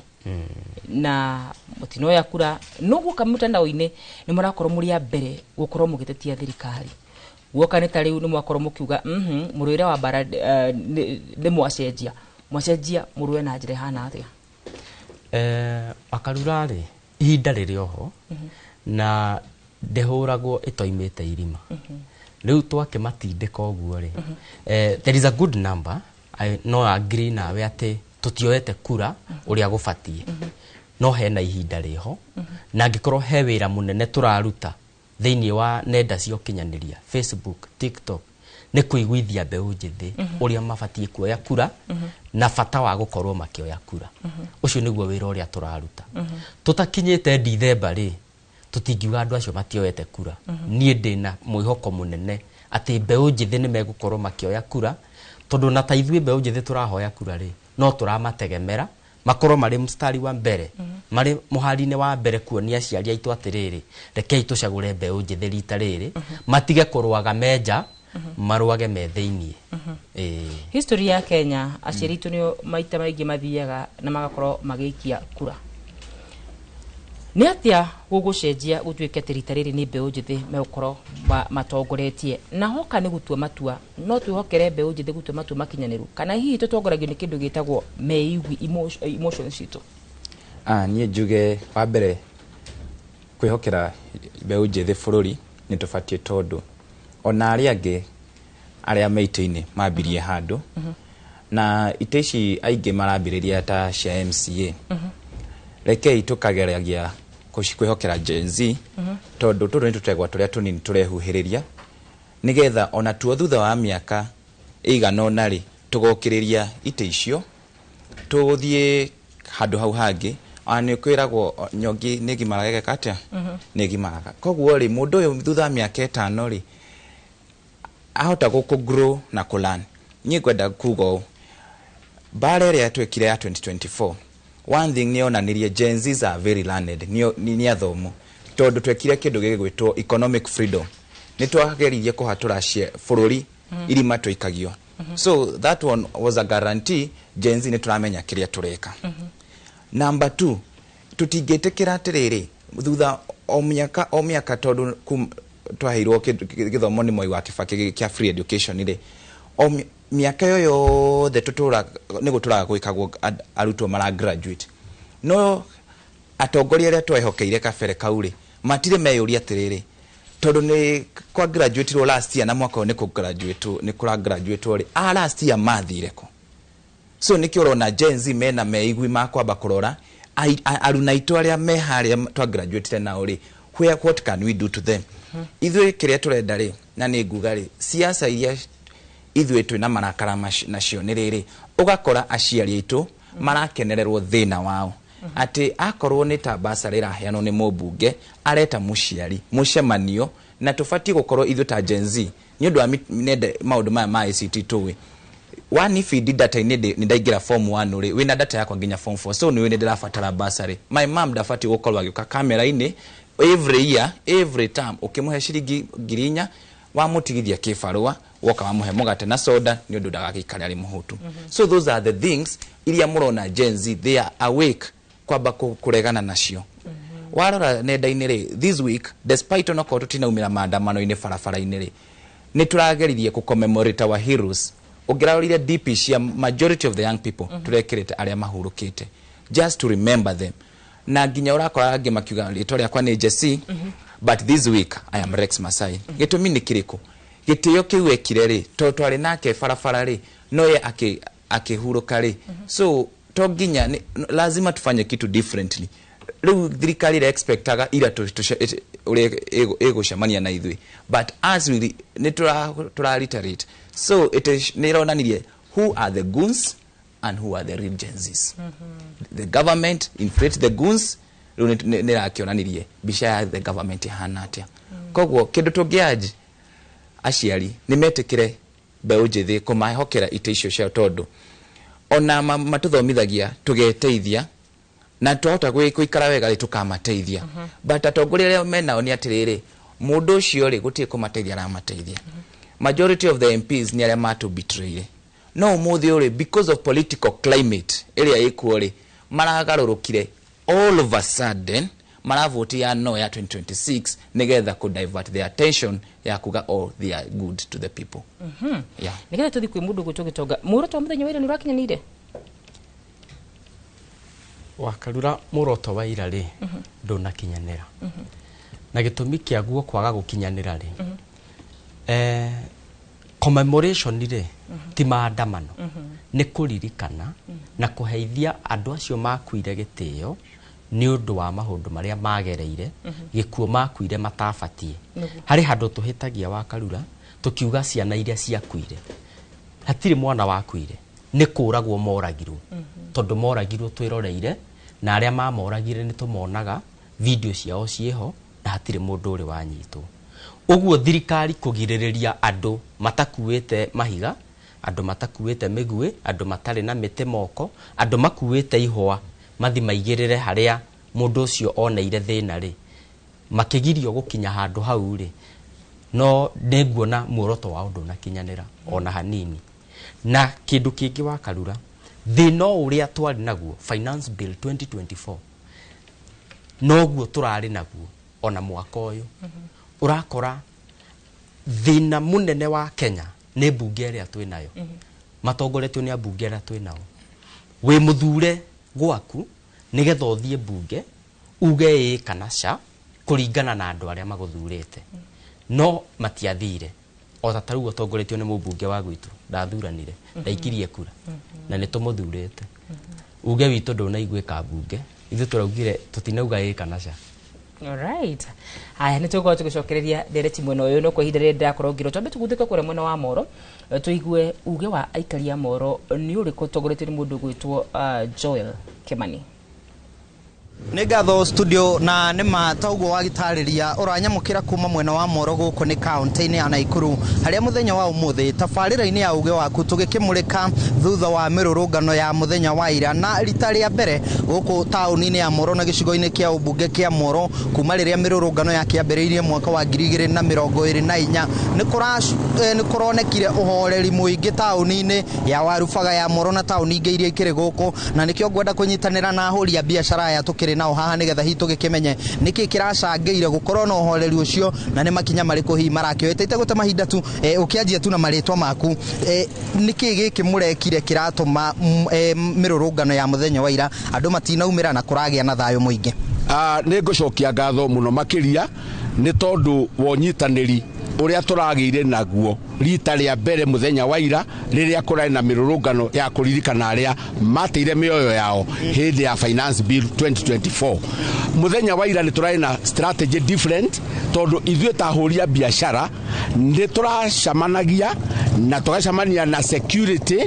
na mutino ya kura no guka mutandao-ini ni murakorwo muri ya mbere gukorwo mugitetia thirikari guoka ni tariu ni mwakorwo mukiuga murwire wa bara ni mwacenjia murwe na njire hana atia Akarura ri ihinda riri oho na ndehuragwo itoimite irima riu twake matindika uguo ri there is a good number I no agree nawe ati tutioete kura uria gubatie no hena ihinda riho na ngikorwo he wira munene turaruta thiini wa nenda cio kinyaniria Facebook TikTok ni kuiguithia mbeũ njĩthĩ uria mabatie kuoya kura na bata wa gukorwo makioya kura ucio niguo wira uria turaruta tutakinyite December ri tutingiuga andu acio matioete kura nie ndina mwihoko munene ati mbeũ njĩthĩ ni megukorwo makioya kura tondu na ta ithuĩ mbeũ njĩthĩ turahoya kura ri no turamategemera makorwo mari mstari wa mbere mari muhari-ini wa mbere kuonia aciari aitu atiriri rekei tucagure mbeũ njĩthĩ rita riri matige kurwaga menja marwage me thiini history ya Kenya aciari aitu ni maita maingi mathiaga na magakorwo magiikia kura ni atia gugucenjia gutwike rita riri ni mbeũ njĩthĩ megukorwo matongoretie na hoka ni gutua matua no twihokere mbeũ njĩthĩ gutua matua makinyaniru kana hihi tutongoragio ni kindu gitagwo meigwi emotions citu nie njuge wa mbere kwihokera mbeũ njĩthĩ bururi ni tubatie tondu ona aria angi aria meito-ini mambirie handu na iteci aingi marambiriria ta cia MCA rekei tukageragia kwihokera Gen Z tondu turu ni tutegwa turia tunini turehuhiriria nigetha ona tuo thutha wa miaka igana ona ri tugokiriria ite icio tuthie handu hau hangi ani kwiragwo nyongi nigi maragege katia nigi maraga koguo ri mundu uyu thutha wa miaka 5 ri ahota grow na kulan ni kwenda kugo bare ria twekire ya 2024 one thing ni onanirie Gen Zs are very learned ni athomu tondu twekire kindu gigwitwo economic freedom ni twageririe kuhatura cie bururi irima twaikagio so that one was a guarantee Gen Z ni turamenya kiria tureka number 2 tutingetekera atiriri thutha o miaka tondu twahirwo githomo ni Mwai wa Kibaki kia free education ire o miaka yoyo the tutura ni guturaga gwikagwo arutwo mara graduate no atongoria ria twehokeire kabere kauri matire meyuria atiriri tondu ni kwa graduate ro last year na mwaka ni ku graduate ri last year mathireko so ni kioro na Gen Z mena meigwi makwamba kurora aruna itu aria meharia twa graduate na uri what can we do to them ithuĩ kiria turenda ri na ni nguga ri siasa iria ithuĩ twĩna marakara nacio nĩ rĩrĩ ũgakora aciari aitũ marakenererwo thĩna wao ati akorwo nĩ ta basarĩ ĩraheanwo nĩ mũmbunge areta mũciari mũcemanio na tũbatie gũkorwo ithuĩ ta Gen Z nĩ ũndũ wa maũndũ maya ma ICT tũĩ one feed data nĩ ndaingĩra form 1 ũrĩ wĩna data yakwa nginya form 4 so nĩ ndĩrabatara basarĩ my mom ndabatie gũkorwo agĩũka kamera-inĩ every year every time ukĩmũhe ciringi 4,000 wamutigithia kibarua woka wamuhe mũgate na soda nĩ ũndũ ndagagĩikare arĩ mũhutu so those are the things iria mũrona Gen Z they are awake kwamba kuregana nacio warora nenda-inĩ rĩ this week despite onokorwo tũtinaumĩra maandamano-inĩ barabara-inĩ rĩ nĩ tũrageririe commemorate our heroes ũngĩrarorire DP cia majority of the young people turekĩrĩte arĩa mahurũkĩte just to remember them na nginya ũrakora angĩ makiuga rĩtwa rĩakwa nĩ Jesse but this week I am Rex Masai gĩtũmi nĩ kĩrĩkũ gĩtĩo kĩu ekire rĩ to twarĩ nake barabara rĩ no ye akĩhurũka rĩ so to nginya lazima tufanye kitu differently rĩu thirikari ĩrĩa expectaga ira ĩgũcemania na ithuĩ but as we nĩ tũra-reiterate so nĩ ĩronanirie who are the goons and who are the real Gen Zs the government inflate the goons rĩu nĩ rakĩonanirie mbica ya the government ihana atĩa koguo kĩndũ tũngĩaji aciari nĩ metĩkĩre mbeũ njĩthĩ kũmahokera ite icio cia tondũ ona matũthomithagia tũgeteithia na twahota gũikara wega rĩ tũkamateithia but atongoria arĩa menao nĩ atĩrĩrĩ mũndũ ũcio rĩ gũtirĩ kũmateithia aramateithia majority of the MPs nĩ arĩa matũ-betray no ũmũthĩ ũrĩ because of political climate ĩrĩa ĩkuo rĩ maragarũrũkire all of a sudden maravoti ya no ya 2026 nigetha ku divert their attention ya kuga all they are good to the people yeah nigetha tuthi kwĩ mũndũ gũtũgĩtonga mũroto mũthenya wa ira nĩ ũrakinyanĩire wakarura mũroto wa ira rĩ ndũnakinyanĩra na gĩtũmi kĩaguo kwaga gũkinyanĩra rĩ commemoration rĩ ti maandamano nĩ kũririkana na kũheithia andũ acio makuire gĩtĩo nĩ ũndũ wa maũndũ marĩa magereire gĩkuo makuire matabatie harĩ handũ tũhĩtagia wakarura tukiuga ciana iria ciakuire hatirĩ mwana wakuire nĩ kũragwo moragirwo tondũ moragirwo twĩroreire na arĩa mamoragire nĩ tũmonaga video ciao ciĩho na hatirĩ mũndũ ũrĩ wanyitwo ũguo thirikari kũgirĩrĩria andũ matakuĩte mahiga andũ matakuĩte mĩguĩ andũ matarĩ na mĩtĩ moko andũ makuĩte ihwa mathi maigĩrĩre harĩa mũndũ ũcio oneire thĩna rĩ makĩgirio gũkinya handũ hau rĩ no nĩnguona muoroto wa ũndũ nakinyanĩra ona hanini na kĩndũ kĩngĩ wakarura thĩna ũrĩa twarĩ naguo finance bill 2024 noguo tũrarĩ naguo ona mwaka ũyũ urakora thĩna mũnene wa Kenya nĩ mbunge ĩrĩa twĩ nayo matongoretio nĩ ambunge arĩa twĩ nao wĩ mũthure gwaku nigetha ũthiĩ mbunge uge ĩ kana ca kũringana na andũ arĩa magũthurĩte no matiathire o ta tarĩu ũtongoretio nĩ mũmbunge wa gwitũ ndathuranire ndaikirie kura na nĩ tũmũthurĩte uge witũ ndũnaiguĩka mbunge ithuĩ tũraugire tũtinauga ĩ kana ca alright haya nĩ tũgũkorwo tũgĩcokereria ndereti mwena ũyũ no kwa ihinda rĩrĩa ndĩrakorwo ngĩrwo twambe tũguthĩka kũrĩa mwena wa Moro tũigue uge wa aikari a Moro nĩ ũrĩkũ ũtongoretio nĩ mũndũ gwĩtwo Joel Kimani nĩ ngatho studio na nĩ mataugo wagitarĩria ũranyamũkĩra kuma mwena wa Moro gũkũ nĩ kaunti-inĩ ya Naikuru harĩa mũthenya wa ũmũthĩ tabarĩra-inĩ ya uge waku tũgĩkĩmũrĩka thutha wa mĩrũrũngano ya mũthenya wa ira na rita rĩa mbere gũkũ taũni-inĩ ya Moro na gĩcigo-inĩ kĩa ũmbunge kĩa Moro kuma rĩrĩa mĩrũrũngano yakĩambĩrĩirie mwaka wa 2024 nĩ kũronekire ũhoreri mũingĩ taũni-inĩ ya Warubaga ya Moro na taũni ingĩ iria ikĩrĩ gũkũ na nĩkĩo ngwenda kũnyitanĩra na ahũri a biacara ya tũkĩrĩ nao haha nĩgetha hitu gĩkĩmenye nĩkĩ kĩracangĩire gũkorwo na ũhoreri ũcio na nĩ makinya marĩkũ hihi marakĩoete itegũte mahinda tu ũkĩanjia tu na marĩtwa maku nĩkĩ gĩkĩ mũrekire kĩratũma mĩrũrũngano ya mũthenya wa ira andũ matinaumĩra na kũragĩa na thayũ mũingĩ nĩ ngũcokia ngatho mũno makĩria nĩ tondũ wonyitanĩri ũrĩa tũragĩire naguo rita rĩa mbere mũthenya wa ira rĩrĩa kũrarĩ na mĩrũrũngano ya kũririkana arĩa mateire mĩoyo yao hĩndĩ ya finance bill 2024 mũthenya wa ira nĩ tũrarĩ na strategy different tondũ ithuĩ ta ahũri a biacara nĩ tũracamanagia na tugacamania na security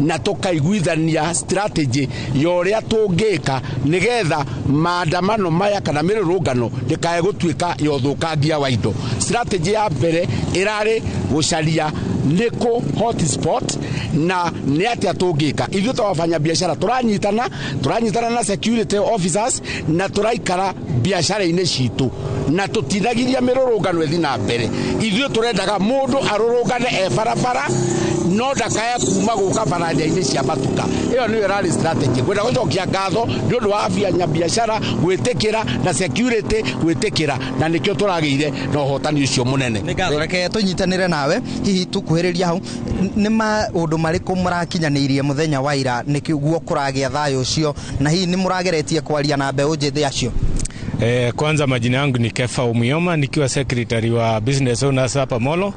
na tukaiguithania strategy yoria tungika nigetha maandamano maya kana mirurungano ndikae gutuika yothukangia wa indo. Strategy ya mbere irari gucaria niko hotspot na ni atia tungika ithu twafanya biashara turanyitana na security officers na turaikara biashara-ini citu na tutinagiria mirurungano ethi na mbere. Ithu turendaga mundu arurungane barabara no ndakaya kuma guka barabara-ini cia matuka. Iyo niyo rally strategy gwenda gucokia ngatho ni undu wa afya biashara gwitikira na security gwitikira na nikio turagiire na uhotani ucio munene. Reke tunyitanire nawe hihi tukuhiriria hau ni maundu mariku murakinyanirie muthenya wa ira nikiguo kuragia thayo ucio na hihi ni murageretie kwaria na mbeu njithi acio? Kwanza majina yangu ni Kefa Umuyoma nikiwa secretary wa business owners hapa Molo.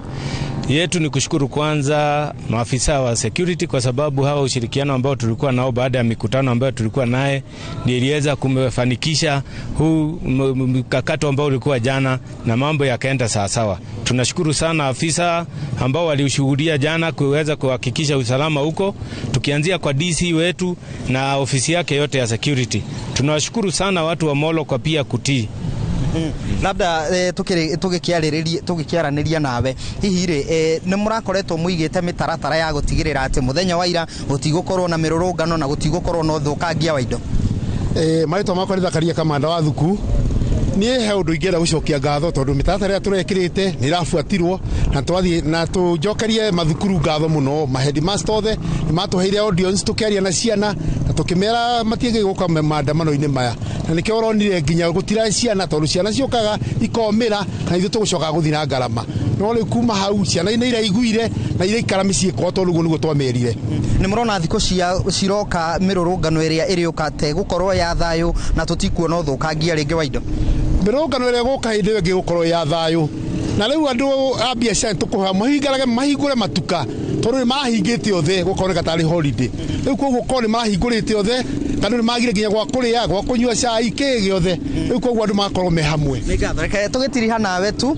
Yetu ni kushukuru kwanza maafisa wa security kwa sababu hawa ushirikiano ambao tulikuwa nao baada ya mikutano ambayo tulikuwa naye ndio iliweza kumefanikisha huu mkakato ambao ulikuwa jana na mambo yakaenda sawa sawa. Tunashukuru sana afisa ambao waliushuhudia jana kuweza kuhakikisha usalama huko, tukianzia kwa DC wetu na ofisi yake yote ya security. Tunawashukuru sana watu wa Molo kwa pia kutii. Labda tugikiaraniria nawe hihi ri ni murakoretwo muigite mitaratara ya gutigirira ati muthenya wa ira gutigukorwo na mirurungano na gutigukorwo na uthukangia wa indo? Maitwa makwa ni Thakaria Kamanda wa Thuku. Ni he undu ingera gucokia ngatho tondu mitaratara ya turekirite ni rafuatirwo na twathie na tujokerie mathukuru ngatho muno maheadmaster othe ni matuheire audience tukiaria na ciana na tukimera matienge guka maandamano-ini maya na nikio oronire nginya gutira ciana tondu ciana ciokaga ikomira na ithu tugucoka guthina ngarama no ri kuma hau ciana ina iraiguire na iraikara micii kwa tondu guo niguo twamerire. Ni murona thiko ciroka mirurungano iria iriukate gukorwo ya thayo na tutikuona uthukangia ringi wa indo? Mirungano iria guka hindi ingi gukorwo ya thayo na riu andu a biashara tukuha mahingure matuka tondu ni mahingite othe gukoneka tari holiday. Riu koguo ko ni mahingurite othe kana ni magire nginya gwa kuria gwa kunyua cai kigi othe. Riu koguo andu makorwo me hamwe. Reke tugitiriha nawe tu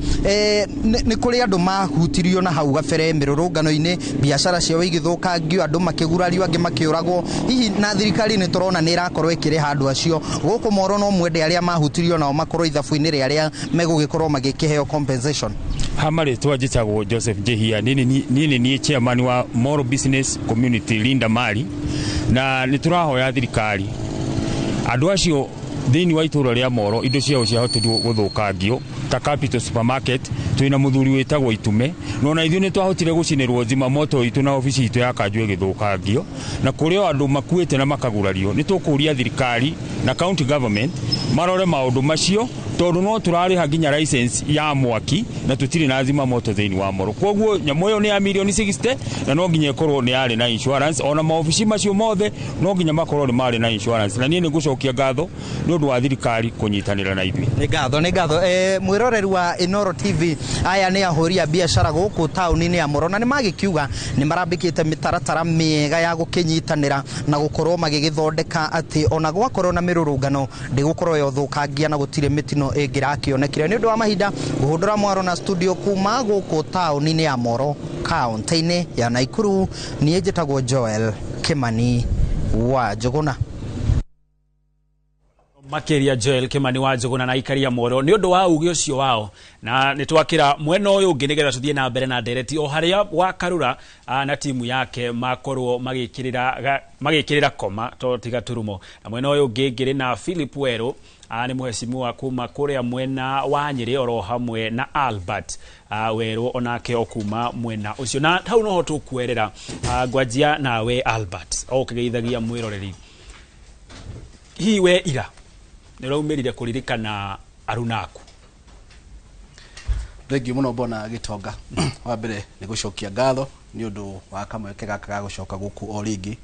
ni kuri andu mahutirio na hau gabere mirurungano-ini biashara ciao igithukangio andu makigurario angi makiuragwo hihi na thirikari ni turona ni irakorwo ikiriha andu acio guku Moro no mwende aria mahutirio nao makorwo ithabu-ini ri aria megugikorwo magikiheo compensation? Hamari twajitagwo Joseph Jehia nini ni chairman wa Moro Business Community Linda Mali na niturahoya thirikari andu acio thini wa itura ria Moro indo ciao ciahotirwo guthukangio ta Capital Supermarket twina muthuri witagwo Itume nona ithu ni twahotire gucinirwo nzima moto itu na ofisi itu ya Kanjũ githukangio na kurio andu makuite na makagurario ni tukuria thirikari na county government marore maundu macio tondu no turariha nginya license ya mwaki na tutiri na zima moto thini wa Moro. Koguo nyamo yo ni ya milioni 60 na no nginya ikorwo ni ari na insurance ona maofici macio mothe no nginya makorwo ni mari na insurance na nie ni gucokia ngatho ni undu wa thirikari kunyitanira na ithui. Ni ngatho mwiroreri wa Inoro TV aya ni ahuri a biashara guku tauni-ini ya Moro na ni magikiuga ni marambikite mitaratara miega ya gukinyitanira na gukorwo magigithondeka ati ona gwakorwo na mirurungano ndigukorwo yothukangia na gutire mitino ingirakionekire ni undu wa mahinda guhundura mwaro na studio kuma guku tauni-ini ya Moro kaunti-ini ya Naikuru. Ni njitagwo Joel Kimani wa Njuguna. Makeria Joel Kimani wa Njuguna na ikaria Moro ni undu wa ugi ucio wao na nitwakira mwena uyu ungi nigetha tuthie na mbere na ndereti o haria wa Karura na timu yake makorwo magikirira koma to tiga turumo na mwena uyu ungi ngiri na Philip Wero ni muheshimiwa kuma kuria mwena wa Nyeri oro hamwe na Albert Wero onake okuma mwena ucio na hau no hotu kuerera ngwanjia nawe Albert okigeithagia mwiroreri hiwe ira niraumirire kuririkana arunaku? Thengiũ muno Bona Gitonga. Wa mbere ni gucokia ngatho ni undu wa kamweke gaka ga gucoka guku o ringi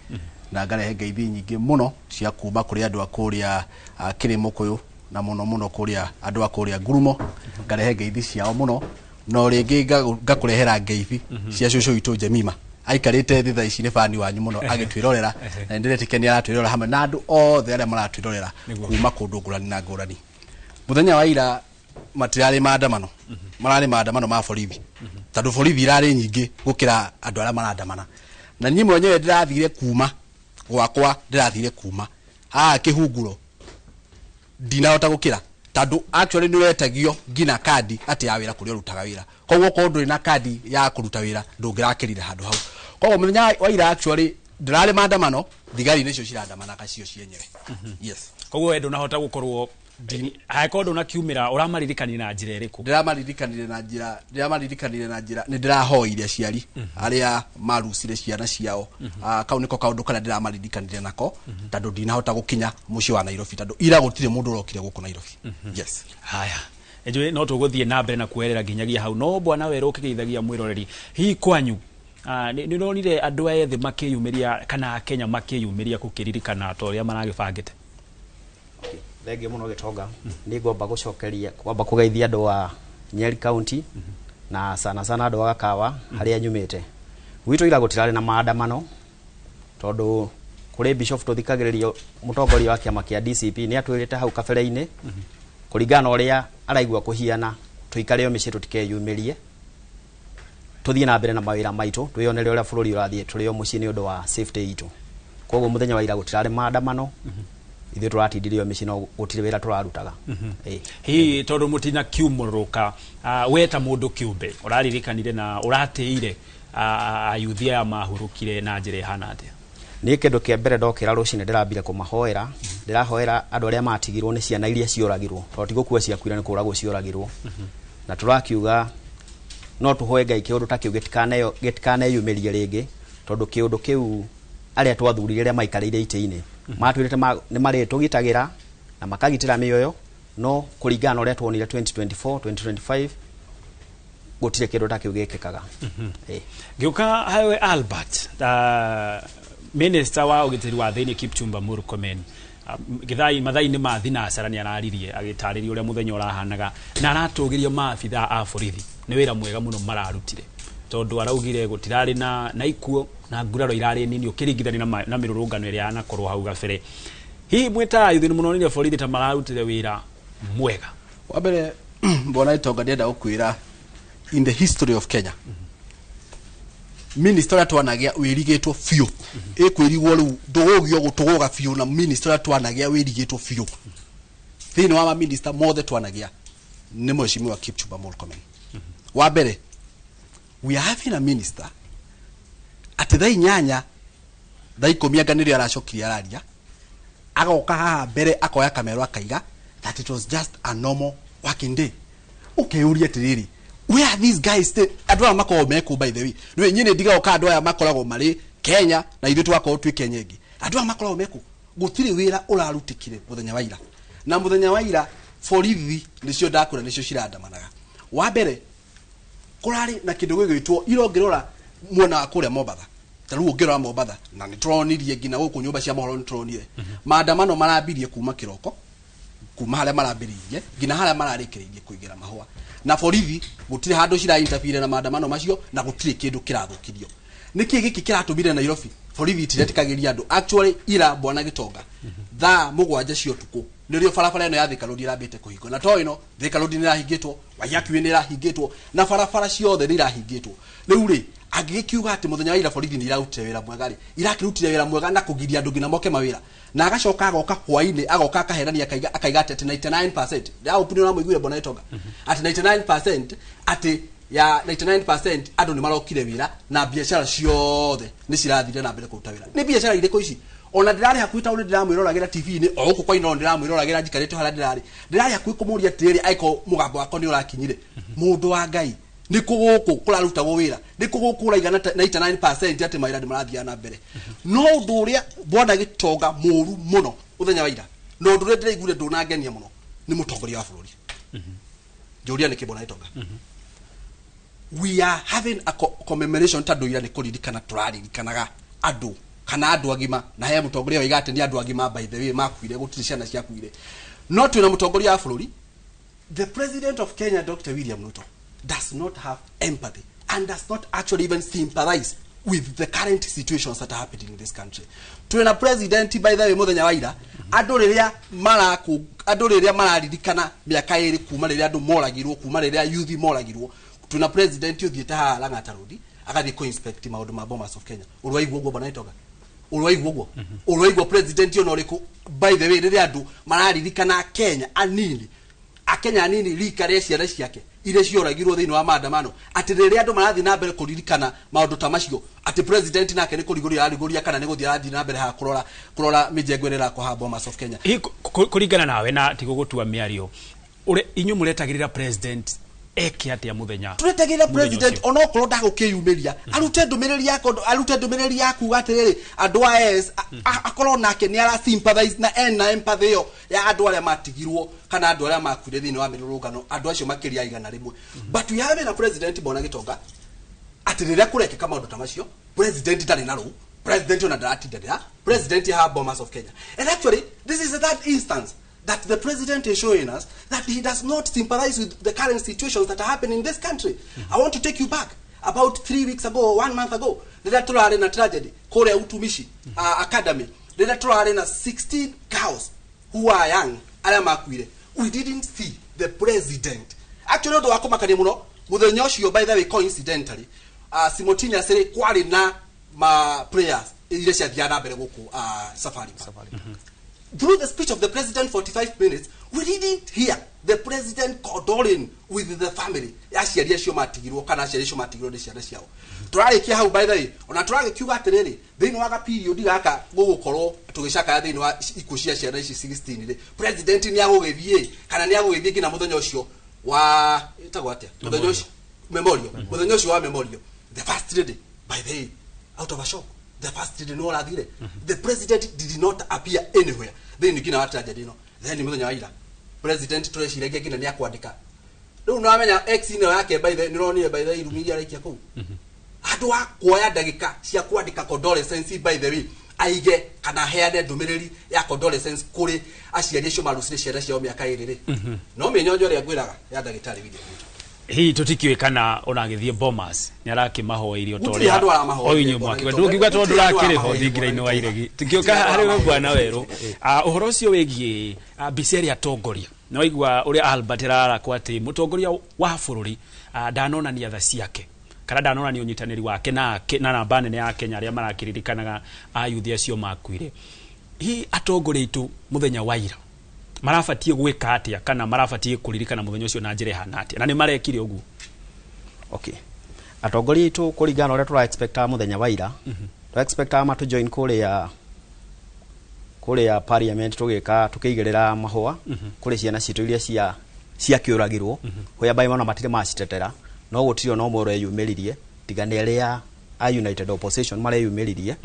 na ngarehe ngeithi nyingi muno cia kuma kuri andu akuria Kirimo Kuyu na muno kuria andu akuria Ngurumo ngarehe ngeithi ciao muno no ringi ngakurehera ngeithi cia cucu itu Jemima aikarite thitha ici ni fani wanyu muno agitwirorera na ndiretikenia aratwirorera hamwe na andu othe aria maratwirorera kuma kundu ngurani na ngurani. Muthenya wa ira matirari maandamano marari maandamano ma borithi tondu borithi irari nyingi gukira andu aria marandamana na niĩ mwenyewe ndirathire kuma gwakwa ndirathire kuma kihunguro ndinahota gukira tondu actually ni uretagio ngina kadi ati ya wira kuria urutaga wira koguo ko nduri na kadi ya kuruta wira ndungirakirire handu hau koguo muthenya wa ira actually ndirari maandamano thigari nicio cirandamana kacio cienyewe yes koguo we ndunahota gukorwo haiko nduna kiumira uramaririkani na njira iriku ndiramaririkanire na njira ni ndirahoire aciari aria marucire ciana ciao kau niko kaundu kana ndiramaririkanire nako tondu ndinahota gukinya muci wa Nairobi tondu ira gutire mundu urokire guku Nairobi yes haya ejwe no tuguthie na mbere na kuerera nginyagia hau no bwana weru kigeithagia mwiroreri hi kwanyu ni ronire andu ethĩ makiyumiria kana Kenya makiyumiria kukiririkana toria maragibangite thenge muno Gitonga ni ngomba gucokeria kwamba kugeithia andu wa Nyeri County na sana andu wa Gakawa haria nyumite gwitu ira gutirari na maandamano tondu kuri bishop tuthikagiririo mutongoria wa kiama kia DCP ni atwirite hau kabere-ini kuringana uria araigua kuhiana tuikare mici tutikeyumirie tuthie na mbere na mawira maitu twionere uria bururi urathie turi o muci ni undu wa safety itu koguo muthenya wa ira gutirari maandamano ithe turatindirio mici no gutire wira turarutaga hi tondu mutina kiumuruka weta mundu kiumbe uraririkanire na urateire ayuthia ya mahurukire na njire hana atia ni kindu kia mbere ndokira rucine ndirambire kumahoera ndirahoera andu aria matigirwo ni ciana iria cioragirwo tondu tigukua ciakuira ni kuragwo cioragirwo na turakiuga no tuhoe Ngai kiundu ta kiu gitikaneyumirie ringi tondu kiundu kiu aria twathurire aria maikarire ite-ini matwirite ni mari tugitagira na makagitira mioyo no kuringana uria twonire 2024 2025 gutire kindu ta kiu gikikaga giuka hawe Albert minister wa ugitiri wa thiini Kipchumba Murkomen githai mathai-ini ma thinacara ni araririe agitariria uria muthenya urahanaga na aratugirio maabitha a borithi ni wira mwega muno mararutire tondu araugire gutirari na ikuo na nguraro irari nini ukiringithania na mirurungano iria anakorwo hau gabere hi mwita yuthi munonire borithi ta mararutire wira mwega wa mbere mbona Itonga ndenda gukwira in the history of Kenya minister atwanagia wirigitwo fiu ikwirigwo riu ndugugio gutuguga fiu na minister atwanagia wirigitwo fiu thini wa minister mothe twanagia ni mheshimiwa Kipchumba Murkomen wa mbere we are having a minister ati thai nyanya thai komia nganiri aracokiri araria agoka haha mbere akoya kamera akaiga that it was just a normal working day ukeuria tiriri where are these guys still adwa makao meko by the way no nyine diga okado ya makorago mari Kenya na ithu twako twi Kenya ingi adwa makorago meko gutiri wira urarutikire muthenya wa ira na muthenya wa ira borithi nicio ndakura nicio cirandamanaga wa mbere kurari na kindu gigitwo irongerora mwena wa kuria Mombatha taru ongerora Mombatha na nitronirie ngina guku nyumba cia mohoro nitronire maandamano marambirie kuma kiroko kuma haria marambiririe ngina haria mararikiririe kuingira mahua na borithi gutire handu cira interfere na maandamano macio na gutire kindu kirathukirio niki giki kiratumire Nairobi borithi tiretikagiria andu actually ira bwana Gitonga tha mugwanja cio tuku nirio barabara ino ya Thika Road irambite kuhingo na to ino Thika Road nirahingitwo Waiyaki ni irahingitwo na barabara ciothe nirahingitwo riu ri agikiuga ati muthenya wa ira borithi ni irarutire wira mwega ri irakirutire wira mwega na kugiria andu ngina moke mawira na agacoka agoka hwaini agoka akaherania akaiga ati 99% ya upini na muiguire bwana Gitonga ati 99% ati ya 99% andu ni marokire wira na biashara ciothe ni cirathire na mbere kuruta wira ni biashara iriko ici ona ndirari hakuita uri ndiramwiroragera TV-ini o guku kwa ino ndiramwiroragera njikarite hara ndirari hakui kumuria tiriri aiko mugambo wako ni urakinyire mundu wa Ngai ni kuguku kuraruta go wira ni kuguku uraigana 99% ati mawira ndi marathia na mbere no undu uria bwana Gitonga muru muno uthenya wa ira no undu uria ndiraigure ndunangenia muno ni mutongoria wa bururi njuria ni kibona Gitonga we are having a commemoration tadu ira ni kuririkana turaririkanaga andu kana andu agima na he mutongoria waigate ni andu agima by the way makuire gutiri ciana ciakuire no twina mutongoria wa bururi the president of Kenya Dr. William Ruto does not have empathy and does not actually even sympathize with the current situations that are happening in this country. Twina president by the way muthenya wa ira andu riria mararirikana miaka iri kuma riria andu moragirwo kuma riria youth moragirwo twina president uthiete ha Lang'ata Road agathi ko inspect maundu ma Bomas of Kenya urwaigwo gwo bana itoga urwaigwo president yo noriko by the way riria andu mararirikana Kenya anini Akenya anini rika ria ciana ciake ile cioragirwo thiini wa maandamano ati riria andu marathi na mbere kuririkana maundu ta macio ati president nake ni kurigoria arigoria kana ni guthia athi na mbere ha kurora mijengo ira kwa Bomas of Kenya kuringana nawe na tigugutua miario ure inyu muretagirira president eke atia muthenya turetagirira president onokorwo ndagukiyumiria arute ndumiriri yaku atiriri andu AS akorwo nake ni ara sympathize na empathy yo ya andu aria matigirwo kana andu aria makuire thiini wa mirurungano andu acio makiria igana rimwe but we have a president Bona Gitonga atiriria kurekeka maundu ta macio president tari na ru president ona ndaratindira president ha Bomas of Kenya and actually this is that instance that the president is showing us that he does not sympathize with the current situations that are happening in this country. I want to take you back about 3 weeks ago, 1 month ago. Rida turare na tragedy kore utumishi academy. Rida turare na 16 girls who are young ala makwire. We didn't see the president. Actually ndo wakomakani muno muthenya ucio by the way coincidentally Simotini asere kwari na ma prayers ile cia thiana mbere guku safari. Through the speech of the president 45 minutes, we didn't hear the president condoling with the family. Aciari acio matigirwo kana aciari acio matigirwo ni ciana ciao. Turarikia hau by the way, ona turagikiuga atiriri, thiini wa period gaka gugukorwo tugicaka thiini wa ikuo cia ciana ici 16 ri. President ni agugithie kana ni agugithie kina muthenya ucio wa itagwo atia. Muthenya ucio memorial. Muthenya ucio wa memorial. The first lady by the way out of a shock. The first did not agree. The president did not appear anywhere. Then you kina tragedy no. Then muthenya wa ira. President tureshirege kina ni akwandika. Riu no amenya ex ino yake by the nironi by the irumiria arikia ku. Andu akuoya ndagika cia kwandika condolences by the way. Aige kana heane ndumiriri ya condolences kuri aciari acio marucire ciana ciao miaka iriri. No menyonjo ria gwiraga ya ndagitari video. Hii tutikiwe kana onagithie Bomas ni arakimahoa irio toria oyu nyumu akiwa ndukiuga tondu rakiriho thingiraini wa iregi tukioka hari we bwana weru uhoro ucio wigie Biseri atongoria na waigua uria Albert rara kwati mutongoria wa bururi ndanonania tha ciake kana ndanonania unyitaniri wake na namba nene ya Kenya aria marakiririkanaga ayuthi acio makuire hi atongoria itu muthenya wa ira marafatie gwika atia kana marafatie kuririkana muthenya ucio na njire hana atia na ni marekire uguo. Okay, atongoria itu kuringana uria tura expect muthenya wa ira tura expect matu join kuria parliament tukigirira mahua kuri ciana citu iria cia kiuragirwo hoya bai mana matire macitetera no gutio no moro yumiririe tigane ria a United Opposition mare yumiririe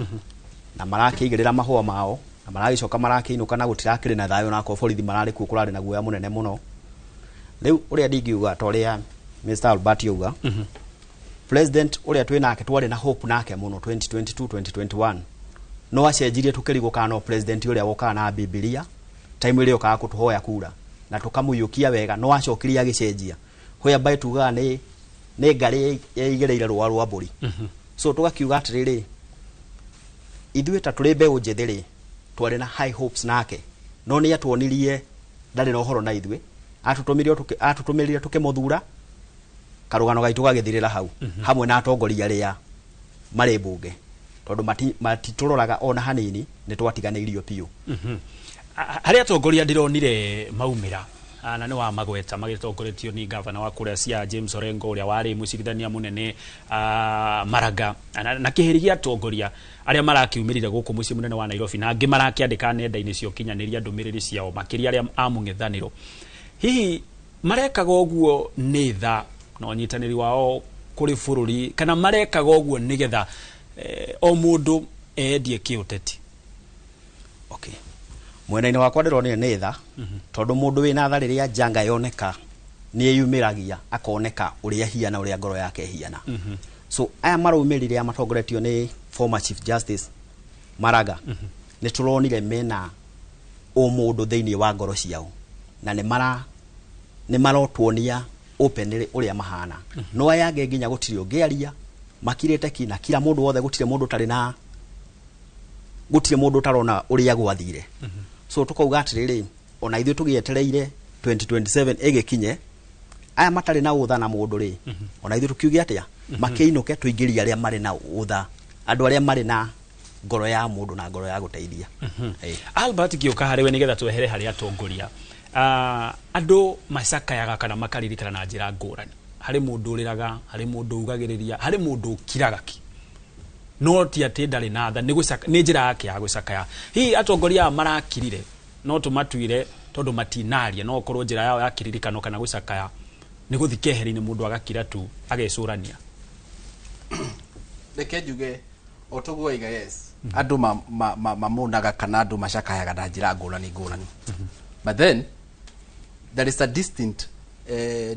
na marakigirira mahua mao na maragicoka marakiinuka na gutirakire na thayo nako borithi marari ku kurari na guoya munene muno. Riu uria ndingiuga toria Mr. Albert yuga president uria twinake twari na hope nake muno 2022 2021 no acenjirie tukiriguka no president uria woka na Biblia time ile yoka kutuhoya kura na tukamuyukia wega no acokiria agicenjia hoya bai tuga ni ngari yigereire rwa mburi so tugakiuga atiriri ithuĩ ta tũrĩ mbeũ njĩthĩ twari na high hopes nake no nĩ atuonirie ndarĩ na ũhoro na ithuĩ atutumirire tukimuthura karugano gaitu gagithirira hau hamwe na atongoria aria mari mbunge tondu matituroraga ona hanini ni twatiganĩirio piũ. Harĩa atongoria ndironire maumira na ni wa magweta magitongoretio ni governor wa kuria cia James Orengo uria wari mucirithania munene Maraga na kihiri gia atongoria aria marakiumirire guku muci munene wa Nairobi na angi marakiandika nenda-ini cio kinyaniria ndumiriri ciao makiria aria amung'ethaniro hihi marekaga uguo ni tha no nyitaniri wao kuri bururi kana marekaga uguo nigetha o mundu endie kiuteti. Okay, mwena-ini wakwa ndironire ni tha tondu mundu wina tha riria janga yoneka ni yumiragia akoneka uria hiana uria ngoro yake hiana. So aya maraumirire amatongoretio ni former Chief Justice Maraga ni turonire mena o mundu thiini wa ngoro ciao na ni marotuonia openly uria mahana no aya nginya gutiri ungiaria makirite kina kila mundu wothe gutire mundu tarona uria gwathire so tukauga atiriri ona ithuĩ tugietereire 2027 egekinye aya matari na utha na mundu ri ona ithuĩ tukiuge atia makiinuke tuingiria aria mari na utha andu aria mari na ngoro ya mundu na ngoro ya guteithia Albert Gioka hariwe nigetha twehere hari atongoria andu macakayaga kana makaririkana na njira ngurani hari mundu uriraga hari mundu ugagiriria hari mundu kiragaki no ti ati ndari na tha ni njira yake ya gucakaya hi atongoria marakirire no tumatuire tondu matinaria no korwo njira yao ya kiririkano kana gucakaya ni guthikeheri ni mundu agakira tu agecurania reke njuge otogo iga yes andu mamunaga kana andu macakayaga na njira ngurani but then there is a distinct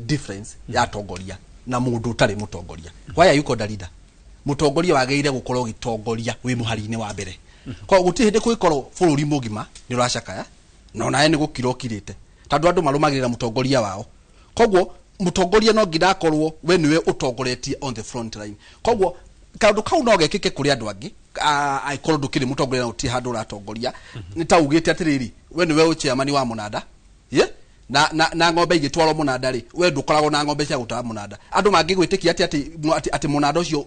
difference ya atongoria na mundu utari mutongoria why are you called a leader mutongoria wageire gukorwo gitongoria wi muhari-ini wa mbere kwa guti hindi kuikorwo bururi mugima ni uracakaya no nae ni gukiro kirite tondu andu marumagirira mutongoria wao kogwo mutongoria no ngira akorwo we niwe utongoretie on the front line kogwo kaundu kau no gekike kuri andu angi aikorwo ndukiri mutongoria na uti handu ratongoria ni ta ugite atiriri we niwe uchairman wa munada na ng'ombe igitwarwo munada ri we ndukoragwo na ng'ombe cia gutara munada andu mangigwitikia ati munada ucio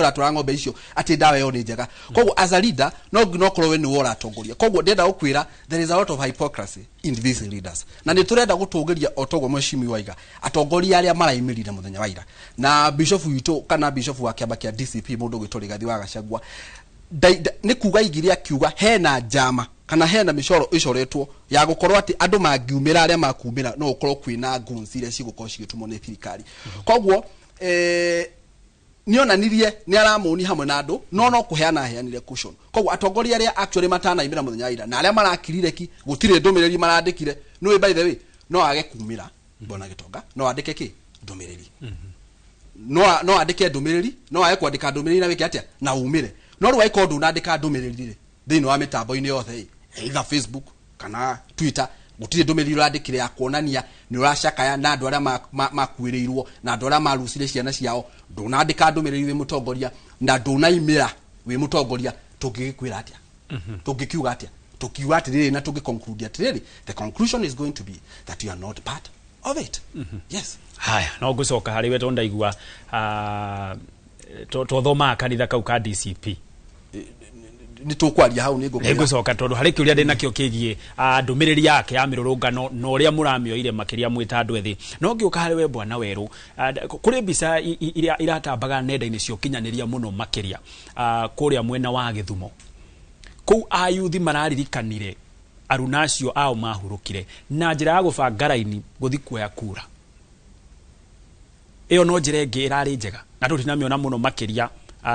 uratwara ng'ombe icio ati ndawa yo ni njega kogwo as a leader no korwo we ni wora atongoria kogwo ndenda gukwira there is a lot of hypocrisy in these leaders na ni turenda gutungiria otogwo mweshimi waiga atongoria aria maraimirire muthenya waira na bishop witu kana bishop wa kiamba kia DCP mundu gwitwo Rigathi wa Gachagua ni kuga igiria kiuga hena njama kana hena micoro icoretwo ya gukorwo ati andu mangiumira aria makumira no ukorwo kwina ngunzi iria cigukorwo cigitumwo ni thirikari kogwo nionanirie ni aramoni hamwe na andu no kuheana heanire cushion kogwo atongoria aria actually matana imira muthenya ira na aria marakirire ki gutire ndumiriri marandikire no by the way no age kumira Bwana Gitonga no andike ki ndumiriri no andike ndumiriri no age kwandika ndumiriri na wiki atia na umire no rwa ikondo nandika ndumiriri thini wa mitambo-ini yothe either Facebook kana Twitter gutire ndumiriri urandikire ya kuonania ni uracakaya na andu aria makuirirwo na andu aria marucire ciana ciao ndunandika ndumiriri wi mutongoria na ndunaimira wi mutongoria tungigikwira atia tungikiuga atia tukiuga atiriri na tungiconclude atiriri the conclusion is going to be that you are not part of it yes haya no gucoka hariwe tondaigua tothoma kanitha kau ka DCP ni tukwaria hau nigucoka tondu hari kiuria ndina kio kigie ndumiriri yake ya mirurungano no ria muramioire makiria mwita andu ethi no ngiuka hari we Bwana Weru kuri mbica iria iratambaga nenda-ini cio kinyaniria muno makiria kuria mwena wa Githumo ku ayuthi mararirikanire arunacio ao mahurukire na njira ya gubanga raini guthi kuoya kura iyo no njira ingi irari njega na tutinamiona muno makiria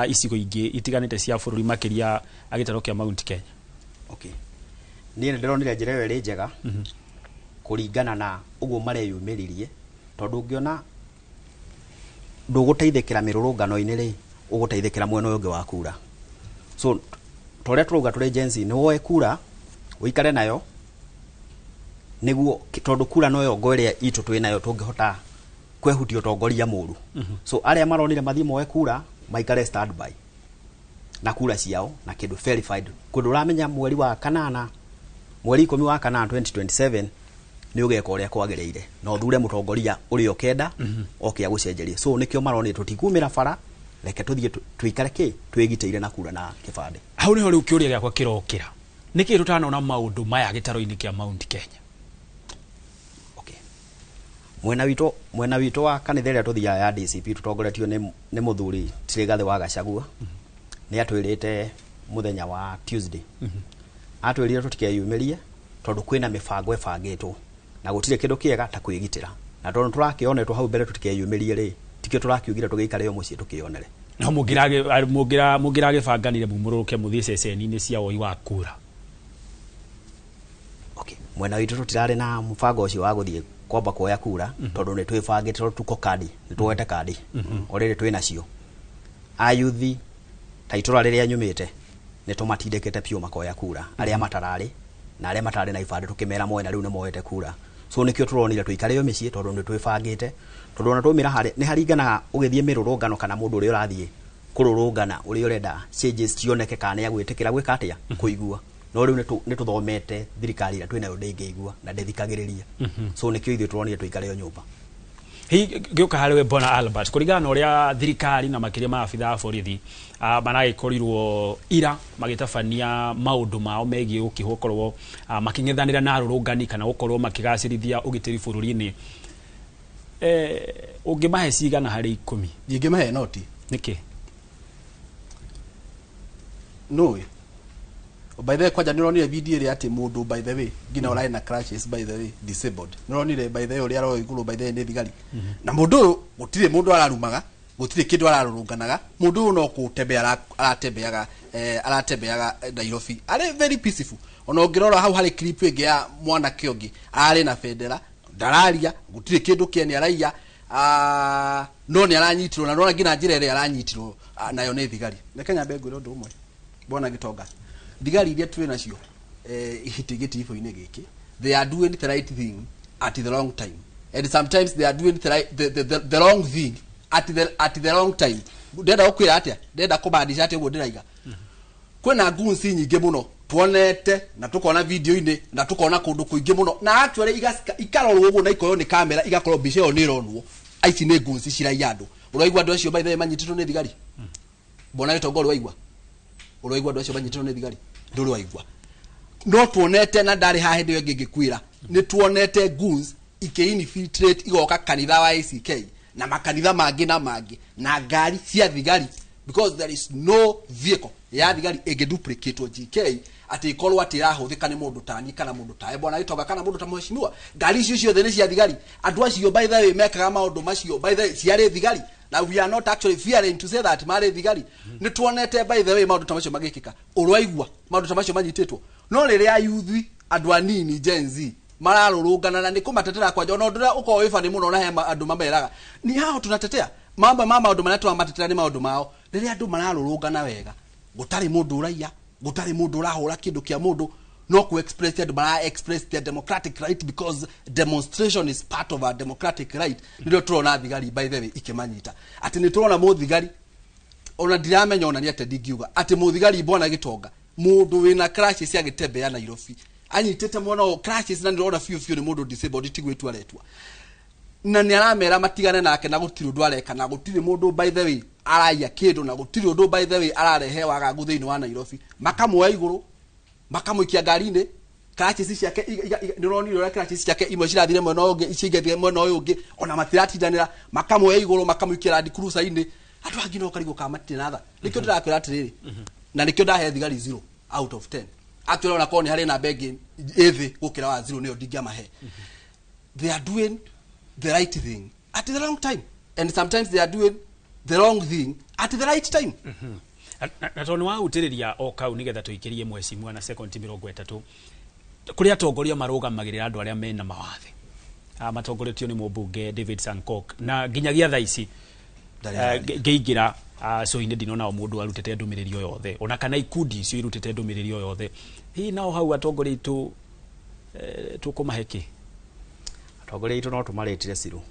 icigo ingi itiganite cia bururi makiria agitaro kia Mount Kenya okay ni ndironire njira iyo iri njega kuringana na uguo mareyumiririe tondu ungiona nduguteithikira mirurungano-ini ri uguteithikira mwena uyu ungi wa kura so toria turuga turi agency ni woe kura uikare nayo niguo tondu kura no yo ngoire itu twinayo tungihota kwehutia utongoria muru so aria maronire mathie moe kura maikare standby na kura ciao na kindu verified kundu ramenya mweri wa kanana mweri 10 wa kanana 2027 ni ugeka uria kwagiriire no thure mutongoria uri okenda okia gucenjeria so nikio maroni tutikumira bara reke tuthie tuikare ki twigiteire na kura na kibande hau niho riu kiuria giakwa kirokira niki tutanaona maundu maya gitaro-ini kia Mount Kenya mwena witu wa kanitha iria tuthia ya DCP tutongoretio ni muthuri Rigathi wa Gachagua ni atwirite muthenya wa Tuesday atwirire tutikeyumirie tondu kwina mibango ebangitwo na gutire kindu kiega ta kwigitira na tondu turakionetwo hau mbere tutikeyumirie ri tikio turakiugira tugiikare yo mucii tukionere no mugirage banganire mumuruke muthie ceceni-ini cia woi wa kura okay mwena witu tutirari na mubango ucio wa guthie kwamba kuoya kura tondu ni twibangite tuko kadi ni tuwete kadi already twina cio ayuthi taitura riria nyumite ni tumatindikite pio makoya kura aria matarari na aria matari na ibande tukimera mwena riu ni moete kura so nikio turonira tuikare yo micie tondu ni twibangite tondu ona tumira hari ni haringanaga ugithie mirurungano kana mundu uri urathie kururungana uri urenda changes cioneke kana ya gwitikira gwika atia kuigua no riu ni tuthomete thirikari ira twina yo ndingeigua na ndithikagiriria so nikio ithuĩ turonire tuikare yo nyumba gĩũka harĩ we Bona Albert kũringana na ũrĩa thirikari na makĩria ma abitha a borithi maragĩkorirwo ira magĩtabania maũndũ mao megiĩ gũkorwo makĩng'ethanĩra na arũrũngani kana gũkorwo makĩgacĩrithia ũgitĩri bũrũri-inĩ ũngĩmahe cigana harĩ 10? Ingĩmahe noti nĩkĩ no by the way kwanja nironire video ĩrĩa ati mundu by the way ngina ũraĩ na crashes by the way disabled nironire by the way ũrĩa aroi igũrũ by the way nĩ thigari na mundu gũtirĩ mundu ararumaga gũtirĩ kĩndũ ararũrũnganaga mundu no kũtembea aratembeaga Nairobi are very peaceful ona ũngĩrora hau harĩ clip ĩngĩ ya mwanake ũngĩ arĩ na bendera ndararia gũtirĩ kĩndũ kĩene araiya no nĩ aranyitirwo na no ngina njĩra ĩrĩa aranyitirwo nayo nĩ thigari na Kenya mbengũre ũndũ ũmwe Bona Gitonga thigari iria twĩ nacio ihitigiti ibo-inĩ gĩkĩ they are doing the right thing at the wrong time and sometimes they are doing the wrong thing at the wrong time ndenda gukwira atia ndenda kubandisha atia uguo ndiraiga kwina gunsi nyingi muno tuonete na tukona video-inĩ na tukona kundu kuingi muno na actually ikarorwo uguo na ikoyo ni kamera igakorwo mbica ĩyo nĩ ironwo aici nĩ gunsi ciraiya andu uraigua andu acio by the way manyitirwo nĩ thigari Bona Gitonga uraigua andu acio manyitirwo nĩ thigari ndũrĩ waigua no tuonete na ndari ha hindi ĩngĩ ngĩkwĩra nĩ tuonete goons infiltrate igoka kanitha wa ACK na makanitha mangĩ na ngari cia thigari because there is no vehicle ya thigari ĩngĩduplicate GK ati ikorwo ati irahuthika ni mundu tani kana mundu tae Bona Gitonga kana mundu ta mheshimiwa ngari icio ciothe nĩ cia thigari andu acio by the way mekaga maundu macio by the way ciarĩ thigari na we are not actually fearing to say that marĩ thigari nĩ tuonete by the way maundu ta macio magĩkĩka ũrwaigua maundu ta macio manyitĩtwo no rĩrĩa yuthi andu anini Gen Z mararũrũngana na nĩ kũmatetera kwanja ona ũndũ ũrĩa ũkorwo wĩbani mũno na he andu mameraga ni hao tunatetea maundu marĩa twamatetera nĩ maundu mao rĩrĩa andu mararũrũngana wega gũtarĩ mundu ũraiya gũtarĩ mundu ũrahũra kĩndũ kĩa mundu no ku express andu express their democratic right because demonstration is part of our democratic right ndio turona thigari by the way ikimanyita ati ni turona muthigari ona ndiramenya ona ni ate ndingiuga ati muthigari Bona Gitonga mundu wina crashes cia gitembea Nairobi anyitete mwana crashes na ndirona fiu ni mundu disabled tigwetwa retwa na ni aramera matigane nake na gutiri undu areka na gutiri mundu by the way araiya kindu na gutiri undu by the way ararehe wagagu thiini wa Nairobi makamuoya iguru makamuikia ngari-inĩ crashes ciake nironire ora crashes ciake imwe cirathire mwena ũngĩ icingethie mwena ũyũ ũngĩ ona matiratindanĩra makamuoya iguru makamuikia Land Cruiser-inĩ andu angĩ no karigo kamatirĩ na tha nikio ndirakwĩra atirĩrĩ na nikio ndahe thigari 0 out of 10 actually ona koni harĩ na begi ĩthĩ gũkĩra wa 0 nĩyo ndingĩamahe they are doing the right thing at the wrong time and sometimes they are doing the wrong thing at the right time na tonu wa utiriria o kau nigetha tuikirie mheshimiwa na second 30 kuri atongoria marugamagirira andu aria mena mawathe matongoretio ni mũmbunge David Sankok na nginyagia thaa ici ngĩingira so-inĩ ndinona mũndũ arutĩte ndũmĩrĩri o yothe ona kana ikundi icio irutĩte ndũmĩrĩri o yothe hihi nao hau atongoria itu tukũmahe kĩ atongoria itu no tumaretire ciru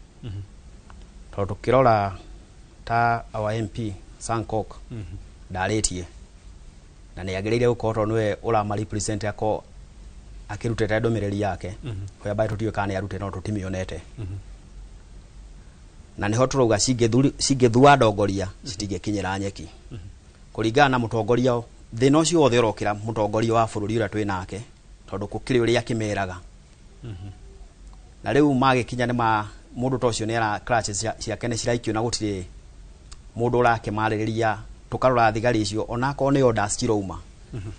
tondũ tukirora ta our MP Sankok ndaretie na nĩ agĩrĩire gũkorwo nĩwe ũrama represent ako akirutĩte ndũmĩrĩri yake hoya bai tũtiwe kana arute no tũtimĩonete na niho turauga cingĩthua ndongoria citingĩkinyĩra nyeki kũringana na mũtongoria thĩna ũcio wothe ũrokĩra mũtongoria wa bũrũri ũrĩa twĩ nake tondũ gũkĩrĩ ũrĩa akĩmeraga na rĩu magĩkinya nĩ mũndũ ta ũcio nĩ ara crashes ciake nĩ ciraikio na gũtirĩ mũndũ ũrakĩmarĩrĩria tukarora thigari icio onako nĩ orders cirauma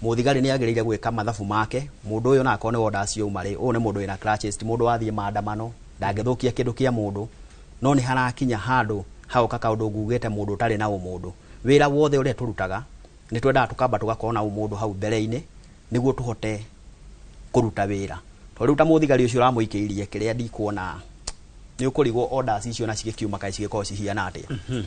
muthigari nĩ agĩrĩire gwĩka mathabu make mũndũ ũyũ nako nĩ orders cirauma rĩ ũũ nĩ mũndũ wĩna crashes ti mũndũ wathiĩ maandamano ndangĩthũkia kĩndũ kĩa mũndũ no nĩ harakinya handũ hauka kaũndũ ngugĩte mũndũ ũtarĩ na ũmũndũ wĩra wothe ũrĩa tũrutaga nĩ twendaga tukamba tugakorwo na ũmũndũ hau mbere-inĩ nĩguo tũhote kũruta wĩra tondũ rĩu ta mũthigari ũcio ũramũikĩirie kĩrĩa ndikuona nĩ ũkũrigwo orders icio na cigĩkiuma kaĩ cigĩkorwo cihiana atĩa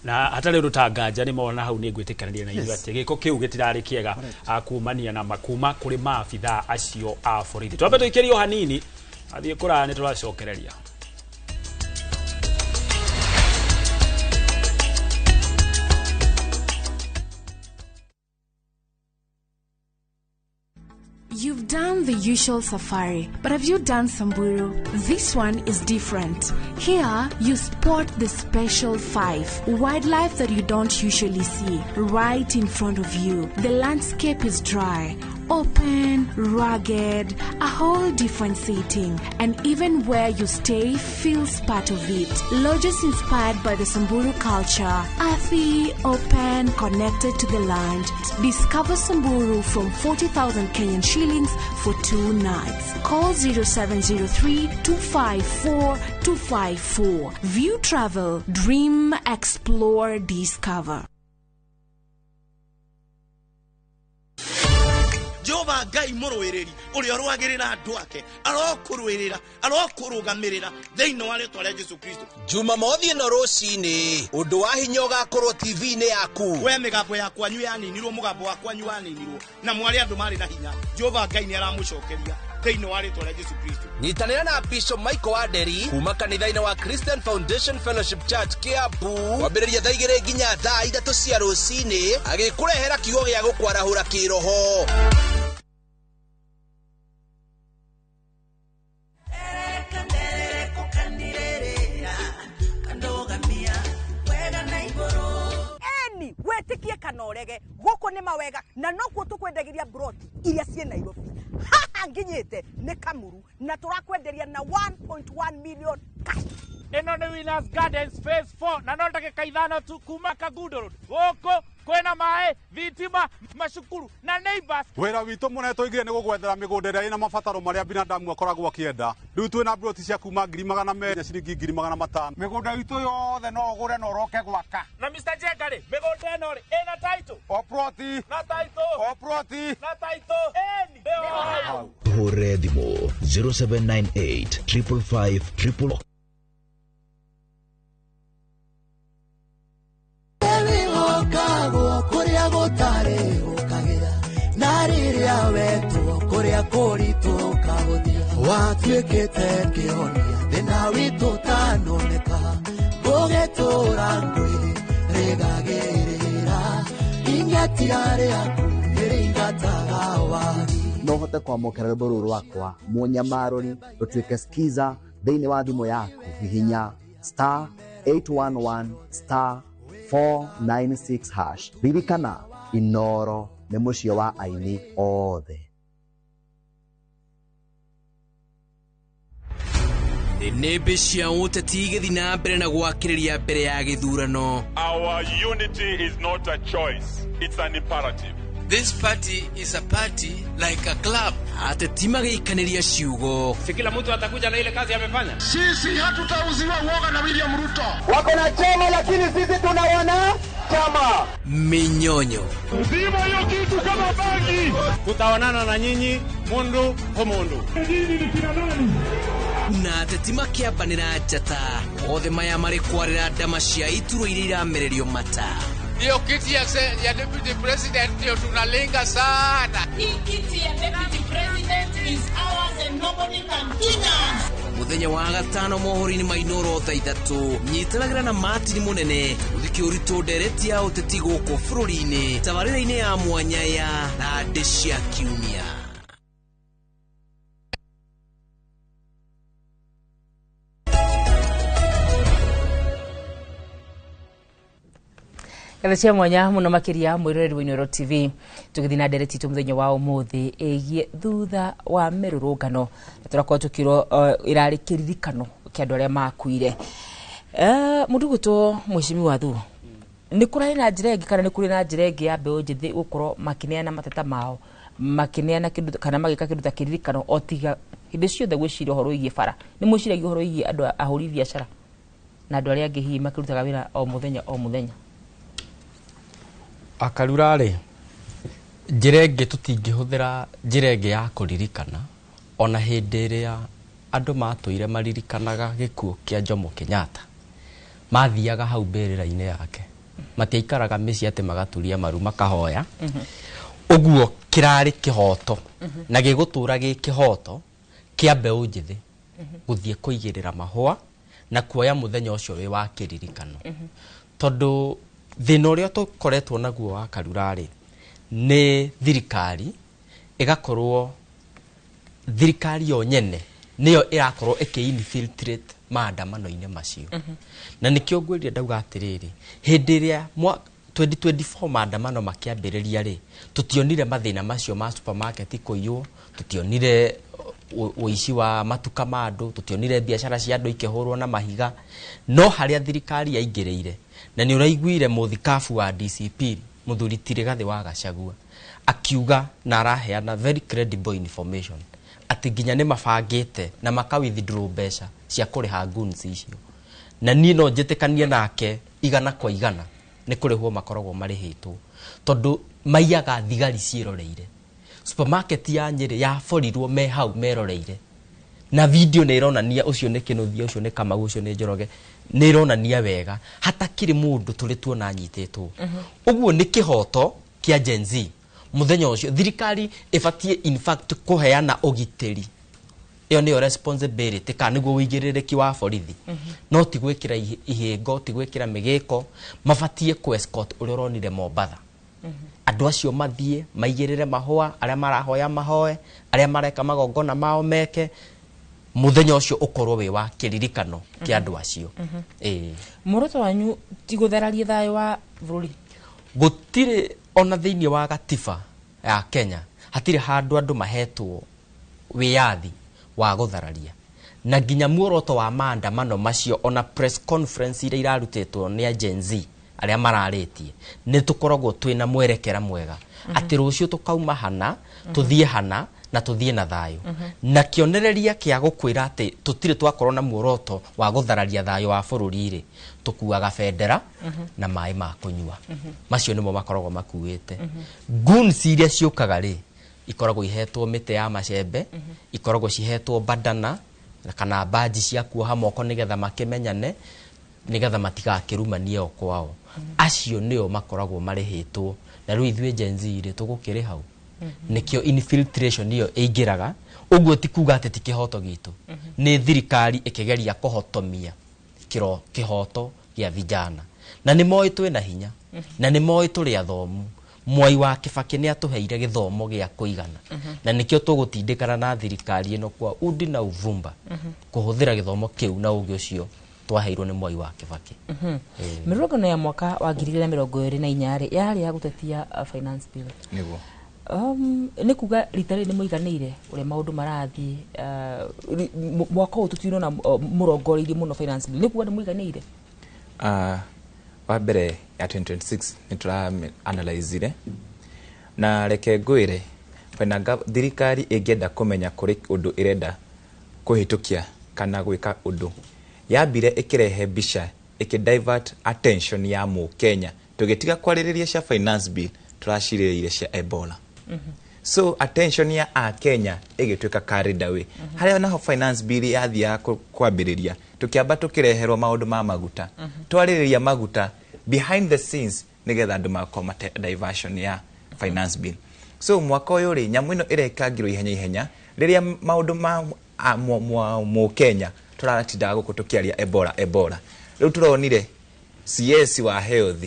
na hatarĩ rũtanganja nĩ mona hau nĩ ngwĩtĩkanĩria na ithuĩ atĩ gĩko kĩu gĩtirarĩ kĩega kumania na makuma kũrĩ maabithaa acio a borithi twambe tũikĩrio hanini athiĩ kũraya nĩ tũracokereria. You've done the usual safari, but have you done Samburu? This one is different. Here, you spot the special 5, wildlife that you don't usually see, right in front of you. The landscape is dry, open, rugged, a whole different setting, and even where you stay feels part of it. Lodges inspired by the Samburu culture, earthy, open, connected to the land. Discover Samburu from 40,000 Kenyan shillings for 2 nights. Call 0703 254 254. View Travel, dream, explore, discover. Jehova Ngai mũrũĩrĩri ũrĩa ũrũagĩrĩra andũ ake arokũrũĩrĩra arokũrũgamĩrĩra thĩinĩ wa rĩĩtwa rĩa Jesũ Kristo. Jumamothi ĩno rũcinĩ ũndũ wa hinya ũgakorwo TV-inĩ yaku. We mĩgambo yakwanyu yaninirwo mũgambo wakwanyu waninirwo na mwarĩ andũ marĩ na hinya. Jehova Ngai nĩ aramũcokeria thĩinĩ wa rĩĩtwa rĩa Jesũ Kristo. Nyitanĩra na Bishop Michael Waderi kuma kanitha-inĩ wa Christian Foundation Fellowship Church Kiambu wambĩrĩria thaa 2 nginya thaa 3 cia rũcinĩ agĩkũrehera kiugo gĩa gũkwarahũra kĩroho. Wetikie kanorege goko nĩ mawega na nokuo tũkwendagiria broti iria ciĩ Nairobi. Haha nginyĩte nĩ Kamuru na tũrakwenderia na 1.1 million cash. Ĩno nĩ Winners Gardens phase 4 na no ndagĩka 5 tu kuma Kagundo Road. Gũkũ kwĩna maĩ, thitima, macukuru na neighbors. Wĩra witũ mũnene tũigire nĩ gũgwethera mĩgũnda ĩrĩa ĩna mabataro marĩa binadamu akoragwo akĩenda. Rĩu twĩna broti cia kuma 200,000 ciringi 500,000. Mĩgũnda witũ yothe no ũgũre na ũroke gwaka. Na Mr. Jengari, mĩgũnda ĩno rĩ ĩna title. O broti. Na title. O broti. Na title. Eni. Tũhũre thimũ 0798 555 555. Kuria gutare ukagea na riria wetu kuria kuritu kaguthia watuikite kionia thina witu tanoneka gugitura ngwi rigagirira ingetiare yaku iringataga wagi no hote kwamũkĩra rwĩmbo rũrũ rwakwa mũnyamarũri rũtuĩke skiza thĩinĩ wa thimũ yaku hihinya *811 *496#. Ririkana Inoro nĩ mũciĩ wa aini othe. Nĩmbĩ cia ũteti igĩthiĩ na mbere na gwakĩrĩria mbere ya gĩthurano. Our unity is not a choice, it's an imperative. This party is a party like a club. Ateti magĩikanĩria ciugo. Si kila mtu atakuja na ile kazi amefanya. Sisi hatutauziwa uoga na William Ruto. Wako na chama lakini sisi tunawana chama. Minyonyo. Uzima hiyo kitu kama bangi. Tutaonana na nyinyi mundu kwa mundu. Dini ni kina nani? Na ateti makĩambanĩra njata. Othe maya marĩ kwarĩra ndama cia iturwa iria iramererio mata. Hiyo kiti ya deputy president ndio tunalenga sana. Hii kiti ya deputy president is ours and nobody can deny us. Muthenya wa gatano mohori-inĩ ma Inoro thaa 3 nyitanagĩra na Martin Mũnene ũthiki ũritũ ndereti ya ũteti gũkũ bũrũri-inĩ tabarĩra-inĩ ya mwanya ya Ndĩ cia Kiumia. Katha cia mwanya muno makiria mwiroreri wa Inoro TV tugithii na ndereti tu muthenya wa umuthi egie thutha wa mirurungano turakorwo tukirwo irari kiririkano kia andu aria makuire muduguto mwishimi wa thu ni kurari na njira ingi kana ni kuri na njira ingi ya mbeu njithi gukorwo makineana mateta mao makineana kindu kana magika kindu ta kiririkano otiga hindi ciothe gwiciria horo igie bara ni mwiciragia horo igie andu ahuri biashara na andu aria angi hihi makirutaga wira o muthenya Akarurare njira ingĩ tũtingĩhũthĩra njira ingĩ ya kũririkana ona hĩndĩ ĩrĩa andũ matũire maririkanaga gĩkuũ kĩa Jomo Kenyatta mathiaga hau mbĩrĩra-inĩ yake matiaikaraga mĩciĩ atĩ magaturia maru makahoya ũguo kĩrarĩ kĩhoto na gĩgũtũra gĩ kĩhoto kĩa mbeũ njĩthĩ guthie kuigirira mahua na kuoya muthenya ucio wi wa kiririkano tondu thina uria tukoretwo naguo wa Karurari ni thirikari igakorwo thirikari yo nyene niyo irakorwo iki-infiltrate maandamano-ini macio na nikio ngwiria ndauga atiriri hindi iria 2024 maandamano makiambiriria ri tutionire mathina macio ma supermarket kuiywo tutionire uici wa matuka ma andu tutionire biashara cia andu ikihurwo na mahiga no haria thirikari yaingirire na ni uraiguire muthikafu wa DCP muthuri Tirigathi wa Gachagua akiuga na araheana very credible information ati nginya ni mabangite na makawithdraw mbeca cia kuriha goons icio na ni no njitikanie nake igana kwa igana ni kurihwo makoragwo marihitwo tondu maiyaga thigari ciroreire supermarket ya Nyeri ya forirwo me hau meroreire na video ni ironania ucio ni Kinuthia ucio ni Kamau ucio ni Njoroge ni ironania wega hatakiri mundu turi tuona nyitetwo uguo ni kihoto kia Gen Z muthenya ucio thirikari ifatie in fact kuheana ugiteri iyo ni responsibility kana niguo wigiririki wa borithi no ti gwikira ihingo ti gwikira migiko mafatie ku escort uri ronire Mombatha andu acio mathie maigirire mahua aria marahoya mahoe aria mareka magongona mao meke muthenya ucio ukorwo wi wa kiririkano kia andu acio muroto wanyu ti guthararia thayo wa bururi gutire ona thiini wa gatiba ya Kenya hatire handu andu mahetwo wiyathi wa guthararia na nginya muoroto wa maandamano macio ona press conference ira irarutetwo ni Gen Z aria mararitie ni tukoragwo twina mwerekera mwega ati rucio tukauma hana tuthie hana na tuthie na thayo na kionereria kia gukwira ati tutire twakorwo na muoroto wa guthararia thayo wa bururi ri tukuaga bendera na mai ma kunyua macio nimo makoragwo makuite goons iria ciukaga ri ikoragwo ihetwo mite ya macembe ikoragwo cihetwo bandana kana baji cia kuoha moko nigetha makimenyane nigetha matigakirumanie o kwao acio nio makoragwo marihitwo na riu ithwe Gen Z ri tugukiri hau nikio infiltration niyo eigiraga uguo ti kuga ati tikihoto gitu ni thirikari ikigeria kuhotomia kihoto gia vijana na ni moi twina hinya na ni moi turi athomu Mwai wa Kibaki ni atuheire githomo gia kuigana na nikio tugutindikana na thirikari ino kwa udi na uvumba kuhuthira githomo kiu na ugi ucio twaheirwo ni Mwai wa Kibaki mirogano ya mwaka wa 2024 yari ya gutetia finance bill niguo ni kuga ritari ni muiganire ure maundu marathi mwaka uyu tutino na murongoririe muno finance bill ni kuga ni muiganire wa mbere ya 2026 ni tura analyze na reke ngwire kwena thirikari ingenda kumenya kuri undu irenda kuhitukia kana gwika undu yambire ikirehe bicha ikidivert attention ya mu Kenya tugitiga kwaririria cia finance bill turashiririe cia Ebola so attention ya a Kenya igituika carried away haria naho finance bill yathia kwambiriria tukiamba tukireherwo maundu ma maguta twaririria maguta behind the scenes nigetha andu makoma diversion ya finance bill so mwaka uyu ri nyamu ino irekagirwo ihenya riria maundu ma mu Kenya turatinda gukutukiaria Ebola riu turonire CS wa health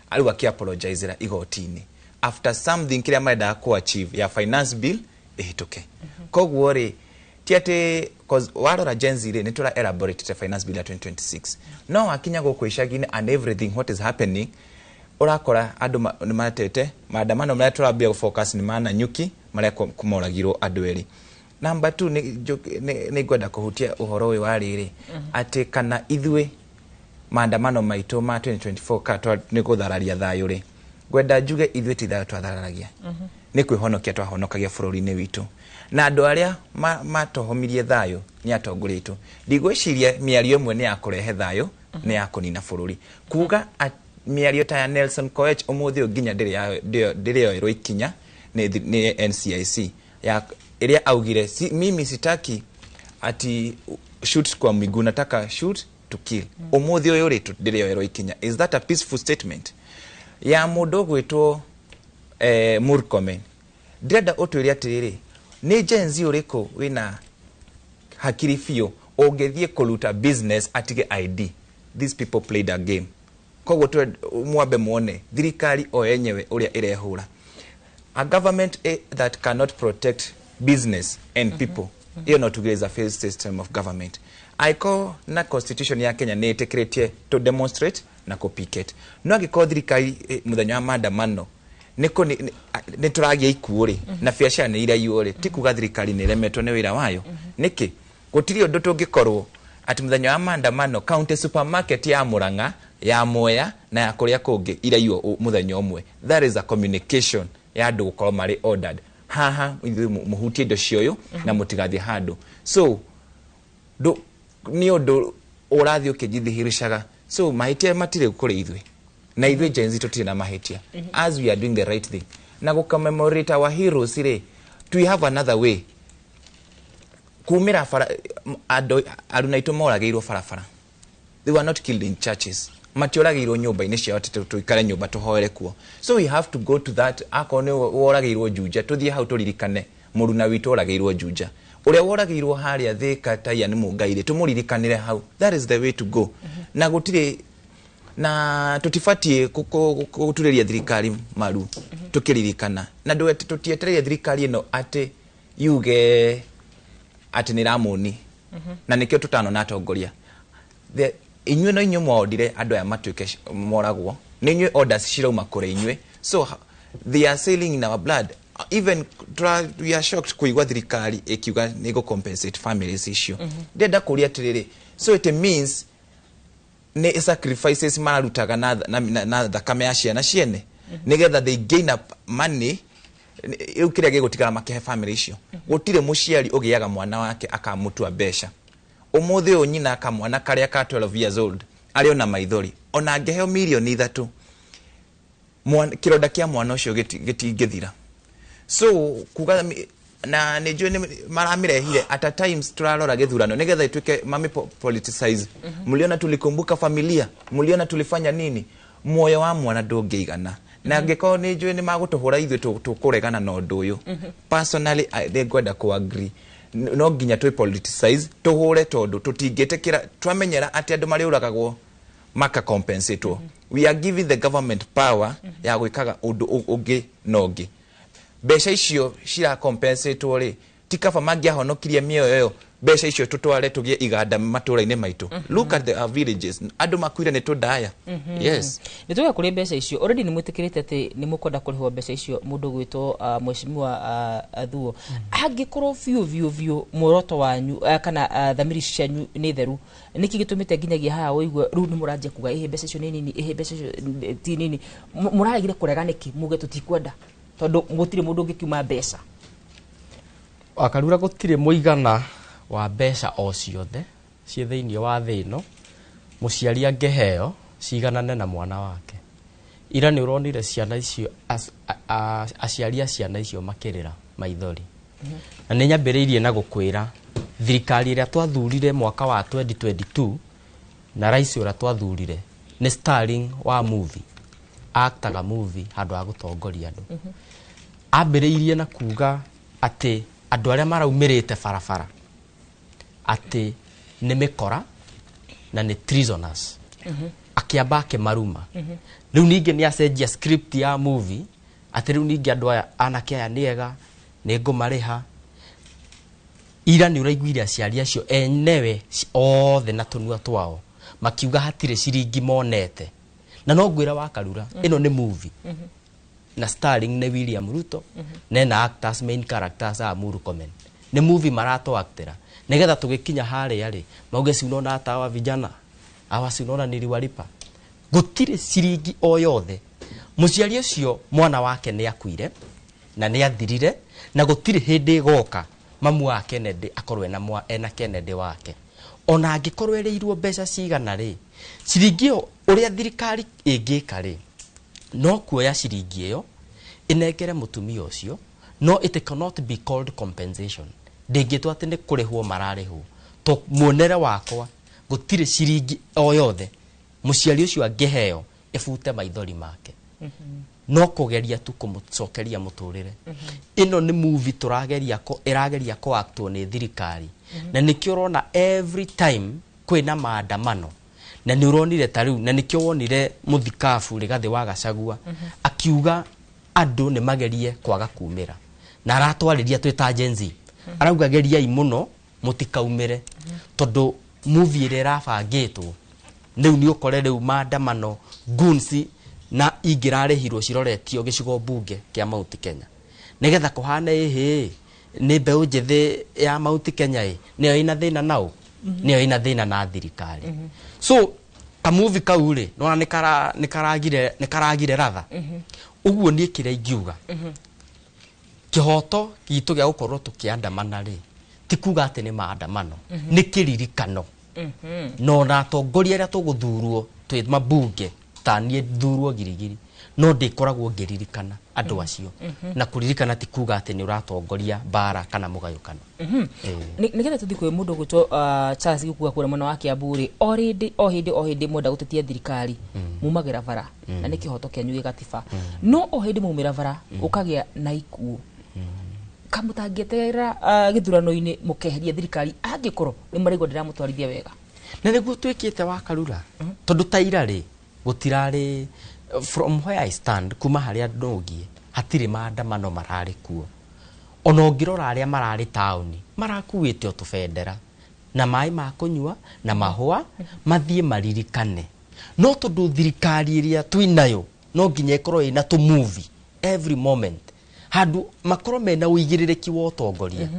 aliwa ki apologize igotini after something kiria marenda ku achieve ya finance bill ihituke koguo ri tiate cause warora Gen Z ni tura elaborate the finance bill ya 2026 no akinya guku ishagini and everything what is happening urakora andu matete maandamano mara turabia focus ni mana nyuki mara kumoragirwo andu eri number 2 ni gwenda kuhutia uhoro we wariri ati kana ithwe maandamano maito ma 2024 ka ni kuthararia thayo ri gwenda njuge ithwe ti thayo twathararagia ni kwihonokia twahonokagia bururi-ini witu na andu aria matohomirie thayo ni atongoretu ndigwiciria miario imwe ni ya kurehe thayo ni ya kunina bururi kuga miario ta ya Nelson Koech umuthi nginya ndiri yo ikinya ni NCIC ya iria augire mimi sitaki ati shoot kwa miguu nataka shoot to kill umuthi uyu ri ndiri yo ikinya is that a peaceful statement ya mundu gwitwo Murkomen ndirenda utwire atiriri ni Gen Z uriko wina hakiri fio ũngĩthiĩ kũruta business atige ID. These people played a game. Koguo mwambe muone thirikari o yenyewe ũrĩa ĩrehũra. A government that cannot protect business and people, hiyo no tuge is a failed system of government. Aiko na constitution ya Kenya nĩ ĩtĩkĩrĩtie to demonstrate na ko picket. No angĩkorwo thirikari mũthenya wa maandamano nĩ tũragia ikuũ rĩ na biacara nĩ iraiywo rĩ, ti kuga thirikari nĩ ĩremetwo nĩ wĩra wayo. Nĩkĩ gũtirĩ ũndũ tũngĩkorwo ati mũthenya wa maandamano county supermarket ya Murang'a, ya Mwea na ya kũrĩa kũngĩ iraiywo mũthenya ũmwe. That is a communication ya andũ gũkorwo marĩ ordered. Haha mũhutie indo cioyo na mũtigathiĩ handũ. So nĩ ũndũ ũrathiĩ ũkĩjithihĩrishaga. So mahĩtia matirĩ kũrĩ ithuĩ. Na ithuĩ Gen Z tũtirĩ na mahĩtia. As we are doing the right thing. Na gũcommemorate our heroes rĩ, we have another way. Kumira aruna itu moragĩirwo barabara. They were not killed in churches. Matioragĩirwo nyũmba-inĩ ciao tũikare nyũmba tũhoere kuo. So we have to go to that. Akorwo nĩ woragĩirwo Juja, tũthiĩ hau tũririkane mũruna witũ oragĩirwo Juja. Ũrĩa woragĩirwo harĩa Thika Taia nĩ Mũngairĩ, tũmũririkanĩre hau. That is the way to go. Na gũtirĩ na tũtibatie gũturĩria thirikari maru tũkĩririkana. Na tũtietereire thirikari ĩno atĩ yuge ati nĩ ramoni na nikio tutano na atongoria inyuĩ no inyuĩ mwaodire andũ aya matuĩke moragwo nĩ inyuĩ orders cirauma kũrĩ inyuĩ, so they are sailing in our blood. Even we are shocked kuigwa thirikari ikiuga nĩ go compensate families issue. Ndenda kũria atĩrĩrĩ, so it means nĩ sacrifices mararutaga na thakame ya ciana ciene nigetha they gain up money kĩrĩa gĩgũtigara makĩhe family icio. Gũtirĩ mũciari ũgĩaga mwana wake akamutua mbeca. Ũmũthĩ ũyũ nyina akamwana karĩa ka 12 years old arĩ ona maithori ona angĩheo milioni 3 kĩronda kĩa mwana ũcio gĩtingĩthira. So kuga na nĩnjũĩ maramĩrehire at a times turarora gĩthurano nigetha ituĩke mami politicize. Mliona tulikumbuka familia, mliona tulifanya nini, muoyo wa mwana ndũngĩigana. Na angĩkorwo nĩ njũĩ nĩ magũtũhũra ithuĩ tũkũregana na ũndũ ũyũ. Personally I ngwenda ku agree. No nginya tũ politicize tũhũre tondũ tũtingĩtĩkĩra twamenyera atĩ andũ marĩũragagwo maka compensate. We are giving the government power ya gwĩkaga ũndũ ũngĩ na ũngĩ. Mbeca icio cira compensate rĩ tikaba mangĩahonokirie mĩoyo ĩyo mbeca icio tutware tugie iganda matũra-inĩ maitũ. Look at the villages, andũ makuire nĩ tũndaya. Yes, nĩ tuge kũrĩ mbeca icio already nĩ mwĩtĩkĩrĩte atĩ nĩ mũkwenda kũrĩhwo mbeca icio mũndũ gwĩtwo Mheshimiwa Thuo. Angĩkorwo biũ muoroto wanyu kana thamiri cianyu nĩ theru, nĩkĩ gĩtũmĩte nginyagia haha ũigwe rĩu nĩ mũranjia kuga ihe mbeca icio nĩ nini, ihe mbeca icio ti nini, mũragire kũrega nĩkĩ muge tũtikwenda tondũ gũtirĩ mũndũ ũngĩkiuma mbeca? Akarura gũtirĩ mũigana wa mbeca o ciothe ciĩ thĩinĩ wa thĩ ĩno mũciari angĩheo ciganane na mwana wake. Ira nĩ ũronire ciana icio aciari a ciana icio makĩrĩra maithori. Na nĩ nyambĩrĩirie na gũkwĩra thirikari ĩrĩa twathurire mwaka wa 2022 na rais ũrĩa twathurire nĩ starring wa movie, actaga movie handũ ha gũtongoria andũ. Ambĩrĩirie na kuga atĩ andũ arĩa maraumĩrĩte barabara atĩ nĩ mĩkora na nĩ treasoners. Akĩamba akĩmaruma. Rĩu ningĩ nĩ acenjia script ya movie atĩ rĩu ningĩ andũ aya anake aya nĩega nĩ ngũmarĩha. Ira nĩ ũraiguire aciari acio enyewe othe na tũnua twao makiuga hatirĩ ciringi monete. Na no ngwĩra wa Karura ĩno nĩ movie na starring nĩ William Ruto na actors main characters a Murkomen. Nĩ movie marato actera nigetha tũgĩkinya harĩa rĩ mauge si unaona hata hawa vijana hawa si unaona niliwalipa. Gũtirĩ ciringi o yothe. Mũciari ũcio mwana wake nĩ akuire na nĩ athirire na gũtirĩ hĩndĩ goka mamu wa Kennedy akorwe ena Kennedy wake. Ona angĩkorwo erĩirwo mbeca cigana rĩ, ciringi ũrĩa thirikari ĩngĩka rĩ no kuoya ciringi ĩyo inengere mũtumia ũcio, no it cannot be called compensation. Ndĩngĩtwo atĩ nĩ kũrĩhwo mararĩhwo. To muonere wakwa gũtirĩ ciringi o yothe mũciari ũcio angĩheo ĩbute maithori make. No kũgeria tu kũmũcokeria mũtũrĩre. Ĩno nĩ movie ĩrageria kũ actwo nĩ thirikari na nikio urona every time kwina maandamano na ni uronire tariu na nikio wonire muthikabu Rigathi wa Gachagua akiuga andu ni magerie kwaga kumira na aratwariria twita Gen Z arauga geriai muno mutikaumire tondu movie ire rabangitwo riu ni ukore riu maandamano gunsi na ingirarihirwo ciroretio gicigo bunge kia Mount Kenya nigetha kuhana ni mbeu njithi ya Mount Kenya niyo ina thina nao niyo ina thina na thirikari so ka movie kau ri no nikaragire ratha uguo ni kire ingiuga kihoto gitu gia gukorwo tukiandamana ri tikuga ati ni maandamano ni kiririkano no na tongoria ria tuguthurwo twi mabunge tanie thurwo girigiri no ndikoragwo ngiririkana andu acio na kuririkana tikuga ati ni uratongoria bara kana mugayukano nigetha tuthi kwi mundu gwitwo Charles Gikuga kure mwana wa Kiamburi o hindi mwenda gutetia thirikari mumagira bara na ni kihoto kenyu gigatiba no o hindi mumira bara ukagia na ikuo kamutangieterera githurano-ini mukeheria thirikari angikorwo ni marigwo ndiramutwarithia wega na niguo twikite wa karura tondu taira ri gutirari from where I stand kuma haria ndogie hatiri maandamano marari kuo ona ngirora aria marari tauni marakuite otubendera na mai ma kunywa na mahua mathie maririkane no tondu thirikari iria twinayo no nginya ikorwo ina tu movie every moment handu makorwo mena uigiririki wa utongoria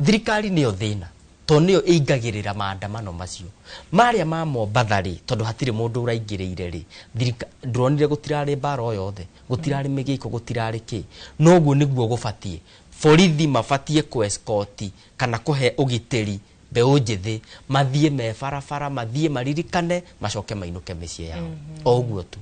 thirikari niyo thina to niyo ingagirira maandamano macio maria ma Mombatha ri tondu hatire mundu uraingiriire ri ndronire gutirari bara o yothe gutirari migiko gutirari ki no guo niguo gubatie borithi mabatie ku escort kana kuhe ugiteri mbeu njithi mathie me barabara mathie maririkane macoke mainuke micie yao o guo tu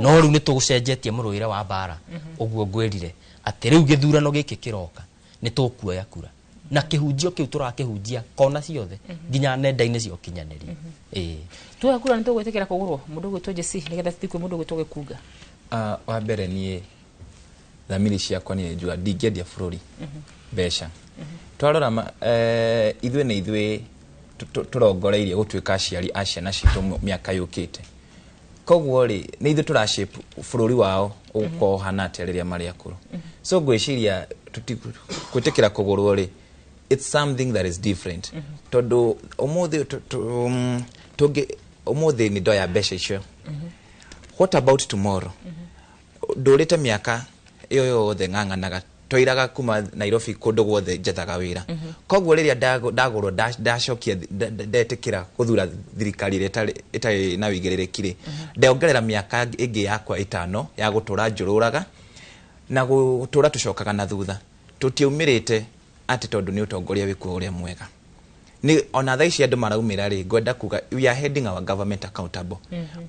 no riu ni tugucenjetie muruire wa bara uguo ngwirire ati riu githurano giki kiroka ni tukuoya kura na kihunjio kiu turakihunjia kona ciothe nginya nenda-ini cio kinyanĩria tuoya kura ni tugwetekera kugurwo mundu gwitwo Jesse nigetha tutikwe mundu gwitwo Gikuga wa mbere nie thamiri ciakwa ni njua ndingĩendia bũrũri mbeca twarora ithuĩ nĩ ithuĩ turongoreirie gũtuĩka aciari a ciana citũ mĩaka yũkĩte koguo rĩ nĩ ithuĩ tũrashape bũrũri wao ũgũkorwo hana atĩa rĩrĩa marĩ akũrũ so ngwĩciria gwĩtĩkĩra kũgũrwo rĩ it's something that is different tondu umuthi ni ndoya mbeca icio what about tomorrow ndurite miaka iyo yothe ng'ang'anaga toiraga kuma Nairobi kundu guothe njethaga wira koguo riria ndagurwo ndacokia ndetikira guthura thirikari itari na wigirĩrĩki ri ndongerera miaka ingi yakwa 5 ya gutura njururaga na gutura tucokaga na thutha tutiumirite ati tondu ni utongoria wikuo uria mwega ni ona thaici andu maraumira ri ngwenda kuga we are heading our government accountable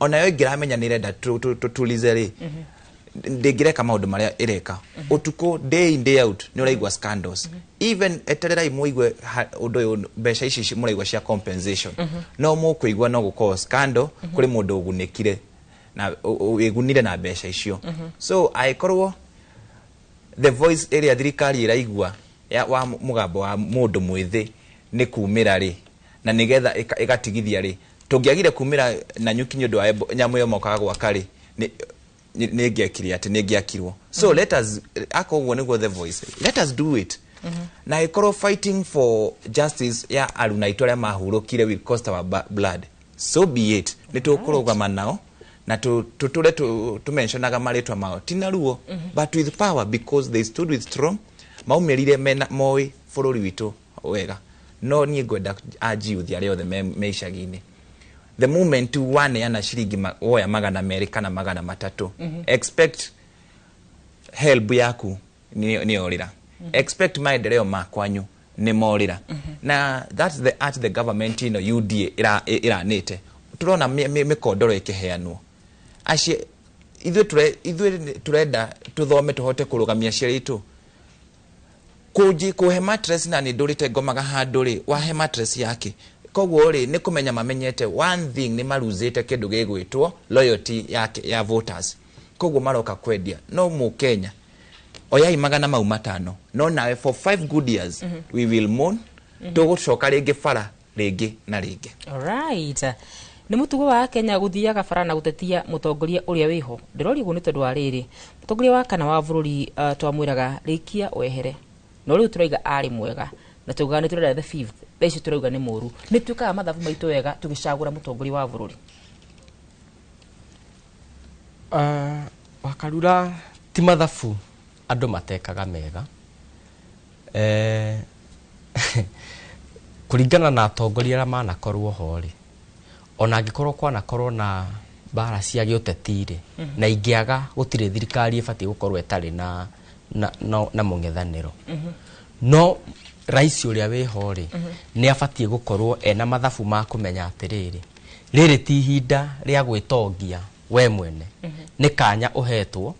ona yo ingiramenya ni renda tutulize ri ndingireka maundu maria ireka utuko day in day out ni uraigwa scandals even etererai muigwe undu uyu mbeca ici muraigwa cia compensation no mukuigwa no gukorwo scandal kuri mundu ugunikire na ugunire na mbeca icio so aikorwo the voice area thirikari iraigwa ya wa mugambo wa mundu mwithi ni kumira ri na nigetha igatigithia ri tungiagire kumira na nyuki nyondo wa nyamu yo mokaga gwaka ri ni ngekiri ati ni ngiakirwo so let us akogwo niguo the voice let us do it na ikorwo fighting for justice ya aruna itore mahurukire will cost our blood so be it ni tukurugama nao na tutule tumentionaga maritwa mao tinaruo but with power because they stood with strong maumirire mena moi bururi witu wega no ni ngwenda aji youth aria othe meishagine the moment one yana shiringi oya magana America na magana matatu expect help yaku ni orira expect maendeleo makwanyu ni morira na that's the at the government UDA iranite turona mikondoro ikiheanwo acie ithuĩ turenda tuthome tuhote kurugamia ciana itu kuhe mattress na ni ndurite ngomaga handu ri wahe mattress yake koguo ri ni kumenya mamenyete one thing ni maruzite kindu gigwitwo loyalty yake ya voters koguo maroka kwendia no mu Kenya oyai magana mau matano no nawe for 5 good years we will mourn tugucoka ringi bara ringi na ringi. Alright. Nĩ mũtugo wa Kenya gũthiaga bara na gũtetia mũtongoria ũrĩa wĩho. Ndĩrori ũguo nĩ tondũ wa rĩrĩ mũtongoria wa kana wa bũrũri twamwĩraga rĩkia wehere no rĩu tũrauga arĩ mwega na tugaga nĩ tũrenda the fifth thaici tũrauga nĩ mũru. Nĩ twĩkaga mathabu maitũ wega tũgĩcagũra mũtongoria wa bũrũri. Wakarura ti mathabu andũ matekaga mega kuringana na atongoria arĩa manakorwo ho rĩ ona angĩkorwo kwanakorwo na bara cia gĩũteti-rĩ na ingĩaga gũtirĩ thirikari ĩbatiĩ gũkorwo ĩtarĩ na mũng'ethanĩro no rais ũrĩa wĩho-rĩ nĩ abatiĩ gũkorwo ena mathabu ma kũmenya atĩrĩrĩ rĩrĩ ti ihinda rĩa gwĩtongia we mwene nĩ kanya ũhetwo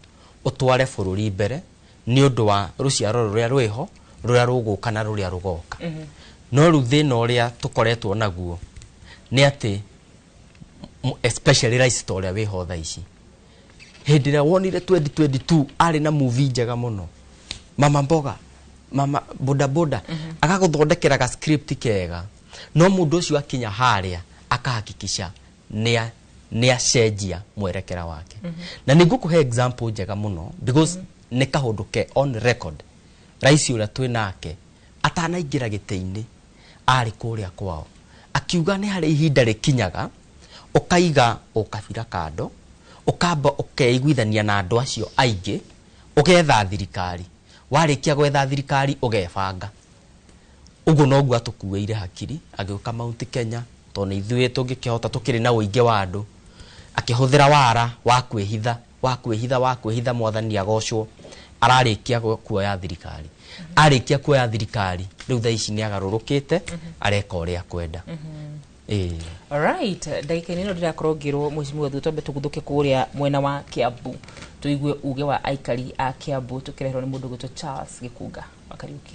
ũtware bũrũri mbere nĩ ũndũ wa rũciaro rũrĩa rwĩho rũrĩa rũgũka na rũrĩa rũgoka no rĩu thĩna ũrĩa tũkoretwo naguo nĩ atĩ especially rais ta ũrĩa wĩho thaa ici hĩndĩ ĩrĩa wonire 2022 arĩ na movie njega mũno mama mboga mama boda boda agagũthondekera ga script kega no mũndũ ũcio akinya harĩa akahakikisha nĩ acenjia mwerekera wake na nĩ ngũkũhe example njega mũno because nĩ kaũndũ ke on record rais ũrĩa twĩ nake atanaingĩra gĩtĩ-inĩ arĩ kũrĩa kwao akiuga nĩ harĩ ihinda rĩkinyaga ũkaiga ũkabira kando ũkamba ũkeiguithania na andũ acio aingĩ ũgetha thirikari warĩkia gwetha thirikari ũgebanga ũguo noguo atũkuĩire hakiri agĩũka Mount Kenya tondũ ithuĩ tũngĩkĩhota tũkĩrĩ na ũingĩ wa andũ akĩhũthĩra wara wa kwĩhitha mwathani agocwo ararĩkia kuoya thirikari arĩkia kuoya thirikari rĩu thaa ici nĩ agarũrũkĩte areka ũrĩa kwenda. Alright, ndagĩka-inĩ ĩno ndĩrakorwo ngĩrwo Mheshimiwa twambe tũguthũke kũrĩa mwena wa Kiambu tũigue uge wa aikari a Kiambu tũkĩreherwo nĩ mũndũ gwĩtwo Charles Gĩkunga Makariuki.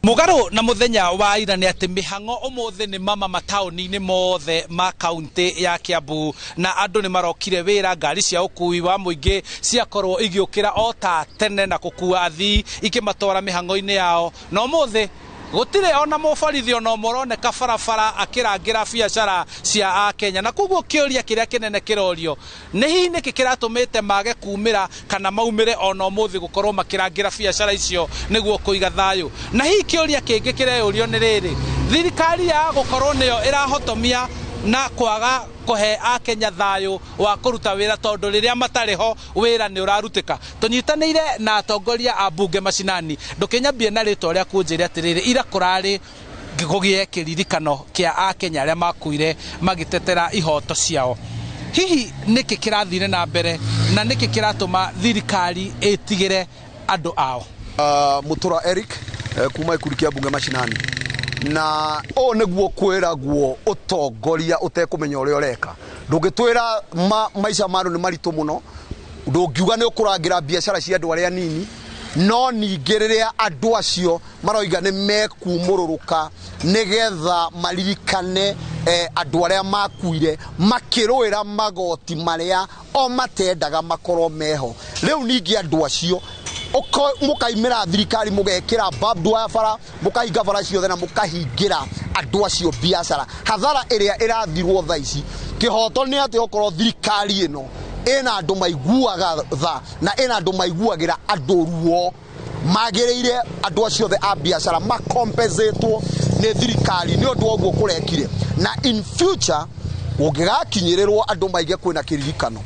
Mugaro na muthenya wa ira nĩ atĩ mĩhang'o ũmũthĩ nĩ mama mataũni-inĩ mothe ma kaunti ya Kiambu na andũ nĩ marokire wĩra ngari cia ũkui wa mũingĩ ciakorwo igĩũkĩra o ta tene na gũkua athii ikĩmatwara mĩhang'o-inĩ yao na ũmũthĩ gũtirĩ ona mũborithi ona ũmoroneka barabara akĩrangĩra biacara cia Kenya na koguo kĩũria kĩrĩa kĩnene kĩrorio nĩ hihi nĩkĩ kĩratũmĩte mage kumĩra kana maumĩre ona ũmũthĩ gũkorwo makĩrangĩra biacara icio nĩguo kũiga thayũ na hihi kĩũria kĩngĩ kĩreyũrio nĩ rĩrĩ thirikari ya gũkorwo nĩyo ĩrahotomia na kwaga kũhe Akenya thayũ wa kũruta wĩra tondũ rĩrĩa matarĩ ho wĩra nĩ ũrarutĩka tũnyitanĩire na atongoria a mbunge mashinani ndũkĩnyambie na rĩtwa rĩa kũnjĩra atĩrĩrĩ ira kũrarĩ gũgĩe kĩririkano kĩa Akenya arĩa makuire magĩtetera ihoto ciao hihi nĩkĩ kĩrathire na mbere na nĩkĩ kĩratũma thirikari ĩtigĩre andũ ao. Mutura Eric kuma ikuru kia mbunge mashinani na o nĩguo kwĩragwo ũtongoria ũtekũmenya ũrĩa ũreka ndũngĩtwĩra maica ma andũ nĩ maritũ mũno ndũngiuga nĩ ũkũrangĩra biacara cia andũ arĩa nini no ningĩ rĩrĩa andũ acio maroiga nĩ mekumũrũrũka nĩgetha maririkane andũ arĩa makuire makĩrũĩra magoti marĩa o matendaga makorwo meho rĩu ningĩ andũ acio mukaimira thirikari mugekira babdu ya bara mukahinga bara ciothe na mukahingira andu acio biacara hathara iria irathirwo thaa ici kihoto ni ati okorwo thirikari ino ina andu maiguaga tha na ina andu maiguagira andu ruo magĩrĩire andu acio the a biacara makompensatwo ni thirikari ni undu oguo kurekire na in future ũngĩgakinyĩrĩrwo andu maige kwĩna kĩririkano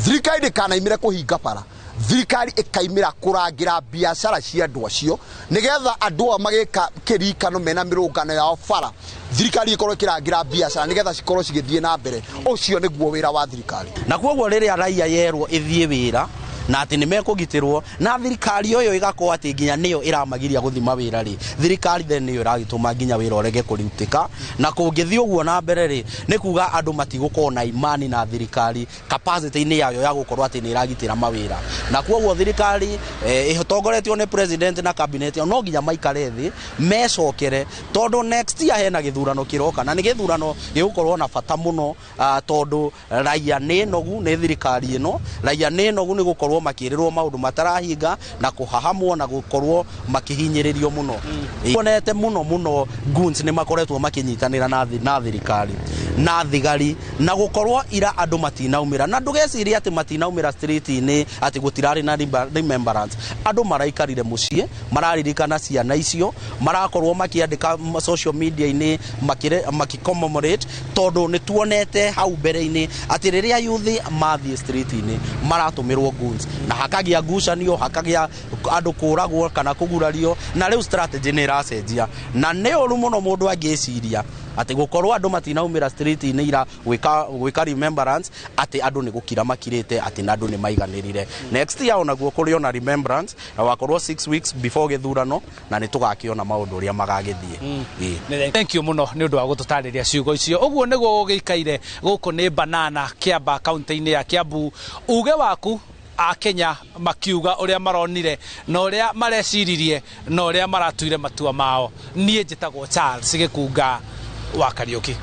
thirikari ndĩkanaimire kũhinga bara thirikari ikaimira kurangira biacara cia andu acio nigetha andu magika kirikano mena mirungano ya bara thirikari ikorwo kirangira biacara nigetha cikorwo cigithie na mbere ucio niguo wira wa thirikari na koguo riria raia yerwo ithie wira na ati nimekugitirwo na thirikari oyo igakorwo ati nginya niyo iramagiria guthima wira ri thirikari then niyo iragituma nginya wira orege kuriutika na kungithio guo na mbere ri ni kuga andu matigukorwo na imani na thirikari capacity ni yayo ya gukorwo ati ni iragitira mawira na koguo thirikari ihotongoretio ni president na cabinet no nginya maikare thi mecokere tondu next year hena githurano kiroka na ni githurano gigukorwo na bata muno tondu raia ni nogu ni thirikari ino raia ni nogu ni gukorwo gukorwo makirirwo maundu matarahinga na kuhahamwo na gukorwo makihinyiririo muno onete muno goons ni makoretwo makinyitanira na thirikari na thigari na gukorwo ira andu matinaumira na ndugeciria ati matinaumira street ni ati gutirari na remembrance andu maraikarire mucie mararirikana ciana icio marakorwo makiandika social media ini makicommemorate tondu ni tuonete hau mbere-ini ati riria yuthi mathie street ini maratumirwo goons na hakagia ngucanio hakagia andu kuragwo kana kugurario na riu strategy ni iracenjia na ni uru muno mundu angiciria ati gukorwo andu matinaumira street ini ira gwika remembrance ati andu ni gukira makirite ati na andu ni maiganirire next year onaguo kuri ona remembrance na wakorwo 6 weeks before githurano na ni tugakiona maundu uria magagithie. Thank you muno ni undu wa gututariria ciugo icio uguo niguo gikaire guku ni Banana Kiamba county-ini ya Kiambu uge waku a Kenya makiuga uria maronire na uria mareciririe na uria maratuire matua mao nie njitagwo Charles Gikunga wa Kariuki.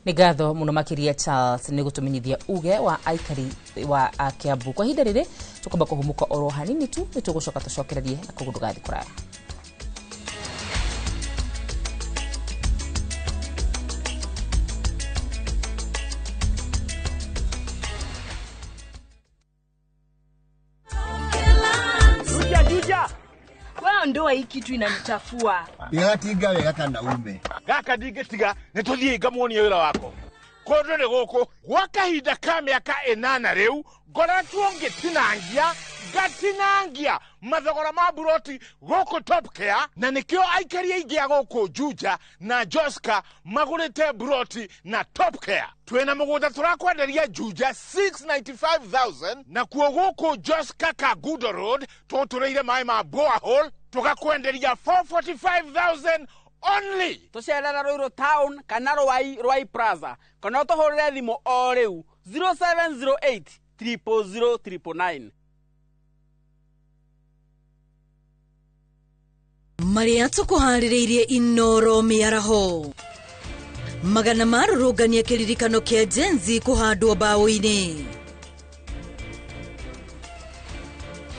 Nĩ ngatho mũno makĩria Charles nĩ gũtũmenyithia uge wa aikari wa Kiambu. Kwa ihinda rĩrĩ tũkamba kũhumũka oro hanini tu nĩ tũgũcoka tũcokererie na kũguo ndũgathiĩ kũraya. Ndoa hii kitu inanichafua. Ngatiga wega kana ume. Gaka ndigetiga nituthie ngamuonie wira wako. Kondo ni guku gwa kahinda ka miaka 8 riu ngoretwo ngatinangia mathogora ma buroti guku Top Care na nikio aikari aingi a guku Juja na Joska magurite buroti na Top Care. Twena mugunda turakwenderia Juja 695,000 na kuo guku Joska Kagudo Road tutureire mai ma borehole tukakwenderia 445,000 only. Tucerera Ruiru Town kana Rwai Plaza kana tuhurire thimo o riu 0708 000 Maria tukuhaririirie Inoro miaraho magana marurungania kiririkano kia Genzi kuhandwo bao-ini.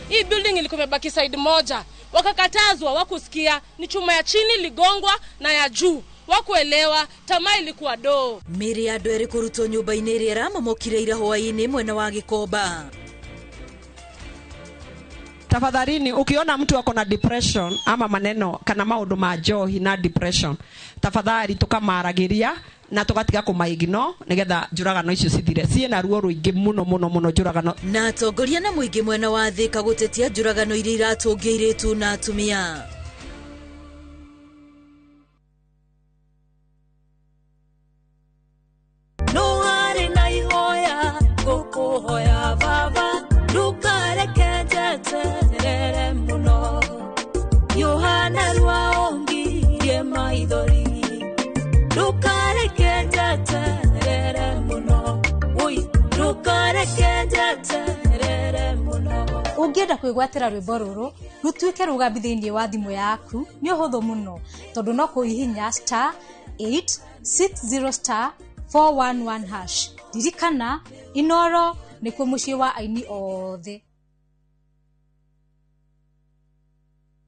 Hii building ilikuwa imebaki side moja, wakakatazwa wakusikia, ni chuma ya chini ligongwa na ya juu wakuelewa, tamaa ilikuwa do. Miri ya andu eri kurutwo nyumba-ini iria iramomokire ira hwaini mwena wa Gikomba. Tafadhalini ukiona mtu ako na depression ama maneno kana maundu ma njohi na depression, tafadhali tukamaragiria na tugatiga kumaigno nigetha njuragano icio cithire. Ciena ruo ruingi muno njuragano. Na atongoria na muingi mwena wa Thika gutetia njuragano iria iratungia iritu na atumia. No hari na ihoya gukuhoya baba ndukareke njeterere muno Yohana rwaongirie maithori ndukareke njeterere muno ndukareke njeterere muno. Ungienda kwigwatira rwimbo ruru rutuike rugambi thiini wa thimu yaku ni uhuthu muno tondu no kuihinya *860*411#. Dirikana Inoro nikuo mucii wa aini othe.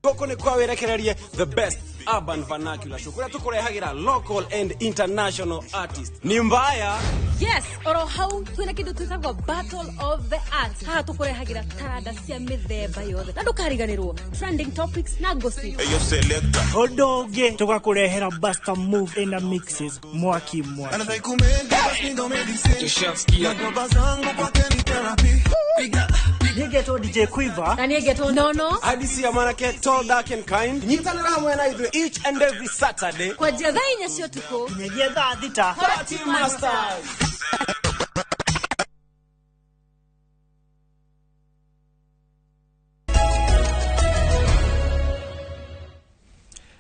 Goko ni kwa werekererie the best urban vernacular show kuria tukurehagira local and international artists. Ni mbaya. Yes, oro hau twina kindu twitagwo Battle of the Arts. Haha tukurehagira taranda cia mithemba yothe na ndukariganirwo trending topics na gossip. Eyo selector Odoge tugakurehera Buster Move in the mixes mwaki. Nigeto DJ Quiver na nigeto Nono Hadisi ya Manake Tall Dark and Kind. Nyitanira hamwe na idwe each and every Saturday kwa jadha inyesio tuko nyejeza thita Party Masters.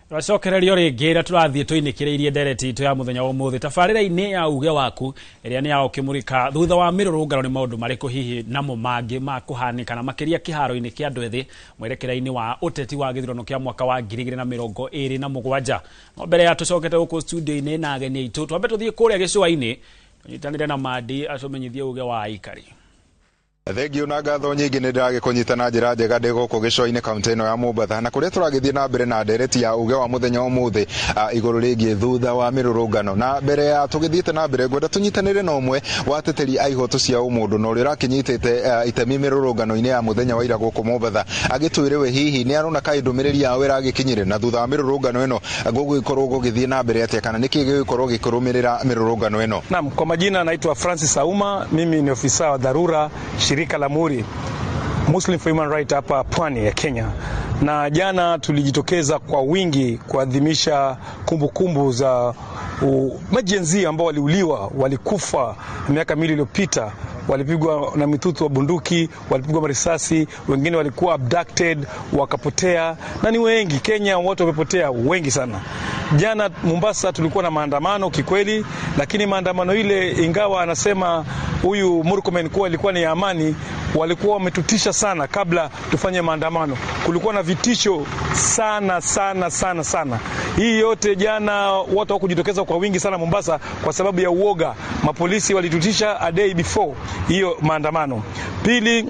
Twacokererio ringira turathie tuinikireirie ndereti itu ya muthenya wa muthi tabarira-ini ya uge waku iria ni ya ukimurika thutha wa mirurungano ni maundu mariku hihi namo mangi ma kuhanika na makiria kiharo-ini kia andu ethi mwerekera-ini wa uteti wa githurano kia mwaka wa 2027. No mbere ya tucokete guku studio-ini na ageni aitu twambe tuthie kuria gicua-ini tunyitanire na Madi atumenyithie uge wa aikari. Thengio na ngatho nyingi ni ndirage kunyitana njira njega ndiguku gicoini kaunti ino ya Mombatha na kuria turagithie na mbere na ndereti ya uge wa muthenya umuthi iguru rigie thutha wa mirurungano na mbere ya tugithiite na mbere gwenda tunyitanire na umwe wa teteri a ihoto cia umundu no ria rakinyitite itemi mirurungano-ini ya muthenya wa ira guku Mombatha agitwire we hihi ni arona kai ndumiriri yawe ragikinyire na thutha wa mirurungano ino gugikorwo gugithie na mbere atia kana niki gigikorwo gikurumirira mirurungano ino. Naam, kwa majina naitwa Francis Auma, mimi ni ofisa wa dharura shirika la Muri Muslim for Human Rights hapa pwani ya Kenya, na jana tulijitokeza kwa wingi kuadhimisha kumbukumbu za majenzi ambao waliuliwa, walikufa miaka miwili iliyopita, walipigwa na mitutu wa bunduki, walipigwa marisasi, wengine walikuwa abducted, wakapotea, na ni wengi. Kenya watu wamepotea wengi sana. Jana Mombasa tulikuwa na maandamano kikweli, lakini maandamano ile ingawa anasema huyu Murkomen kuwa ilikuwa ni amani, walikuwa wametutisha sana kabla tufanye maandamano. Kulikuwa na vitisho sana sana sana sana. Hii yote jana watu hawakujitokeza kwa wingi sana Mombasa kwa sababu ya uoga. Mapolisi walitutisha a day before hiyo maandamano. Pili,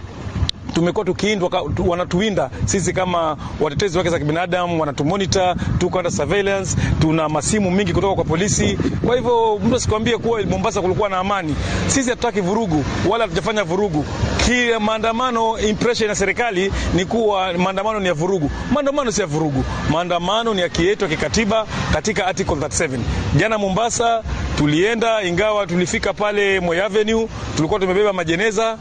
tumekuwa tukiindwa, wanatuinda sisi kama watetezi wake za kibinadamu, wanatumonitor, tuko under surveillance, tuna masimu mingi kutoka kwa polisi. Kwa hivyo mtu asikwambie kuwa Mombasa kulikuwa na amani. Sisi hatutaki vurugu wala hatujafanya vurugu. Maandamano, impression ya serikali ni kuwa maandamano ni ya vurugu. Maandamano si ya vurugu. Maandamano ni ya kieto kikatiba katika article 37. Jana Mombasa tulienda, ingawa tulifika pale Moi Avenue, tulikuwa tumebeba majeneza.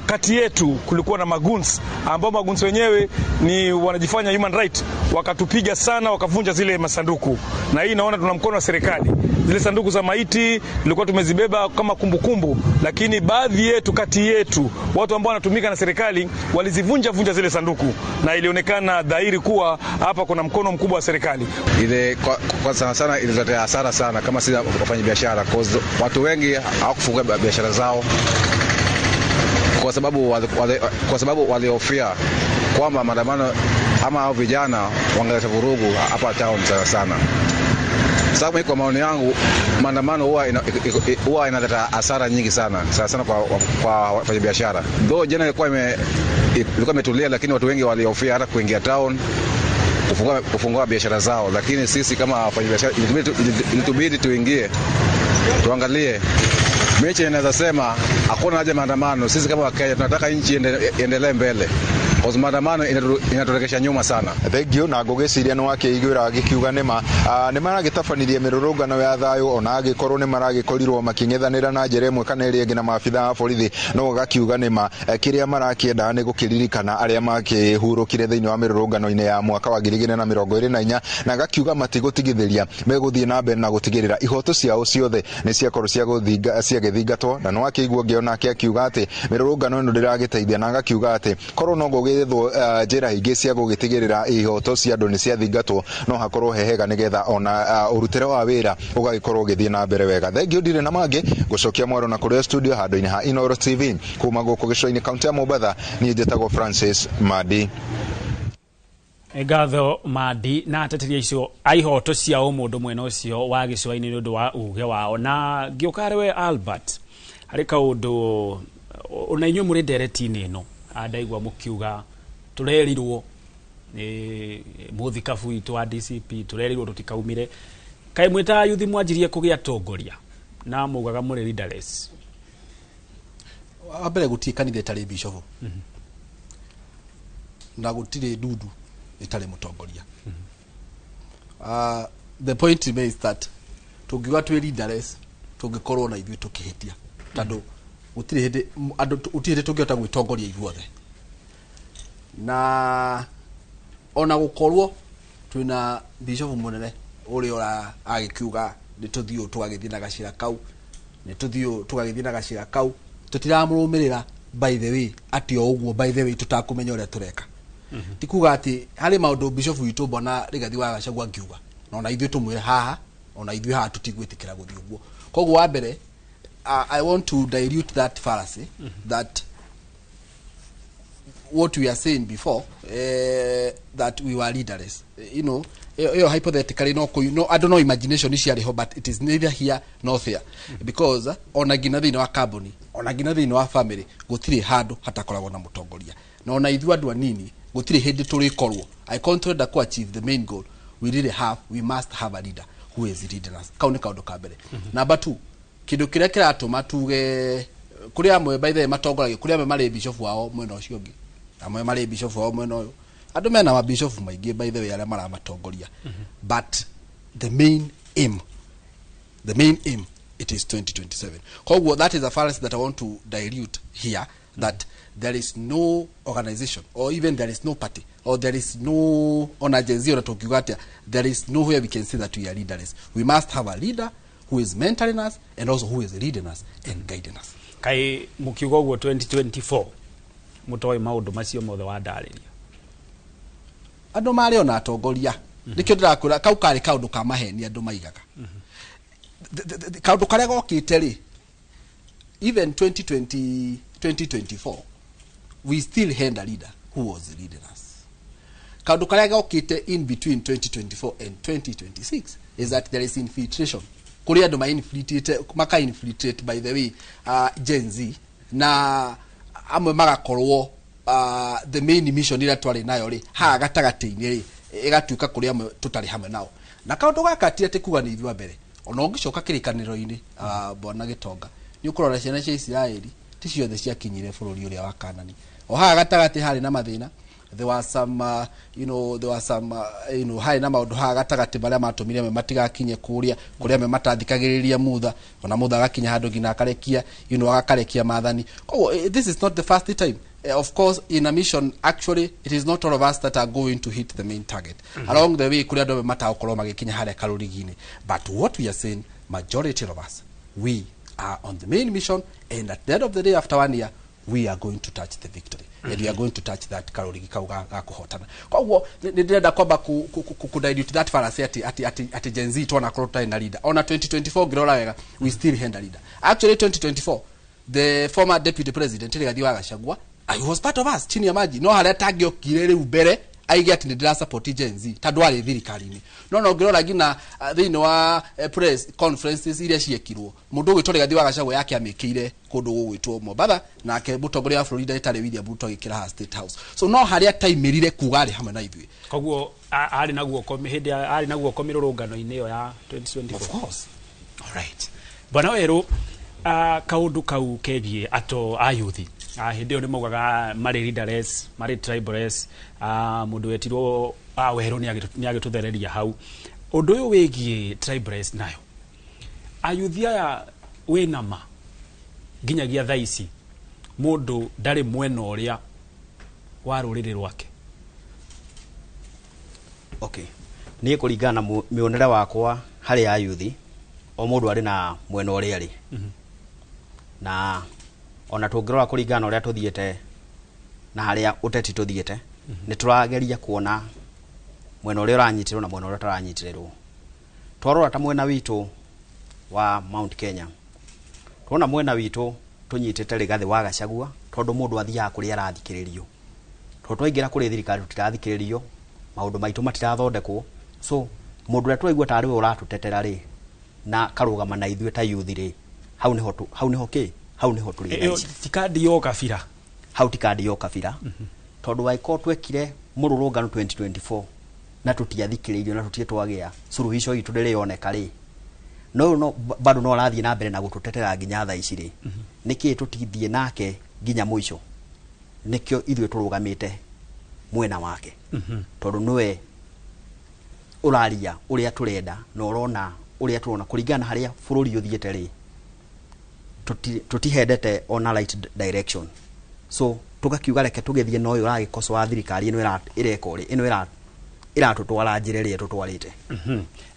Kati yetu kulikuwa na maguns ambao maguns wenyewe ni wanajifanya human right, wakatupiga sana, wakavunja zile masanduku, na hii naona tuna mkono wa serikali. Zile sanduku za maiti tulikuwa tumezibeba kama kumbukumbu, lakini baadhi yetu, kati yetu, watu ambao wanatumika na serikali walizivunja zile sanduku, na ilionekana dhahiri kuwa hapa kuna mkono mkubwa wa serikali. Ile kwa sana ililetea hasara sana kama sisi wafanya biashara, cause watu wengi hawakufungua biashara zao kwa sababu walihofia kwamba maandamano ama hao vijana wangeleta vurugu hapa town sana. Sababu kwa maoni yangu maandamano huwa inaleta hasara nyingi sana kwa wafanyabiashara. Though jana ilikuwa imetulia, lakini watu wengi walihofia hata kuingia town kufungua biashara zao, lakini sisi kama wafanyabiashara ilitubidi tuingie tuangalie. Mechi inaweza sema hakuna haja maandamano. Sisi kama Wakenya tunataka nchi iendelee mbele. Kwa maandamano inaturekesha nyuma sana. Thengio na ngugiciria no akiigwira agikiuga nima ni maragitafanirie mirurungano ya thayu ona agikorwo ni maragikorirwo making'ethanira na njere imwe kana iri ingi na maabitha a borithi, no gakiuga nima kiria marakienda ni gukiririkana aria makihurukire thiini wa mirurungano-ini ya mwaka wa 2024 na gakiuga matigutigithiria meguthie na mbere na gutigirira ihoto ciao ciothe ni ciakorwo ciagithingatwo, na no akigwo ngiona akiuga ati mirurungano ino ndiragiteithia, na gakiuga ati korwo no gugithwo njira ingi cia gugitigirira ihoto cia andu ni ciathingatwo no hakorwo hehega nigetha ona urutire wa wira ugagikorwo ugithie na mbere wega. Thengio ndire na mangi gucokia mwaro na kuria studio handu-ini ha Inooro TV kuma guku gicoini kaunti ya Mombatha, ni njitagwo Francis Madi. Ngatho Madi na ateteria icio aihoto cia umundu mwena ucio wa gicoini ni undu wa uge wao. Na giukariwe Albert hari kaundu ona inyu muri ndereti-ini ino andaigwa mukiuga turerirwo ni muthikabu itu wa DCP, turerirwo tutikaumire kai mwita yuthi mwanjirie kugia tongoria na mugaga muri leaderless. Abere gutie candidate ari bishop na gutire dudu itare mutongoria. The point is that tugiwa twe leaderless tugikorwo na ithuĩ tukihitia tando gutire hindi andu utire tungihota gwitongoria ithuothe, na ona gukorwo twina bishop munene uri ora agikiuga ni tuthio tugagithie na gacira kau, ni tuthio tugagithie na gacira kau, tutiramurumirira by the way ati o uguo by the way tutakumenya uria tureka. Tikuga ati hari maundu bishop witu bona Rigathi wa Gachagua ngiuga no na ithuĩ tumwire haha ona ithuĩ haha tutigwitikira guthio uguo. Koguo wa mbere I want to dilute that fallacy that what we are saying before, that we were leaderless. You know, hypothetically, I don't know imagination is here, but it is neither here nor there. Because on a gina thina wa company, on a gina thina wa family, gutiri handu hatakoragwo na mutongoria. Na ona ithu andu anini, gutiri hindi turikorwo. I control that to achieve the main goal. We must have a leader who is leading us. Kauni kaundu kabere. Number 2, kindu kiria kiratuma tuge kuri amwe by the matongoragia kuri amwe mari bishop wao mwena ucio ngi. Amwe mari bishop wao mwena uyu. Andu mena ma bishop maingi by the way aria mara matongoria. But the main aim, it is 2027. Kogwo, that is a fallacy that I want to dilute here, that there is no organization, or even there is no party, or there is no on agency or tokigatia. There is nowhere we can say that we are leaderless. We must have a leader who is mentoring us and also who is leading us and guiding us. Kai mukiugo gwo 2024 mutoi maundu macio mothe wa ndariria. Andu mari ona atongoria. Nikio ndirakura kau kari kaundu ka maheni andu maigaga. Kaundu karia gokite ri, even 2024 we still had a leader who was leading us. Kaundu karia gokite in between 2024 and 2026 is that there is infiltration. Kuri andu maka infiltrate by the way Gen Z na amwe magakorwo the main mission ira twari nayo ri ha gatagati-ini ri igatuika kuri amwe tutari hamwe nao. Na kaundu gaka ti ati kuga ni ithwa mbere. Ona ungicoka kirikaniro-ini bwana Gitonga ni ukurora ciana cia Israeli ti ciothe ciakinyire bururi uria wa Kanani. O ha gatagati hari na mathina. There was some hari na maundu ha gatagati baria matumire me matigakinye kuria me matathikagiriria mutha ona mutha agakinya handu ngina akarekia agakarekia mathani. Oh, this is not the first time. Of course, in a mission, actually, it is not all of us that are going to hit the main target. Along the way, kuria do mata okoro magikinya haria karurigine. But what we are saying, majority of us, we are on the main mission, and at the end of the day, after 1 year, we are going to touch the victory. And we are going to touch that karurigi kauga kuhotana. Kwa hiyo ndirenda kwamba kudilute that fallacy ati Gen Z tona kurota na leader. On 2024 girora wega, we still had a leader. Actually 2024, the former deputy president Rigathi wa Gachagua, he was part of us chini ya maji. No haria tagio kirere ubere aigi ati ndira support Gen Z tadwari thirikari-ini. No ngirora gina thini wa press conferences iria ciekirwo mundu gwitwo Rigathi wa Gachagua yake amikire kundu gwitwo Mombasa na ke mutongoria wa Florida itare William Ruto gikira ha State House. So no haria taimirire kuga ari hamwe na ithui. Koguo ari naguo komihindi ari naguo komirurungano-ini yo ya 2024. Of course. All right. Bwana Weru, kaundu kau kegie ato ayuthi hindi yo nimugaga mari leaderless mari tribaless mundu wetirwo Weru ni agituthereria hau undu uyu wigie tribaless nayo ayuthi aya winama nginyagia thaici mundu ndari mwena uria wa ruriri rwake. Okay, ni kuringana mionere wakwa hari ayuthi o mundu ari na mwena uria ri na ona tungirora kuringana uria tuthiete na haria uteti tuthiete ni turageria kuona mwena uria uranyitirwo na mwena uria taranyitirwo. Twarora ta mwena witu wa Mount Kenya, tuona mwena witu tunyitete Rigathi wa Gachagua tondu mundu athia kuri arathikiririo, tondu twaingira kuri thirikari tutirathikiririo, maundu maitu matirathondekwo. So mundu uria twaigua tari we uratutetera ri na karugama na ithuĩ ta youth ri, hau niho turi tikadi yo kabira, hau tikadi yo kabira. Tondu waiko twekire mururungano 2024 na tutiathikiririo na tutie twagia suruhisho itu ndirioneka ri no bado no rathie na mbere na gututetera nginya tha ici ri niki tutithie nake nginya mwisho, nikio ithuĩ turugamite mwena wake tondu niwe uraria uria turenda na urona uria turona kuringana haria bururi uthiete ri tutihendete on a right direction. So tugakiuga reke tugethie no uyu ragikoso wa thirikari ino ireko ri ino iratutwara njire ri tutwarite.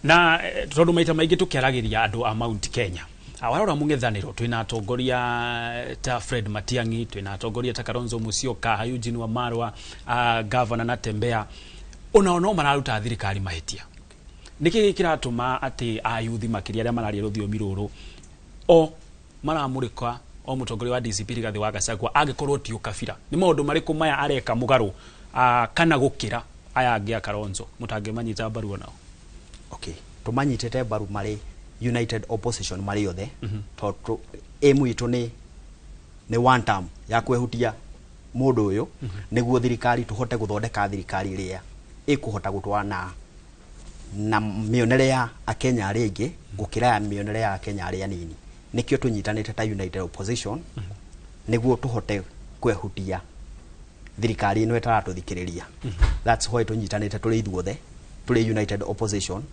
Na tondu maita maingi tukiaragiria andu a Mount Kenya awarora mung'ethaniro twina atongoria ta Fred Matiang'i, twina atongoria ta Kalonzo Musyoka, Eugene Wamalwa, Governor Natembeya, ona mararuta thirikari mahitia. Niki kiratuma ati ayuthi makiria aria mararia ruthiomi ruru o maramurika o mutongoria wa DCP Rigathi wa Gachagua agikorwo ti ukabira ni maundu mariku maya areka mugaru kana gukira aya angi a Kalonzo mutangimanyita mbaru onao? Okay, tumanyitete mbaru mari united opposition mari othe tondu emu itu ni one term ya kwehutia mundu uyu niguo thirikari tuhote guthondeka thirikari iria ikuhota gutwana na mionere ya Akenya aria ingi gukira mionere ya Akenya aria nini. Nikio tunyitanite ta united opposition niguo tuhote kwehutia thirikari ino itaratuthikiriria. That's why tunyitanite tuli ithuothe tuli united opposition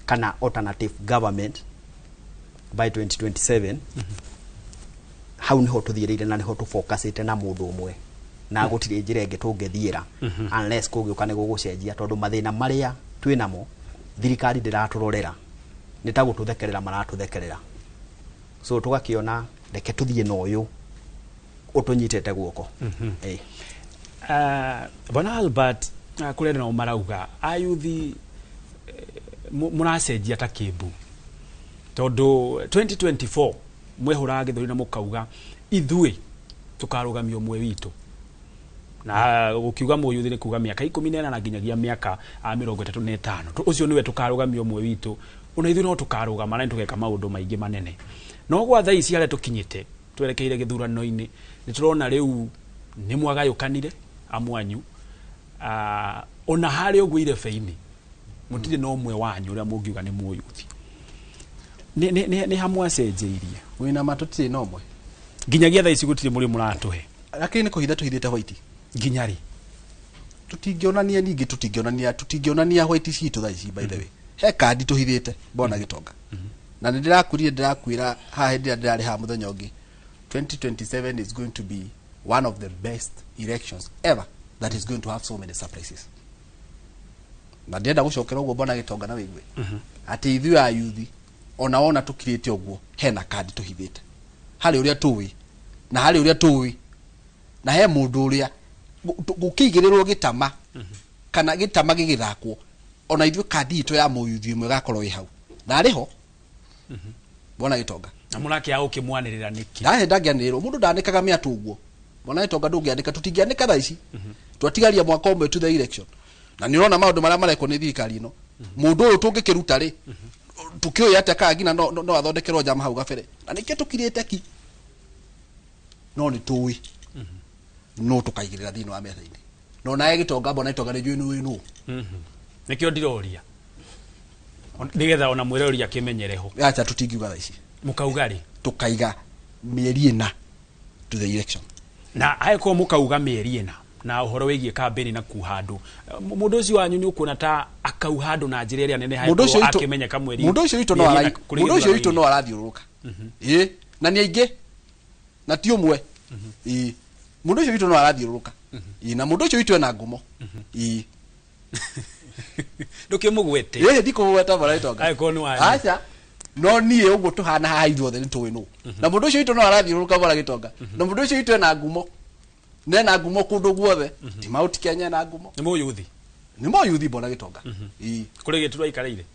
kana alternative government by 2027. Hau niho tuthiirire na niho tufocusite na mundu umwe na gutire njira ingi tungithiira unless kugiuka ni gugucenjia tondu mathina maria twinamo thirikari ndiraturorera ni ta gututhekerera maratuthekerera. So tugakiona reke tuthie na uyu utunyitete guoko. Bwana Albert kurena no marauga ayuthi muracenjia ta Kimbu tondu 2024 mwehura githuri na mukauga ithui tukarugamio mwe witu na ukiuga muyuthi ni kuga miaka 14 na nginyagia miaka 35 ucio niwe tukarugamio mwe witu una ithui no tukarugama na tugeka maundu maingi manene no gwa thai cia tukinyite twerekeire githurano-ini ni turona riu ni mwagayukanire amwanyu ona hari uguo irebe-ini mutire no mwe wanyu uria mungiuga ni muyuthi ni hamwacenjeirie wina matutire no mwe nginyagia thaa ici gutire muri muratuhe lakini ni kuhitha tuhithite white nginyari tutingionania ningi tutingionania white citu thaa ici by the way he kandi tuhithite bona gitonga na ndirakwira ha hindi ndirari ha muthenya ungi 2027 is going to be one of the best elections ever that is going to have so many surprises. Na ndenda gucokera uguo bona gitonga na wigwe ati ithu ya yuthi ona tukirite uguo hena kandi tuhithite hari uria tuwi na hari uria tuwi na he mundu uria gukigirirwo gitama kana gitama gigithakwo ona ithu kandi ito ya muyuthi imwe gakorwo i hau na ariho bona gitonga na murake ya ukimwanirira niki ndahe ndagianirwo mundu ndanikaga miatu uguo bona gitonga ndungiandika tutingiandika thaa ici twatigaria mwaka umwe to the election na nirona maundu maria mareko ni thirikari ino mundu uyu tungikiruta ri tukioya ate kagina no athondekerwo jama hau gabere na nikio tukirite ki no ni tuwi no tukaigirira thini wa metha-ini no nae gitonga bona gitonga ni juu ni nikio ndiroria nigetha ona mwiroria kimenyereho acha tutingiuga thaa ici mukaugari tukaiga mieri ina to the election na aiko mukauga mieri ina na uhoro wigie campaign na kuhandu mundu ucio wanyu ni ukuna ta akauhandu na njira iria nene haiko akimenyeka mweri mundu ucio witu no arathiuruka na ni aingi na ti umwe mundu ucio witu no arathiuruka na mundu ucio witu ena ngumo ndukimugwete ndikugweta bara itonga aiko ni wanyu acha no nie uguo tuhana ha ithuothe ni tuwi nu na mundu ucio witu no arathiuruka bara gitonga na mundu ucio witu ena ngumo nena ngumo kundu guothe ti mauti Kenya na ngumo ni moyuthi bona gitonga kuri giturwa ikaraire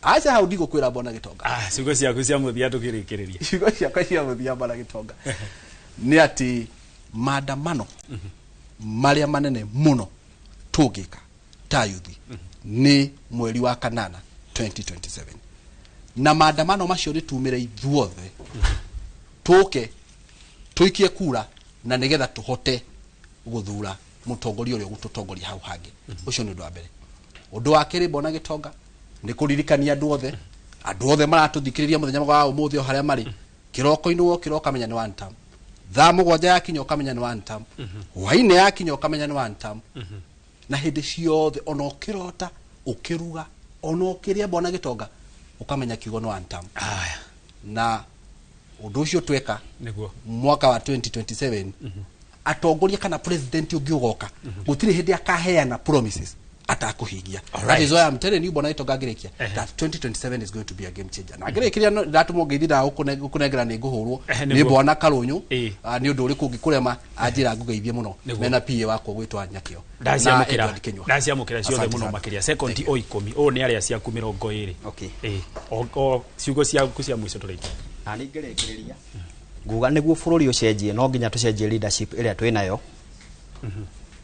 acha hau ndigo kwira bona gitonga ciugo ciaku cia muthia tukirikiriria ciugo ciaku cia muthia bona gitonga ni ati maandamano maria manene muno tugika ta yuthi ni mweri wa kanana 2027 na maandamano macio ri tumire ithuothe tuke tuikie kura na nigetha tuhote guthura mutongoria uria gututongoria hau hangi ucio ni undu wa mbere. Undu wa kiri bona gitonga ni kuririkania andu othe maratuthikiriria muthenya wa umuthi o haria mari kiroko-ini wo kiroka menya ni one term thaa mugwanja yakinya ukamenya ni one term hwaine yakinya ukamenya ni one term na hindi ciothe ona ukirota ukiruga ona ukiria bona gitonga ukamenya kiugo ni one term na undu ucio tweka niguo mwaka wa 2027 atongoria kana president ungiugoka gutire hindi akaheana promises atakuhingia. That is why I'm telling you bona gitonga ngirikia that 2027 is going to be a game changer. Na ngirikiria ndatumo ngeithira ukunengera ni nguhurwo ni bona Karunyu ni undu uri kungikurema ajira ngugeithie muno mena PA wako gwitwa Nyakio ndaciamukira ciothe muno makiria second o 10 o ni aria ciaku 20. Okay o ciugo ciaku cia mwico turiki ani ngerekereria nguga niguo bururi ucenjie no nginya tucenjie leadership iria twinayo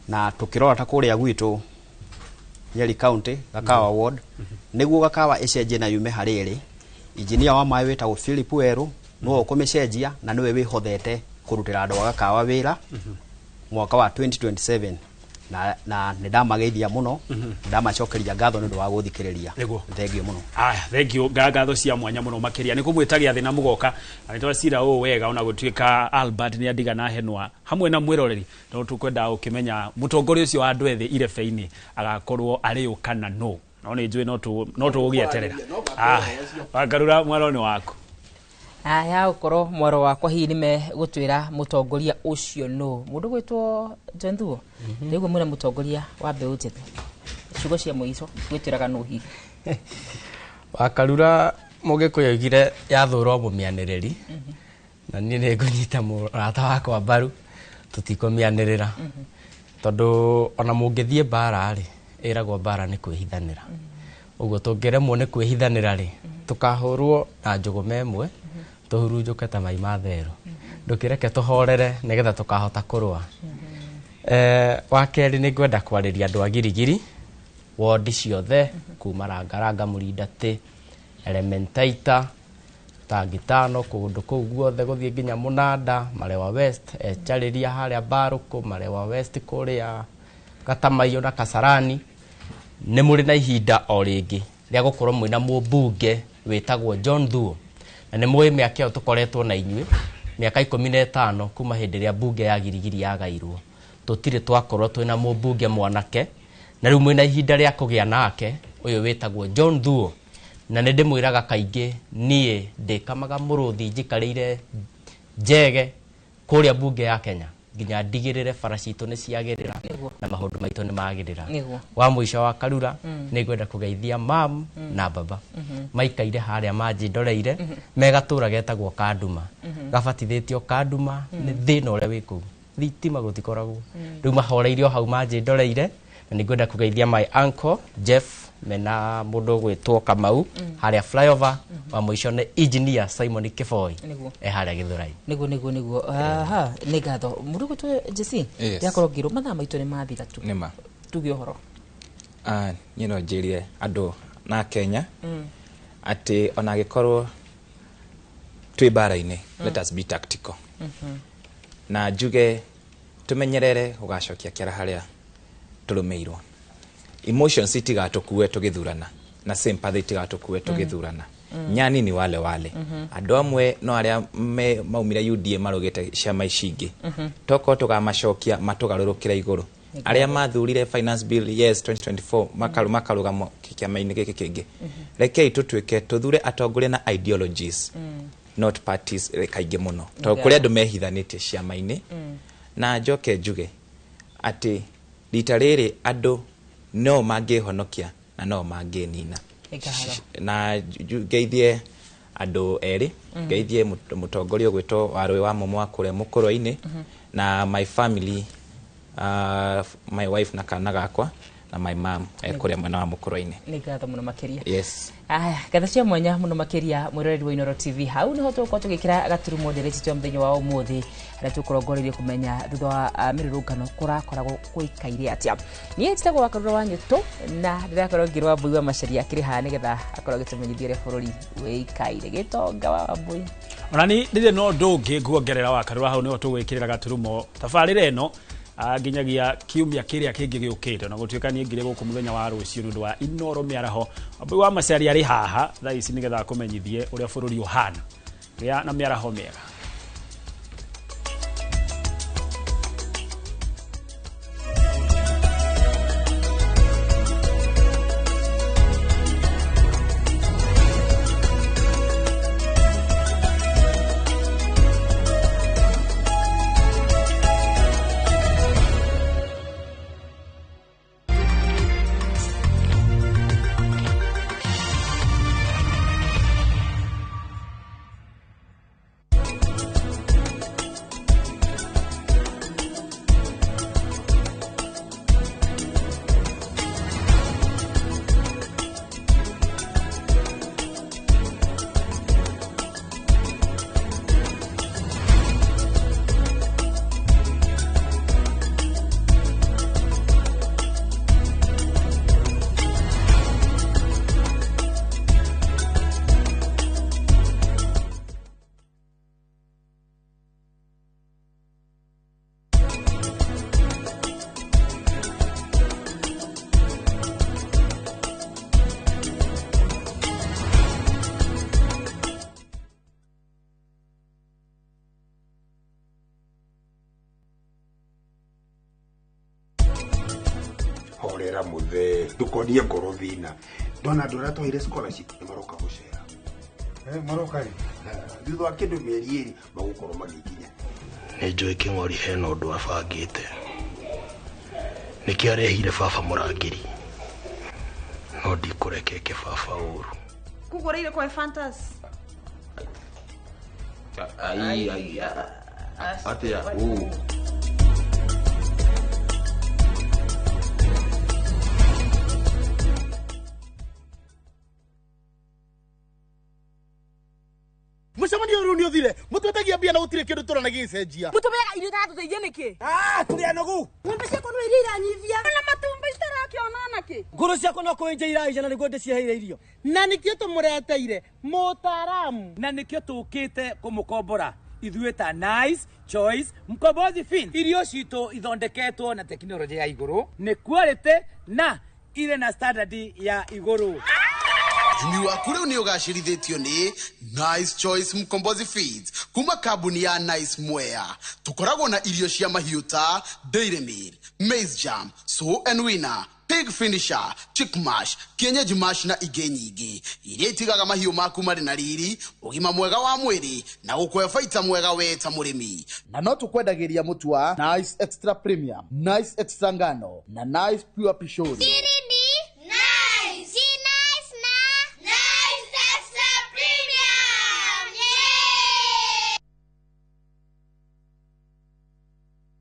na tukirora ta kuria gwitu Nyeri County Gakawa ward niguo Gakawa icenjie na yume hari iri engineer wa mai wetagwo Philip Weru no ukumicenjia na niwe wihothete kurutira andu Gakawa wira mwaka wa 2027 na ndamageithia muno ndamacokeria ngatho nundu wa guthikiriria thengio muno thengio ngatho cia mwanya muno makiria ni kumwitagia thina mugoka anitwa cira o wega ona gutuika Albert ni adiga na henwa hamwe na mwiroreri no tukwenda ukimenya mutongoria ucio wa andu ethi irebe-ini agakorwo ari ukana no ni njui no tugugieterera wakarura mwaroni wako ya ukoro mwaro wakwa hihi nime gutwira mutongoria ucio no mundu gwitwo John Thuo niguo mwira mutongoria wa mbeu njete ciugo cia muico gwitiraga no hihi wakarura mugikuyu igire yathurwo mumianiriri na ni ngunyita murata wakwa mbaru tutikomianirira tondu ona mungithie bara ri iragwo bara ni kwihithanira uguo tungiremwo ni kwihithanira ri tukahurwo na njugume emwe tuhurunjuke ta mai matheru ndukireke tuhorere nigetha tukahota kurwa wakeri ni ngwenda kwariria andu agirigiri ward ciothe kuma Rangaranga Murindati Elementaita Tangitano kundu kuu guothe guthie nginya Munanda Marewa West Chariria haria Baruku Marewa West kuria Gatamaio na Kasarani ni muri na ihinda o ringi ria gukorwo mwina mumbunge witagwo John Thuo na ni mwe miaka yo tukoretwo na inyui miaka 15 kuma hindi ria bunge ya girigiri yagairwo tutire twakorwo twina mumbunge mwanake na riu mwina ihinda ria kugia nake uyu witagwo John Thuo na ni ndimwiraga kaingi nie ndikamaga muruthi njikarire njege kuria bunge ya Kenya nginya ndigirire faracito ni ciagirira na maundu maitu ni magirira wa muico wa karura ni ngwenda kugeithia mam na baba maikaire haria manjindoreire megatura getagwo Kanduma gabatithitio Kanduma ni thina uria wiku thitima gutikoragwo riu mahoreirio hau manjindoreire na ni ngwenda kugeithia my uncle Jeff mena mundu gwitwo Kamau haria flyover wa muico ni engineer Simon Kiboi haria Githurai niguo ni gatho mundu gwitwo Jesse yakorogiro mathaa maitu ni mathira tu nima tuge uhoro nyino njirie andu na Kenya ati ona gikorwo twi bara-ini let us be tactical na njuge tumenyerere ugacokia kiara haria turumeirwo emotions itigatukue tugithurana na sympathy itigatukue tugithurana nyani ni wale andu amwe no aria maumira UDA marugite ciama icingi toko tugamacokia matugarurukira iguru aria mathurire finance bill yes 2024 makarugamo kiama-ini giki kingi rekei tutwike tuthure atongoria na ideologies not parties kaingi muno to kuria andu mehithanitie ciama-ini na njoke njuge ati rita riri andu no mangihonokia na no manginina na geithie andu eri geithie mutongoria gwitwo warwe wa mumo akure mukoro-ini na my family my wife na kana gakwa na my mom kuria mwana wa mukoro-ini ni gatho muno makiria yes gatho cia mwanya muno makiria mwiroreri wa Inooro TV hau niho tuko tugikira gaturumo ndereti twa mthenya wa umuthi na tukurongoreria kumenya thutha wa mirurungano kurakoragwo kuikaire atia nie titagwo wakarura wa nyuto na ndirakorwo ngirwa mbui wa macaria kiri ha nigetha akorwo gitumenyithia ria bururi wikaire gitonga wa mbui onani ndire no ndungi nguongerera wakarura hau niho tugwikirira gaturumo tafarira eno nginyagia kiumia kiria kingi giukite na gutuika ni ngire guku muthenya wa rucio nundu wa Inooro miaraho mbui wa macaria ari haha thaa ici nigetha kumenyithie uria bururi uhana ria na miaraho mega horera muthe tukonie ngoro thina ndona ndora twaire scholarship ni maroka gucera maroka ri thutha kindu mieri iri magukorwo magikinya ni njui King'ori hena undu abangite niki arehire baba murangiri no ndikurekeke baba uru kugoreire kwa fantasy ai atia Mucemanio uru ni uthire mutwetagia bia na gutire kindu turona gicenjia mutumega irio tatu teithie niki turia nogu ng'ombe ciakwa no iria iranyithia na matumbi citarakiona ki nguru ciakwa no kuinja iraija na niguo ndicieheire irio na nikio tumureteire mutaramu na nikio tukite kumukombora ithuĩ ta Nice Choice Mkombozi Feed irio citũ ithondeketwo na teknolojia ya iguru ni quality na ile na standard ya iguru Imi waku riu ni ugacirithitio ni Nice Choice Mkombozi Feeds kuma kambuni ya Nice Mwea. Tukoragwo na irio cia mahiũ ta Dairy Meal, Maize Jam, So and Winner, Pig Finisher, Chick Mash, Kienyeji Mash na ingĩ nyingĩ iria itigaga mahiũ maku marĩ na riri, ũgima mwega wa mwĩrĩ na gũkũhe baita mwega we ta mũrĩmi. Na no tukwendagĩria mũtu wa Nice Extra Premium, Nice Extra Ngano na Nice Pure Pishori.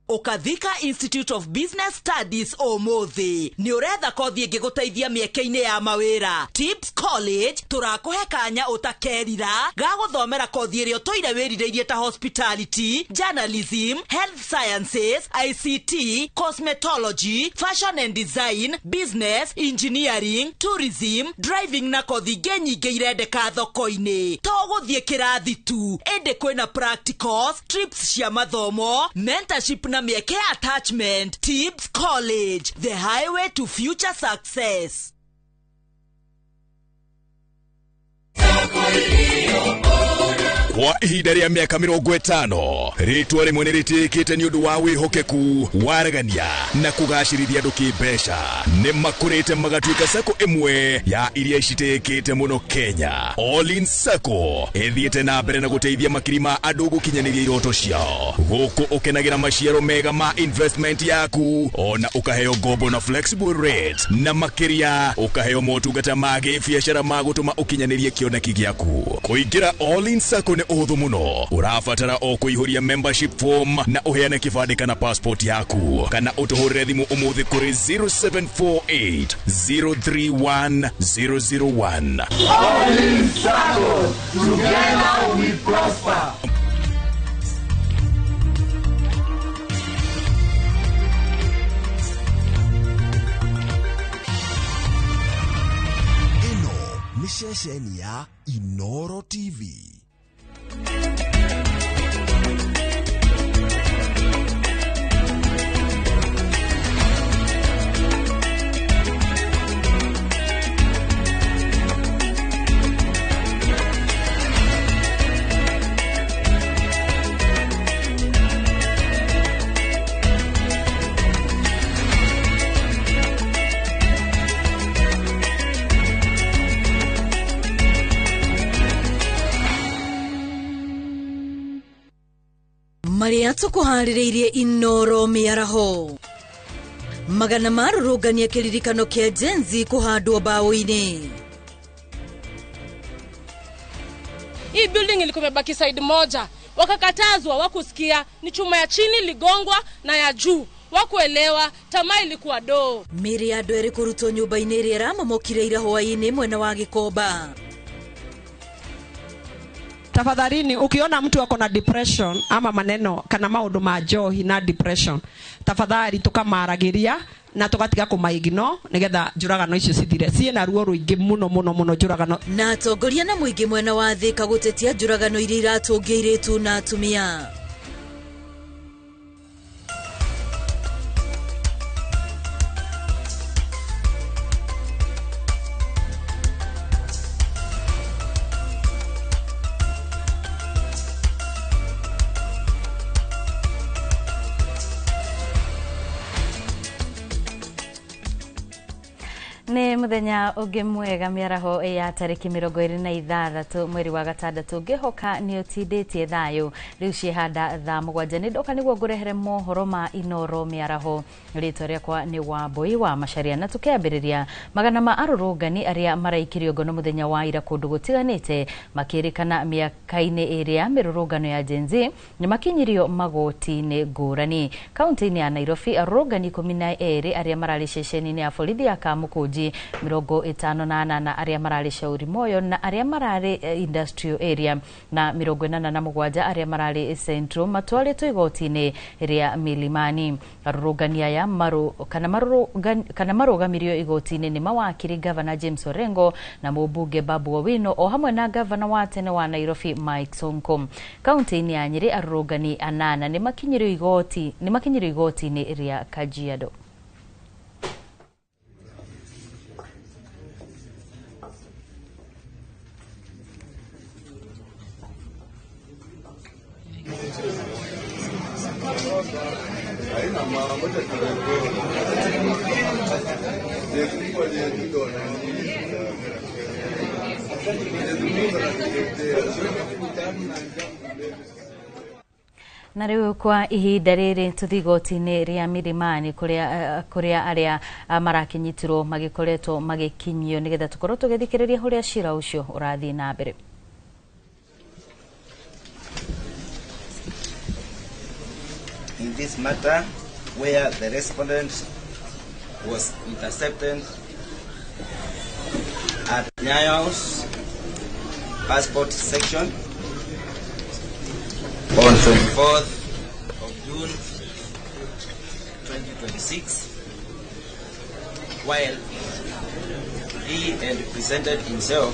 Ukathika Institute of Business Studies Omothi ni uretha kothi ingiguteithia mieke-ini ya mawira. Tips College turakuhe kanya utakerira ga guthomera kothi iria toire wirireirie ta hospitality, journalism, health sciences, ICT, cosmetology, fashion and design, business, engineering, tourism, driving na kothi nyingĩ irendeka thoko-ini. To guthie kirathi tu, ende kwina practicals, trips cia mathomo, mentorship na mieke attachment. Tips College, the highway to future success. Kwa ihinda rĩa mĩaka 50 rĩtwa rĩmwe nĩ rĩtĩkĩte nĩ ũndũ wa wĩhokeku, waragania na kũgacĩrithia andũ kĩmbeca. Nĩ makũrĩte magatuĩka sako ĩmwe ya iria citĩkĩte mũno Kenya. All In Sacco ĩthiĩte na mbere na gũteithia makiri ma andũ gũkinyanĩria iroto ciao. Gũkũ ũkenagĩra maciaro mega ma investment yaku, ona ũkaheo ngombo na flexible rate, na makĩria ũkaheo motungata ma gĩbiacara ma gũtũma ũkinyanĩrie kĩoneki gĩaku. Kũingĩra All In Sacco uhuthu muno. Urabatara o kuihuria membership form na uheane kibande kana passport yaku, kana utuhurire thimu umuthi kuri 0748 031 001. All In Sacco, together we prosper. Ni ceceni ya Inoro TV. Maria tukuhaririirie Inoro miaraho. Magana marurungania kiririkano kia Genzi kuhandwo bao-ini. Hii building ilikuwa imebaki side moja. Wakakatazwa wakusikia, ni chuma ya chini ligongwa na ya juu. Wakuelewa, tamaa ilikuwa doo. Miri ya dwere kuruto nyumba-ini iria iramomokire ira hwaini mwena wa Gikomba. Tafadhalini, ukiona mtu ako na depression ama maneno kana maundu ma njohi na depression, tafadhali tukamaragiria na tugatiga kumaigino nigetha njuragano icio cithire. Ciena ruo ruingi muno njuragano. Na atongoria na muingi mwena wa Thika gutetia njuragano iria iratungia iritu na atumia. Nĩ mũthenya ũngĩ mwega mĩaraho ya tarĩki 26 mweri wa gatandatũ ngĩhoka nĩ ũtindĩtie thayũ rĩu ciĩhanda thaa 7 nĩ ndoka nĩguo ngũrehere mohoro ma Inoro mĩaraho rĩtwa rĩakwa nĩ Wambui wa Macharia na tũkĩambĩrĩria magana ma arũrũngani arĩa maraikirio ngono mũthenya wa ira kũndũ gũtiganĩte makĩrĩkana mĩaka-inĩ ĩrĩa mĩrũrũngano ya Gen Z nĩ makinyirio magoti-inĩ ngũrani kaunti-inĩ ya Nairobi arũrũngani 12 arĩa mararĩ ceceni-inĩ ya borithi ya Kamukunji 58 arĩa mararĩ Shauri Moyo na arĩa mararĩ industrial area na 47 arĩa mararĩ Central matwarĩtwo igoti-inĩ rĩa Milimani arũrũngani aya kana marũgamirio igoti-inĩ nĩ mawakiri Governor James Orengo na mũmbunge Babu Owino o hamwe na Governor wa tene wa Nairobi Mike Sonko kaunti-inĩ ya Nyeri arũrũngani 8 nĩ makinyirio igoti-inĩ rĩa Kajiado. Na rĩu kwa ihinda rĩrĩ tũthiĩ igoti-inĩ rĩa Milimani kũrĩa arĩa marakinyitirwo magĩkoretwo magĩkinyio nĩgetha tũkorwo tũgĩthikĩrĩria ũrĩa cira ũcio ũrathiĩ na mbere. In this matter, where the respondent was intercepted at Nyayo's passport section on 24th of June 2026, while he had presented himself